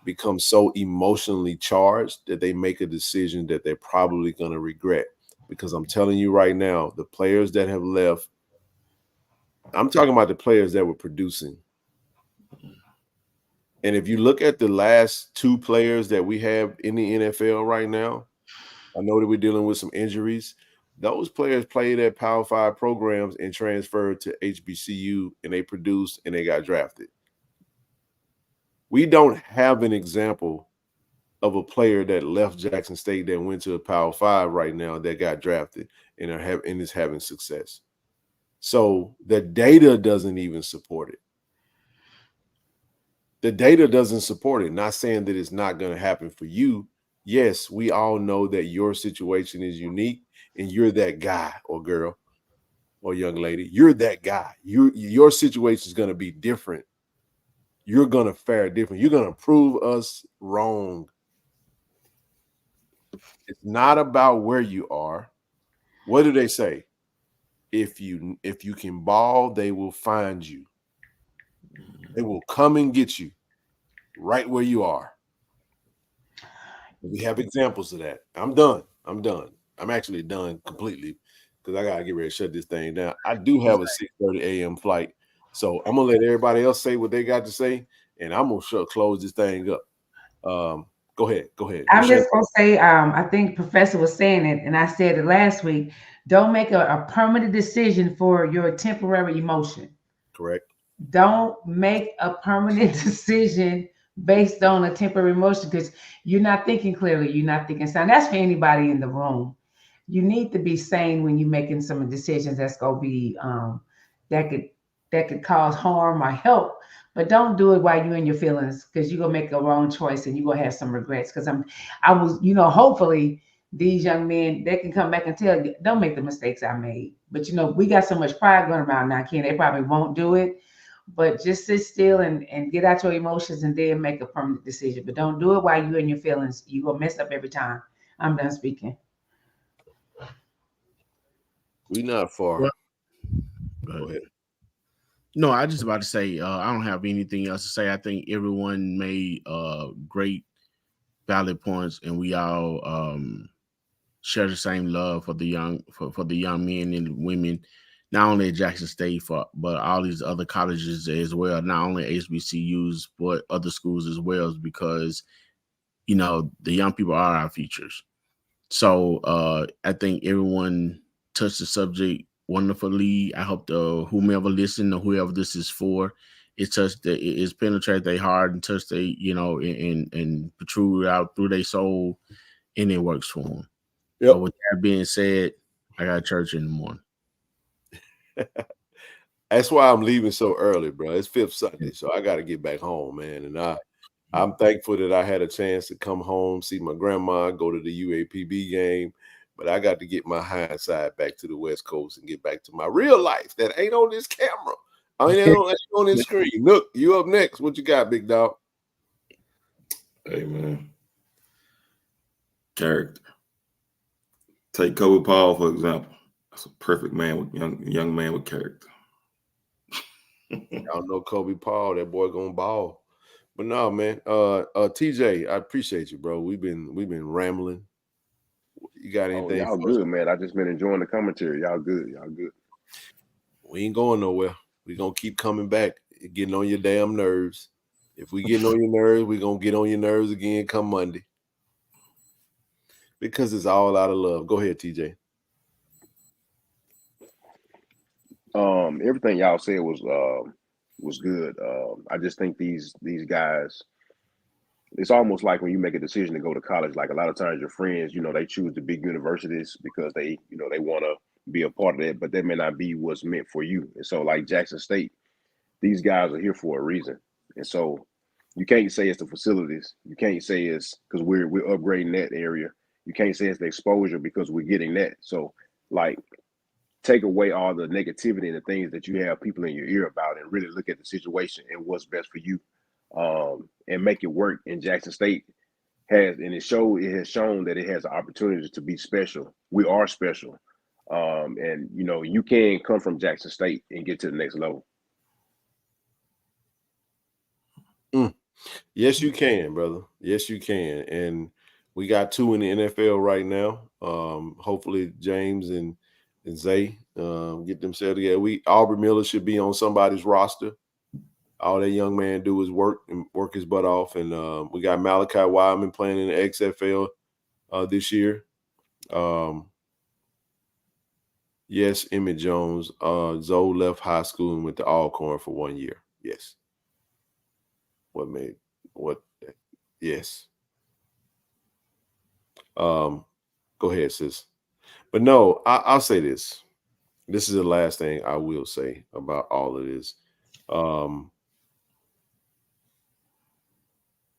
become so emotionally charged that they make a decision that they're probably going to regret. Because I'm telling you right now, the players that have left, I'm talking about the players that were producing. And if you look at the last 2 players that we have in the NFL right now, I know that we're dealing with some injuries. Those players played at Power 5 programs and transferred to HBCU, and they produced and they got drafted. We don't have an example of a player that left Jackson State that went to a Power 5 right now that got drafted and is having success. So the data doesn't even support it. The data doesn't support it. Not saying that it's not going to happen for you. Yes, we all know that your situation is unique and you're that guy or girl or young lady. You're that guy. Your situation is going to be different. You're going to fare different. You're going to prove us wrong. It's not about where you are. What do they say? If you can ball, they will find you. They will come and get you right where you are. We have examples of that. I'm done. I'm actually done completely because I got to get ready to shut this thing down. I do have a 6:30 a.m. flight. So I'm going to let everybody else say what they got to say, and I'm going to close this thing up. Go ahead. I'm just going to say, I think Professor was saying it, and I said it last week. Don't make a permanent decision for your temporary emotion. Correct. Don't make a permanent decision based on a temporary emotion because you're not thinking clearly. You're not thinking sound. That's for anybody in the room. You need to be sane when you're making some decisions that's going to be that could cause harm or help. But don't do it while you're in your feelings because you're going to make a wrong choice and you're going to have some regrets. Because hopefully these young men, they can come back and tell you, don't make the mistakes I made. But, we got so much pride going around now, Ken. They probably won't do it. But just sit still and get out your emotions and then make a permanent decision. But don't do it while you're in your feelings. You're going to mess up every time. I'm done speaking. We not far. Well, go ahead. No, I just about to say I don't have anything else to say. I think everyone made great valid points, and we all share the same love for the young for the young men and women, not only at Jackson State but all these other colleges as well, not only HBCUs but other schools as well, because the young people are our futures. So I think everyone touched the subject wonderfully. I hope whomever listened or whoever this is for, it's penetrate their heart and touch they and protrude out through their soul, and it works for them. Yep. But with that being said, I got church in the morning. That's why I'm leaving so early, bro. It's Fifth Sunday, so I got to get back home, man. And I'm thankful that I had a chance to come home, see my grandma, go to the UAPB game. But I got to get my hindsight back to the West Coast and get back to my real life that ain't on this camera. I ain't on this screen. Look, you up next. What you got, big dog? Hey, man. Character. Take Kobe Paul, for example. That's a perfect man with young man with character. Y'all know Kobe Paul, that boy gonna ball. But no, man. TJ, I appreciate you, bro. We've been rambling. You got anything? Y'all good, man. I just been enjoying the commentary. Y'all good. We ain't going nowhere. We gonna keep coming back, getting on your damn nerves. If we getting on your nerves, we gonna get on your nerves again come Monday. Because it's all out of love. Go ahead, TJ. Everything y'all said was good. I just think these guys, it's almost like when you make a decision to go to college, like a lot of times your friends, they choose the big universities because they want to be a part of that, but that may not be what's meant for you. And so like Jackson State, these guys are here for a reason. And so you can't say it's the facilities. You can't say it's because we're upgrading that area. You can't say it's the exposure because we're getting that. So like take away all the negativity and the things that you have people in your ear about and really look at the situation and what's best for you, and make it work. And Jackson State has shown that it has an opportunity to be special. We are special. And you can come from Jackson State and get to the next level. Yes, you can, brother. Yes, you can. And we got 2 in the NFL right now. Hopefully James and Zay get themselves together. Aubrey Miller should be on somebody's roster. All that young man do is work his butt off. And we got Malachi Wideman playing in the XFL this year. Yes, Emmett Jones. Zoe left high school and went to Alcorn for 1 year. Yes. Yes. Go ahead, sis. But no, I'll say this. This is the last thing I will say about all of this.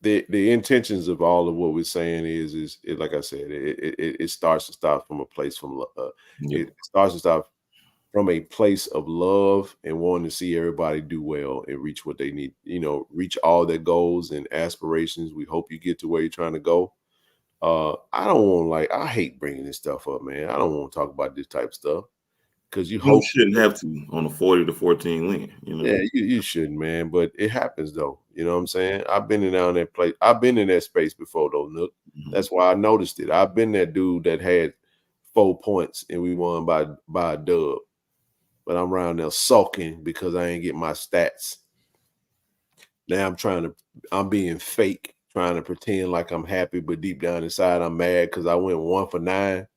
The intentions of all of what we're saying is like I said, it starts to stop from a place from it starts to stop from a place of love and wanting to see everybody do well and reach what they need, reach all their goals and aspirations. We hope you get to where you're trying to go. I don't want I hate bringing this stuff up, man. I don't want to talk about this type of stuff because you shouldn't have to on a 40-14 win. Yeah, you shouldn't, man. But it happens though. You know what I'm saying? I've been in that place. I've been in that space before though, Nook. Mm-hmm. That's why I noticed it. I've been that dude that had 4 points and we won by a dub. But I'm around there sulking because I ain't get my stats. Now I'm being fake, trying to pretend like I'm happy, but deep down inside I'm mad because I went 1 for 9.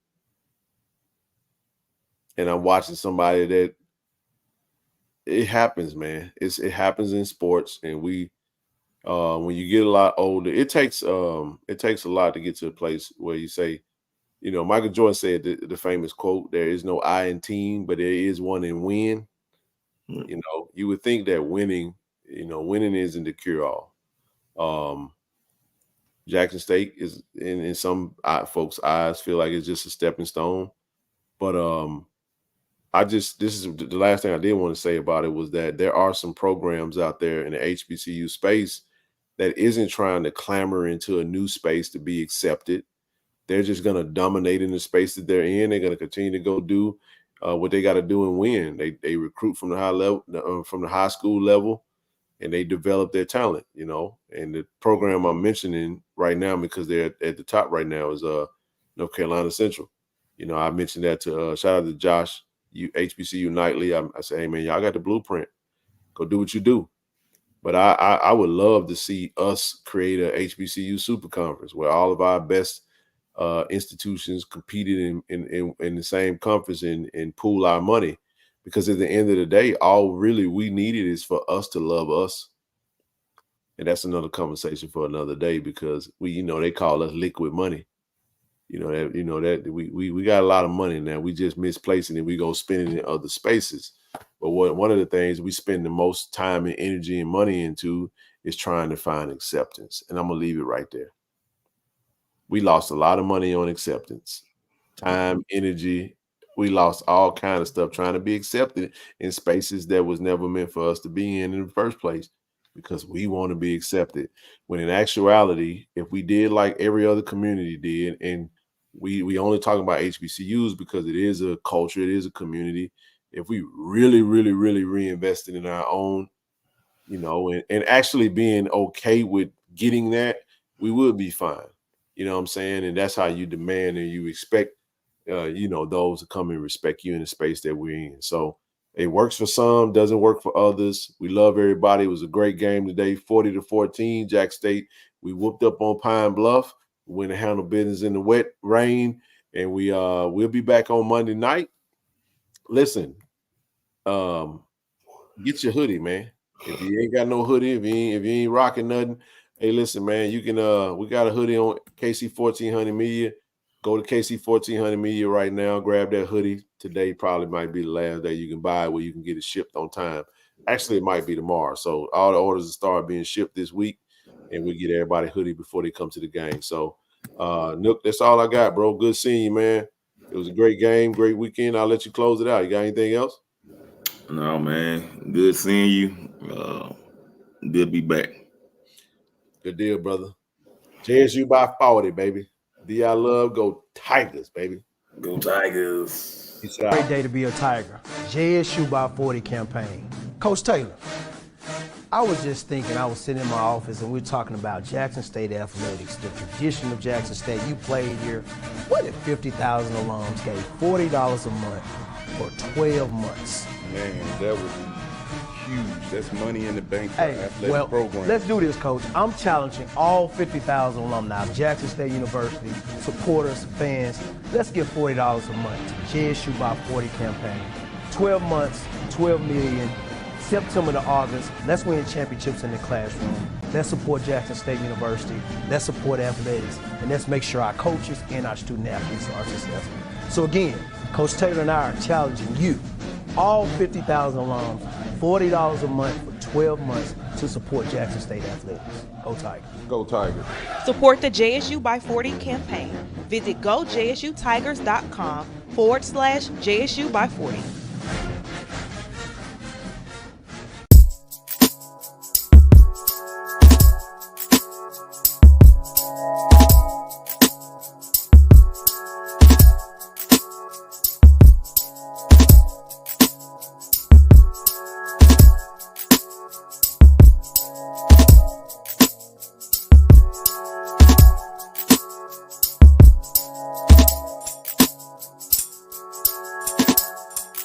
And I'm watching somebody that it happens, man. It happens in sports, and we when you get a lot older, it takes a lot to get to a place where you say, Michael Jordan said the famous quote, "There is no I in team, but there is one in win." Mm-hmm. You would think that winning isn't the cure-all. Jackson State is in some folks' eyes feel like it's just a stepping stone, but this is the last thing I did want to say about it was that there are some programs out there in the HBCU space that isn't trying to clamor into a new space to be accepted. They're just going to dominate in the space that they're in. They're going to continue to go do what they got to do and win. They recruit from the high level, from the high school level, and they develop their talent, you know. And the program I'm mentioning right now, because they're at the top right now, is North Carolina Central. You know, I mentioned that to shout out to Josh, HBCU Nightly. I say, hey man, y'all got the blueprint. Go do what you do. But I would love to see us create a HBCU super conference where all of our best institutions competed in the same conference and pool our money. Because at the end of the day, all really we needed is for us to love us. And that's another conversation for another day, because they call us liquid money. That we got a lot of money now. We just misplacing it. We go spend it in other spaces. But one of the things we spend the most time and energy and money into is trying to find acceptance. And I'm going to leave it right there. We lost a lot of money on acceptance, time, energy. We lost all kind of stuff trying to be accepted in spaces that was never meant for us to be in the first place, because we want to be accepted. When in actuality, if we did like every other community did, and we only talking about HBCUs because it is a culture, it is a community. If we really, really, really reinvested in our own, and actually being okay with getting that, we would be fine. You know what I'm saying? And that's how you demand and you expect, those to come and respect you in the space that we're in. So it works for some, doesn't work for others. We love everybody. It was a great game today, 40-14, Jack State. We whooped up on Pine Bluff. We went and handled business in the wet rain, and we'll be back on Monday night. Listen, get your hoodie, man. If you ain't got no hoodie, if you ain't rocking nothing, hey, listen, man, you can we got a hoodie on KC 1400 Media. Go to KC 1400 Media right now. Grab that hoodie. Today probably might be the last day you can buy it, where you can get it shipped on time. Actually, it might be tomorrow. So all the orders will start being shipped this week, and we get everybody a hoodie before they come to the game. So, Nook, that's all I got, bro. Good seeing you, man. It was a great game, great weekend. I'll let you close it out. You got anything else? No, man. Good seeing you. Good to be back. Good deal, brother. JSU by 40, baby. D.I. Love, go Tigers, baby. Go Tigers. Great day to be a Tiger. JSU by 40 campaign. Coach Taylor, I was just thinking, I was sitting in my office and we were talking about Jackson State athletics, the tradition of Jackson State. You played here. What if 50,000 alums gave $40 a month for 12 months? Man, that would be huge. That's money in the bank for athletic program. Let's do this, Coach. I'm challenging all 50,000 alumni of Jackson State University, supporters, fans. Let's give $40 a month to JSU by 40 campaign. 12 months, 12 million, September to August. Let's win championships in the classroom. Let's support Jackson State University. Let's support athletics. And let's make sure our coaches and our student athletes are successful. So again, Coach Taylor and I are challenging you, all 50,000 alums, $40 a month for 12 months to support Jackson State athletics. Go Tigers. Go Tigers. Support the JSU by 40 campaign. Visit gojsutigers.com/JSU by 40.